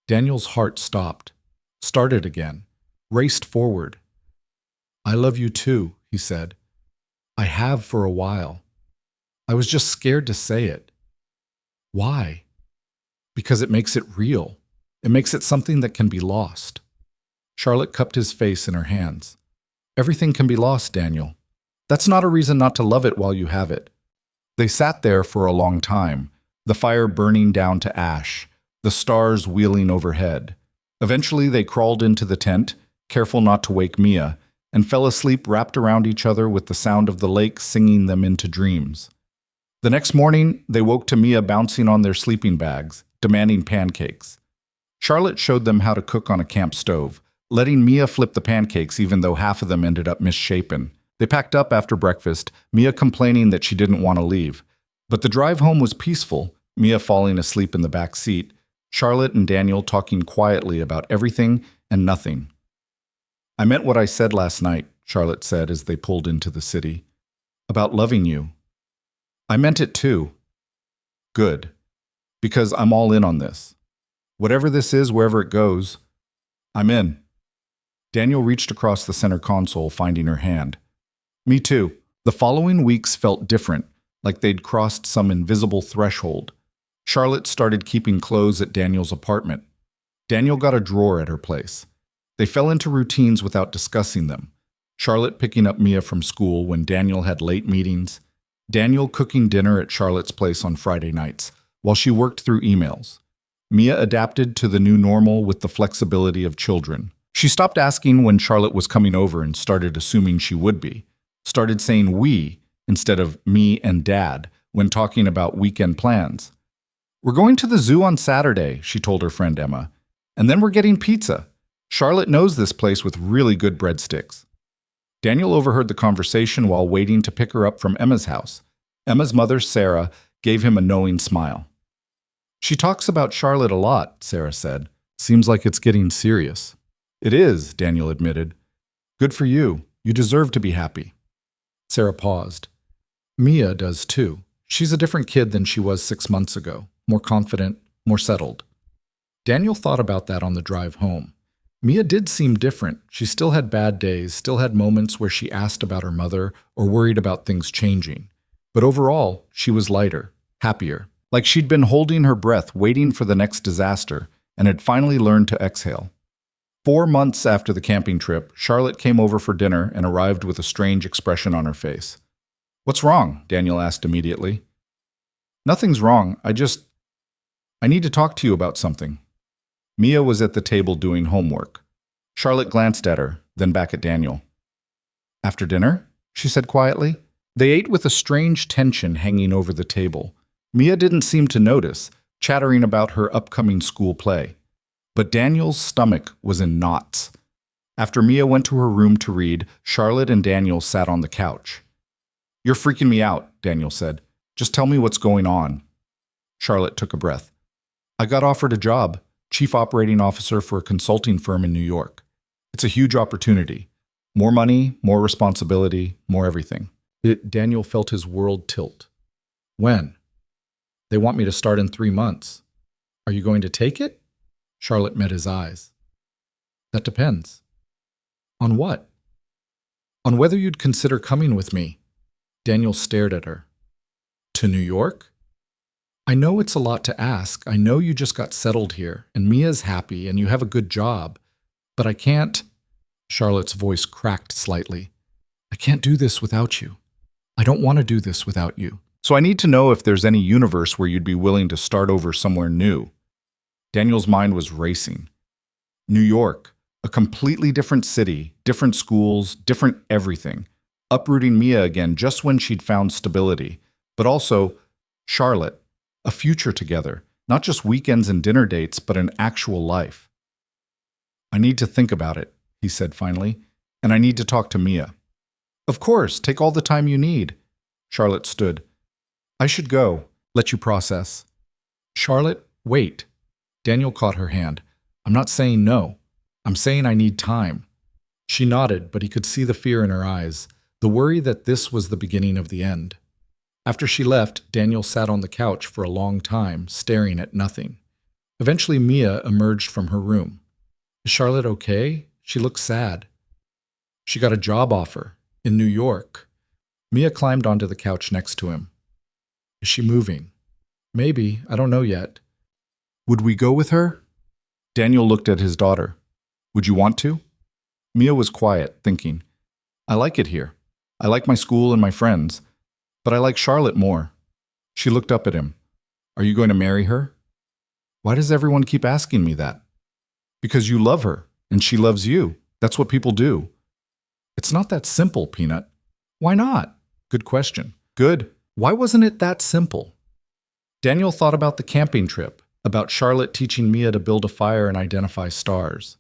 A: Daniel's heart stopped. Started again, raced forward. "I love you too," he said. "I have for a while. I was just scared to say it." "Why?" "Because it makes it real. It makes it something that can be lost." Charlotte cupped his face in her hands. "Everything can be lost, Daniel. That's not a reason not to love it while you have it." They sat there for a long time, the fire burning down to ash, the stars wheeling overhead. Eventually they crawled into the tent, careful not to wake Mia, and fell asleep wrapped around each other with the sound of the lake singing them into dreams. The next morning, they woke to Mia bouncing on their sleeping bags, demanding pancakes. Charlotte showed them how to cook on a camp stove, letting Mia flip the pancakes even though half of them ended up misshapen. They packed up after breakfast, Mia complaining that she didn't want to leave. But the drive home was peaceful, Mia falling asleep in the back seat, Charlotte and Daniel talking quietly about everything and nothing. "I meant what I said last night," Charlotte said as they pulled into the city. "About loving you, I meant it too. Good. Because I'm all in on this. Whatever this is, wherever it goes, I'm in. Daniel reached across the center console, finding her hand. Me too. The following weeks felt different, like they'd crossed some invisible threshold. Charlotte started keeping clothes at Daniel's apartment. Daniel got a drawer at her place. They fell into routines without discussing them. Charlotte picking up Mia from school when Daniel had late meetings. Daniel cooking dinner at Charlotte's place on Friday nights, while she worked through emails. Mia adapted to the new normal with the flexibility of children. She stopped asking when Charlotte was coming over and started assuming she would be. Started saying we instead of me and Dad when talking about weekend plans. We're going to the zoo on Saturday, she told her friend Emma. And then we're getting pizza. Charlotte knows this place with really good breadsticks. Daniel overheard the conversation while waiting to pick her up from Emma's house. Emma's mother, Sarah, gave him a knowing smile. She talks about Charlotte a lot, Sarah said. Seems like it's getting serious. It is, Daniel admitted. Good for you. You deserve to be happy. Sarah paused. Mia does too. She's a different kid than she was 6 months ago. More confident, more settled. Daniel thought about that on the drive home. Mia did seem different. She still had bad days, still had moments where she asked about her mother or worried about things changing. But overall, she was lighter, happier, like she'd been holding her breath, waiting for the next disaster, and had finally learned to exhale. 4 months after the camping trip, Charlotte came over for dinner and arrived with a strange expression on her face. What's wrong? Daniel asked immediately. Nothing's wrong. I need to talk to you about something. Mia was at the table doing homework. Charlotte glanced at her, then back at Daniel. After dinner? She said quietly. They ate with a strange tension hanging over the table. Mia didn't seem to notice, chattering about her upcoming school play. But Daniel's stomach was in knots. After Mia went to her room to read, Charlotte and Daniel sat on the couch. You're freaking me out, Daniel said. Just tell me what's going on. Charlotte took a breath. I got offered a job, chief operating officer for a consulting firm in New York. It's a huge opportunity. More money, more responsibility, more everything. Daniel felt his world tilt. When? They want me to start in 3 months. Are you going to take it? Charlotte met his eyes. That depends. On what? On whether you'd consider coming with me. Daniel stared at her. To New York? I know it's a lot to ask. I know you just got settled here, and Mia's happy, and you have a good job. But I can't... Charlotte's voice cracked slightly. I can't do this without you. I don't want to do this without you. So I need to know if there's any universe where you'd be willing to start over somewhere new. Daniel's mind was racing. New York, a completely different city, different schools, different everything. Uprooting Mia again just when she'd found stability. But also, Charlotte, a future together, not just weekends and dinner dates, but an actual life. I need to think about it, he said finally, and I need to talk to Mia. Of course, take all the time you need. Charlotte stood. I should go, let you process. Charlotte, wait. Daniel caught her hand. I'm not saying no. I'm saying I need time. She nodded, but he could see the fear in her eyes, the worry that this was the beginning of the end. After she left, Daniel sat on the couch for a long time, staring at nothing. Eventually, Mia emerged from her room. Is Charlotte okay? She looked sad. She got a job offer in New York. Mia climbed onto the couch next to him. Is she moving? Maybe. I don't know yet. Would we go with her? Daniel looked at his daughter. Would you want to? Mia was quiet, thinking. I like it here. I like my school and my friends. But I like Charlotte more. She looked up at him. Are you going to marry her? Why does everyone keep asking me that? Because you love her, and she loves you. That's what people do. It's not that simple, Peanut. Why not? Good question. Good. Why wasn't it that simple? Daniel thought about the camping trip, about Charlotte teaching Mia to build a fire and identify stars.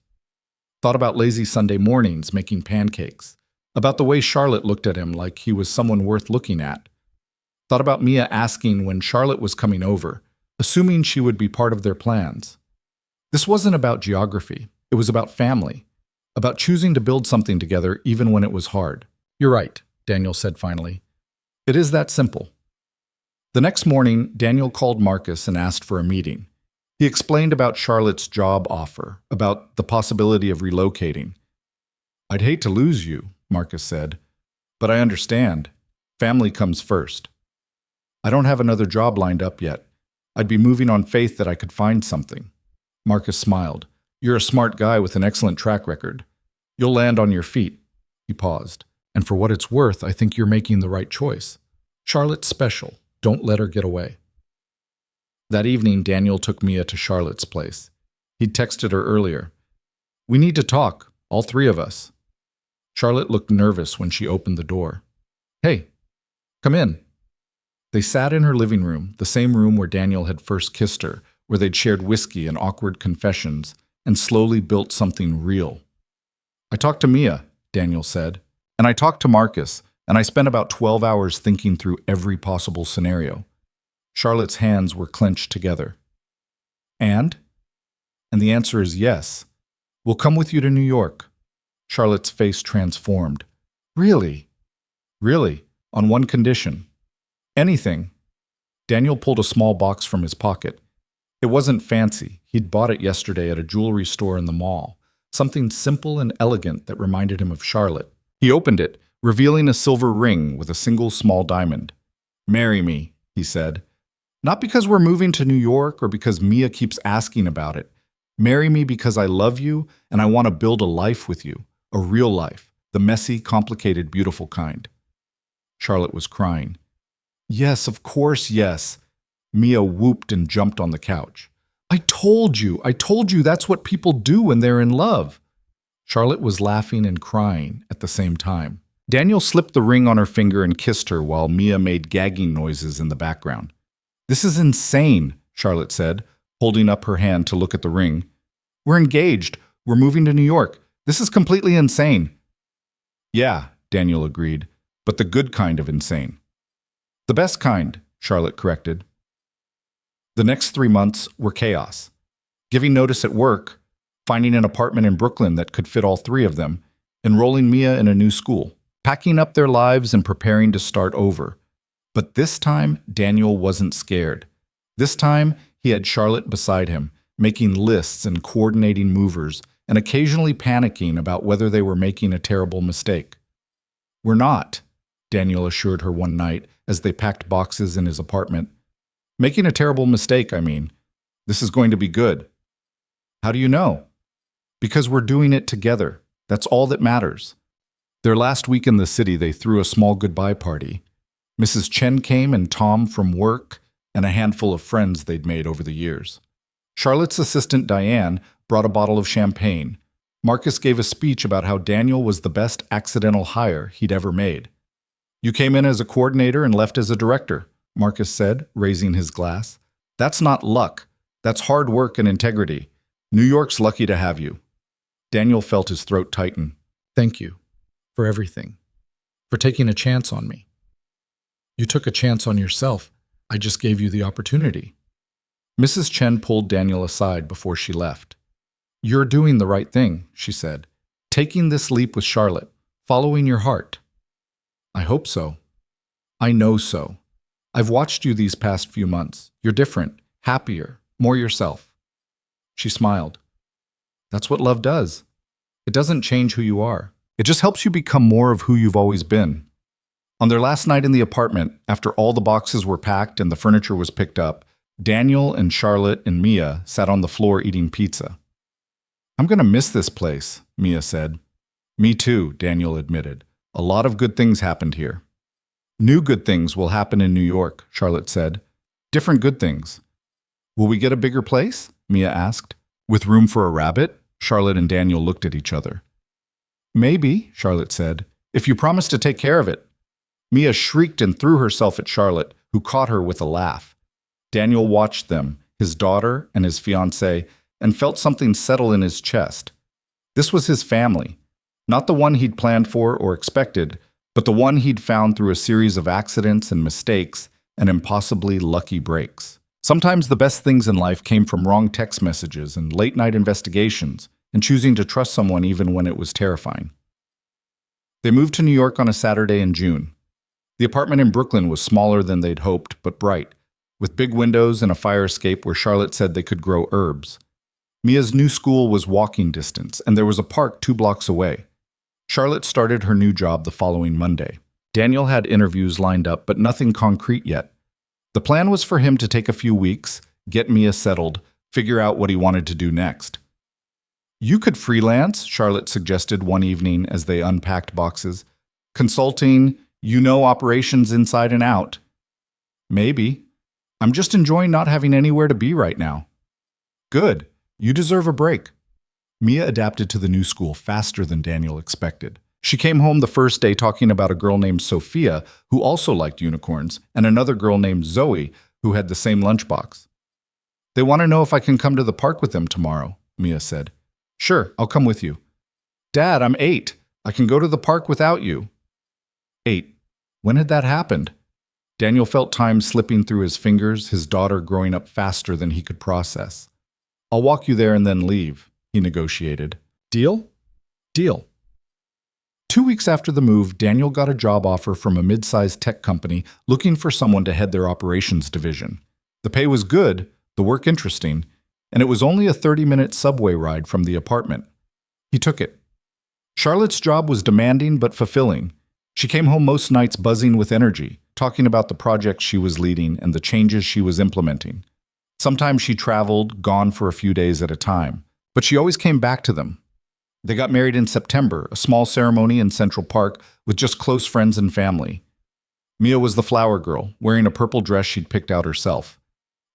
A: Thought about lazy Sunday mornings making pancakes. About the way Charlotte looked at him like he was someone worth looking at. Thought about Mia asking when Charlotte was coming over, assuming she would be part of their plans. This wasn't about geography. It was about family. About choosing to build something together even when it was hard. You're right, Daniel said finally. It is that simple. The next morning, Daniel called Marcus and asked for a meeting. He explained about Charlotte's job offer, about the possibility of relocating. "I'd hate to lose you," Marcus said, "but I understand. Family comes first. I don't have another job lined up yet. I'd be moving on faith that I could find something." Marcus smiled. "You're a smart guy with an excellent track record. You'll land on your feet." He paused. "And for what it's worth, I think you're making the right choice. Charlotte's special. Don't let her get away." That evening, Daniel took Mia to Charlotte's place. He'd texted her earlier. "We need to talk, all three of us." Charlotte looked nervous when she opened the door. "Hey, come in." They sat in her living room, the same room where Daniel had first kissed her, where they'd shared whiskey and awkward confessions, and slowly built something real. "I talked to Mia," Daniel said, "and I talked to Marcus, and I spent about 12 hours thinking through every possible scenario." Charlotte's hands were clenched together. And? And the answer is yes. "We'll come with you to New York." Charlotte's face transformed. "Really?" "Really, on one condition." "Anything." Daniel pulled a small box from his pocket. It wasn't fancy. He'd bought it yesterday at a jewelry store in the mall. Something simple and elegant that reminded him of Charlotte. He opened it, revealing a silver ring with a single small diamond. "Marry me," he said. "Not because we're moving to New York or because Mia keeps asking about it. Marry me because I love you and I want to build a life with you, a real life, the messy, complicated, beautiful kind." Charlotte was crying. "Yes, of course, yes." Mia whooped and jumped on the couch. I told you that's what people do when they're in love." Charlotte was laughing and crying at the same time. Daniel slipped the ring on her finger and kissed her while Mia made gagging noises in the background. "This is insane," Charlotte said, holding up her hand to look at the ring. "We're engaged. We're moving to New York. This is completely insane." "Yeah," Daniel agreed, "but the good kind of insane." "The best kind," Charlotte corrected. The next 3 months were chaos. Giving notice at work, finding an apartment in Brooklyn that could fit all three of them, enrolling Mia in a new school, packing up their lives and preparing to start over. But this time, Daniel wasn't scared. This time, he had Charlotte beside him, making lists and coordinating movers, and occasionally panicking about whether they were making a terrible mistake. "We're not," Daniel assured her one night as they packed boxes in his apartment. "Making a terrible mistake, I mean. This is going to be good." "How do you know?" "Because we're doing it together. That's all that matters." Their last week in the city, they threw a small goodbye party. Mrs. Chen came and Tom from work and a handful of friends they'd made over the years. Charlotte's assistant Diane brought a bottle of champagne. Marcus gave a speech about how Daniel was the best accidental hire he'd ever made. "You came in as a coordinator and left as a director," Marcus said, raising his glass. "That's not luck. That's hard work and integrity. New York's lucky to have you." Daniel felt his throat tighten. "Thank you for everything, for taking a chance on me." "You took a chance on yourself. I just gave you the opportunity." Mrs. Chen pulled Daniel aside before she left. "You're doing the right thing," she said. "Taking this leap with Charlotte, following your heart." "I hope so. I know so. I've watched you these past few months. You're different, happier, more yourself." She smiled. "That's what love does. It doesn't change who you are. It just helps you become more of who you've always been." On their last night in the apartment, after all the boxes were packed and the furniture was picked up, Daniel and Charlotte and Mia sat on the floor eating pizza. "I'm going to miss this place," Mia said. "Me too," Daniel admitted. "A lot of good things happened here." "New good things will happen in New York," Charlotte said. "Different good things." "Will we get a bigger place?" Mia asked. "With room for a rabbit?" Charlotte and Daniel looked at each other. "Maybe," Charlotte said, "if you promise to take care of it." Mia shrieked and threw herself at Charlotte, who caught her with a laugh. Daniel watched them, his daughter and his fiancée, and felt something settle in his chest. This was his family, not the one he'd planned for or expected, but the one he'd found through a series of accidents and mistakes and impossibly lucky breaks. Sometimes the best things in life came from wrong text messages and late-night investigations and choosing to trust someone even when it was terrifying. They moved to New York on a Saturday in June. The apartment in Brooklyn was smaller than they'd hoped, but bright, with big windows and a fire escape where Charlotte said they could grow herbs. Mia's new school was walking distance, and there was a park 2 blocks away. Charlotte started her new job the following Monday. Daniel had interviews lined up, but nothing concrete yet. The plan was for him to take a few weeks, get Mia settled, figure out what he wanted to do next. "You could freelance," Charlotte suggested one evening as they unpacked boxes. "Consulting, operations inside and out." "Maybe. I'm just enjoying not having anywhere to be right now." "Good. You deserve a break." Mia adapted to the new school faster than Daniel expected. She came home the first day talking about a girl named Sophia, who also liked unicorns, and another girl named Zoe, who had the same lunchbox. "They want to know if I can come to the park with them tomorrow," Mia said. "Sure, I'll come with you." "Dad, I'm 8. I can go to the park without you." 8. When had that happened? Daniel felt time slipping through his fingers, his daughter growing up faster than he could process. "I'll walk you there and then leave," he negotiated. "Deal?" "Deal." 2 weeks after the move, Daniel got a job offer from a mid-sized tech company looking for someone to head their operations division. The pay was good, the work interesting, and it was only a 30-minute subway ride from the apartment. He took it. Charlotte's job was demanding but fulfilling. She came home most nights buzzing with energy, talking about the projects she was leading and the changes she was implementing. Sometimes she traveled, gone for a few days at a time, but she always came back to them. They got married in September, a small ceremony in Central Park with just close friends and family. Mia was the flower girl, wearing a purple dress she'd picked out herself.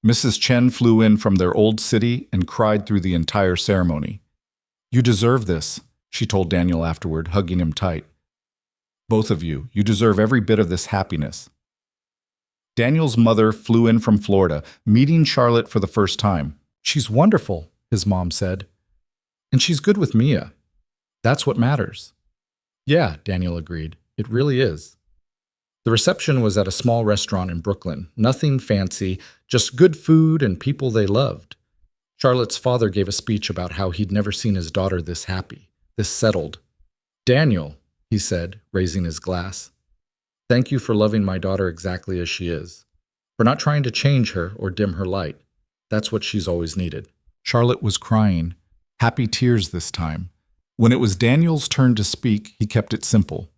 A: Mrs. Chen flew in from their old city and cried through the entire ceremony. "You deserve this," she told Daniel afterward, hugging him tight. "Both of you, you deserve every bit of this happiness." Daniel's mother flew in from Florida, meeting Charlotte for the first time. "She's wonderful," his mom said. "And she's good with Mia. That's what matters." "Yeah," Daniel agreed. "It really is." The reception was at a small restaurant in Brooklyn. Nothing fancy, just good food and people they loved. Charlotte's father gave a speech about how he'd never seen his daughter this happy, this settled. "Daniel," he said, raising his glass, "thank you for loving my daughter exactly as she is, for not trying to change her or dim her light. That's what she's always needed." Charlotte was crying, happy tears this time. When it was Daniel's turn to speak, he kept it simple.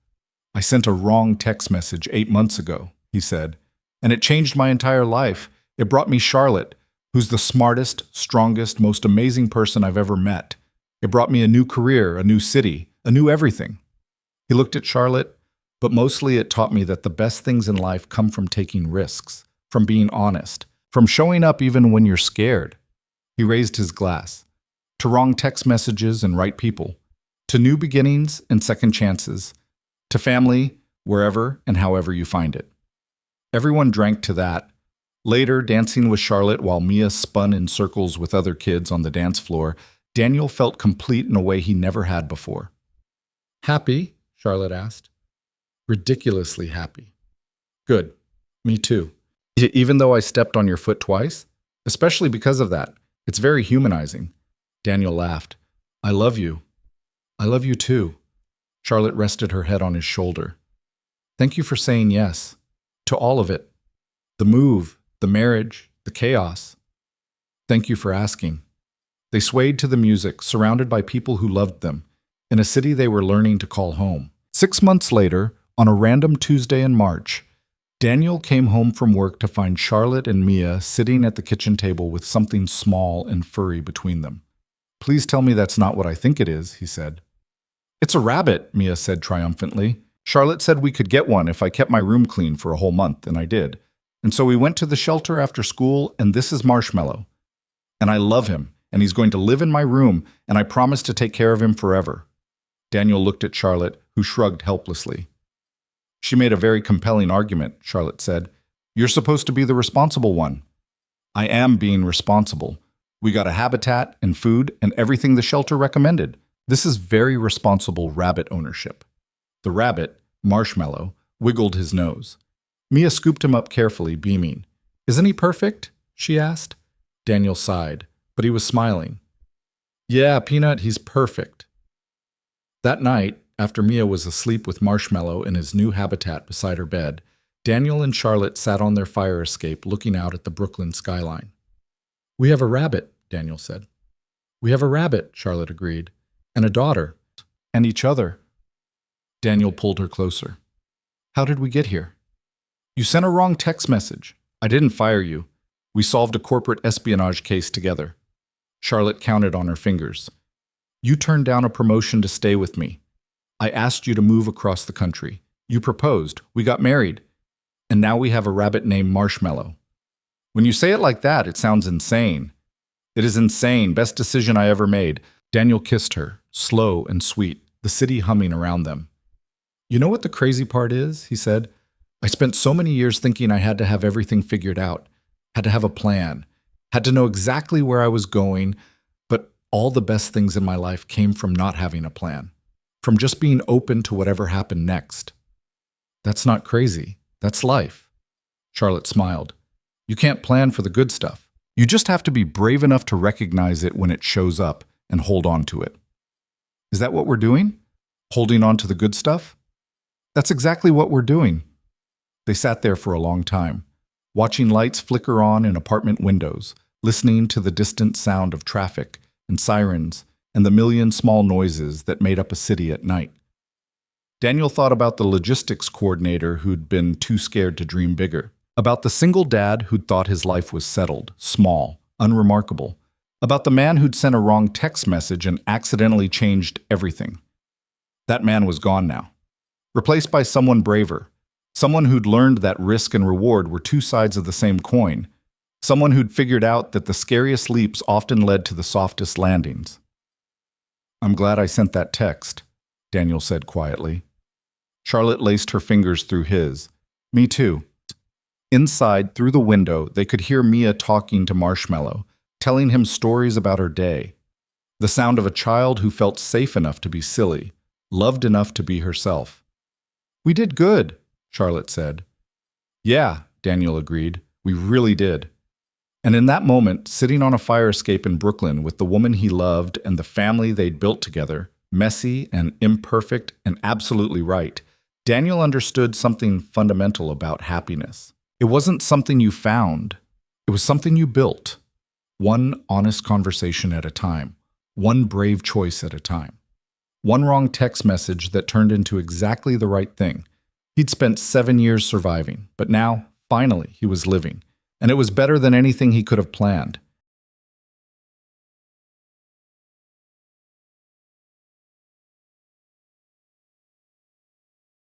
A: "I sent a wrong text message 8 months ago," he said, "and it changed my entire life. It brought me Charlotte, who's the smartest, strongest, most amazing person I've ever met. It brought me a new career, a new city, a new everything." He looked at Charlotte, but mostly it taught me that the best things in life come from taking risks, from being honest, from showing up even when you're scared. He raised his glass. To wrong text messages and right people. To new beginnings and second chances. To family, wherever and however you find it. Everyone drank to that. Later, dancing with Charlotte while Mia spun in circles with other kids on the dance floor, Daniel felt complete in a way he never had before. "Happy?" Charlotte asked. "Ridiculously happy." "Good. Me too. Even though I stepped on your foot twice? Especially because of that. It's very humanizing." Daniel laughed. "I love you." "I love you too." Charlotte rested her head on his shoulder. "Thank you for saying yes. To all of it. The move, the marriage, the chaos. Thank you for asking." They swayed to the music, surrounded by people who loved them, in a city they were learning to call home. 6 months later, on a random Tuesday in March, Daniel came home from work to find Charlotte and Mia sitting at the kitchen table with something small and furry between them. "Please tell me that's not what I think it is," he said. "It's a rabbit," Mia said triumphantly. "Charlotte said we could get one if I kept my room clean for a whole month, and I did. And so we went to the shelter after school, and this is Marshmallow. And I love him, and he's going to live in my room, and I promise to take care of him forever." Daniel looked at Charlotte, who shrugged helplessly. "She made a very compelling argument," Charlotte said. "You're supposed to be the responsible one." "I am being responsible. We got a habitat and food and everything the shelter recommended. This is very responsible rabbit ownership." The rabbit, Marshmallow, wiggled his nose. Mia scooped him up carefully, beaming. "Isn't he perfect?" she asked. Daniel sighed, but he was smiling. "Yeah, Peanut, he's perfect." That night, after Mia was asleep with Marshmallow in his new habitat beside her bed, Daniel and Charlotte sat on their fire escape looking out at the Brooklyn skyline. "We have a rabbit," Daniel said. "We have a rabbit," Charlotte agreed. "And a daughter. And each other." Daniel pulled her closer. "How did we get here?" "You sent a wrong text message. I didn't fire you. We solved a corporate espionage case together." Charlotte counted on her fingers. "You turned down a promotion to stay with me. I asked you to move across the country. You proposed. We got married. And now we have a rabbit named Marshmallow." "When you say it like that, it sounds insane." "It is insane. Best decision I ever made." Daniel kissed her, slow and sweet, the city humming around them. "You know what the crazy part is?" he said. "I spent so many years thinking I had to have everything figured out, had to have a plan, had to know exactly where I was going, but all the best things in my life came from not having a plan, from just being open to whatever happened next." "That's not crazy. That's life." Charlotte smiled. "You can't plan for the good stuff. You just have to be brave enough to recognize it when it shows up and hold on to it." "Is that what we're doing? Holding on to the good stuff?" "That's exactly what we're doing." They sat there for a long time, watching lights flicker on in apartment windows, listening to the distant sound of traffic and sirens and the million small noises that made up a city at night. Daniel thought about the logistics coordinator who'd been too scared to dream bigger, about the single dad who'd thought his life was settled, small, unremarkable, about the man who'd sent a wrong text message and accidentally changed everything. That man was gone now, replaced by someone braver, someone who'd learned that risk and reward were two sides of the same coin, someone who'd figured out that the scariest leaps often led to the softest landings. "I'm glad I sent that text," Daniel said quietly. Charlotte laced her fingers through his. "Me too." Inside, through the window, they could hear Mia talking to Marshmallow, telling him stories about her day. The sound of a child who felt safe enough to be silly, loved enough to be herself. "We did good," Charlotte said. "Yeah," Daniel agreed. "We really did." And in that moment, sitting on a fire escape in Brooklyn with the woman he loved and the family they'd built together, messy and imperfect and absolutely right, Daniel understood something fundamental about happiness. It wasn't something you found. It was something you built. One honest conversation at a time. One brave choice at a time. One wrong text message that turned into exactly the right thing. He'd spent 7 years surviving, but now, finally, he was living. And it was better than anything he could have planned.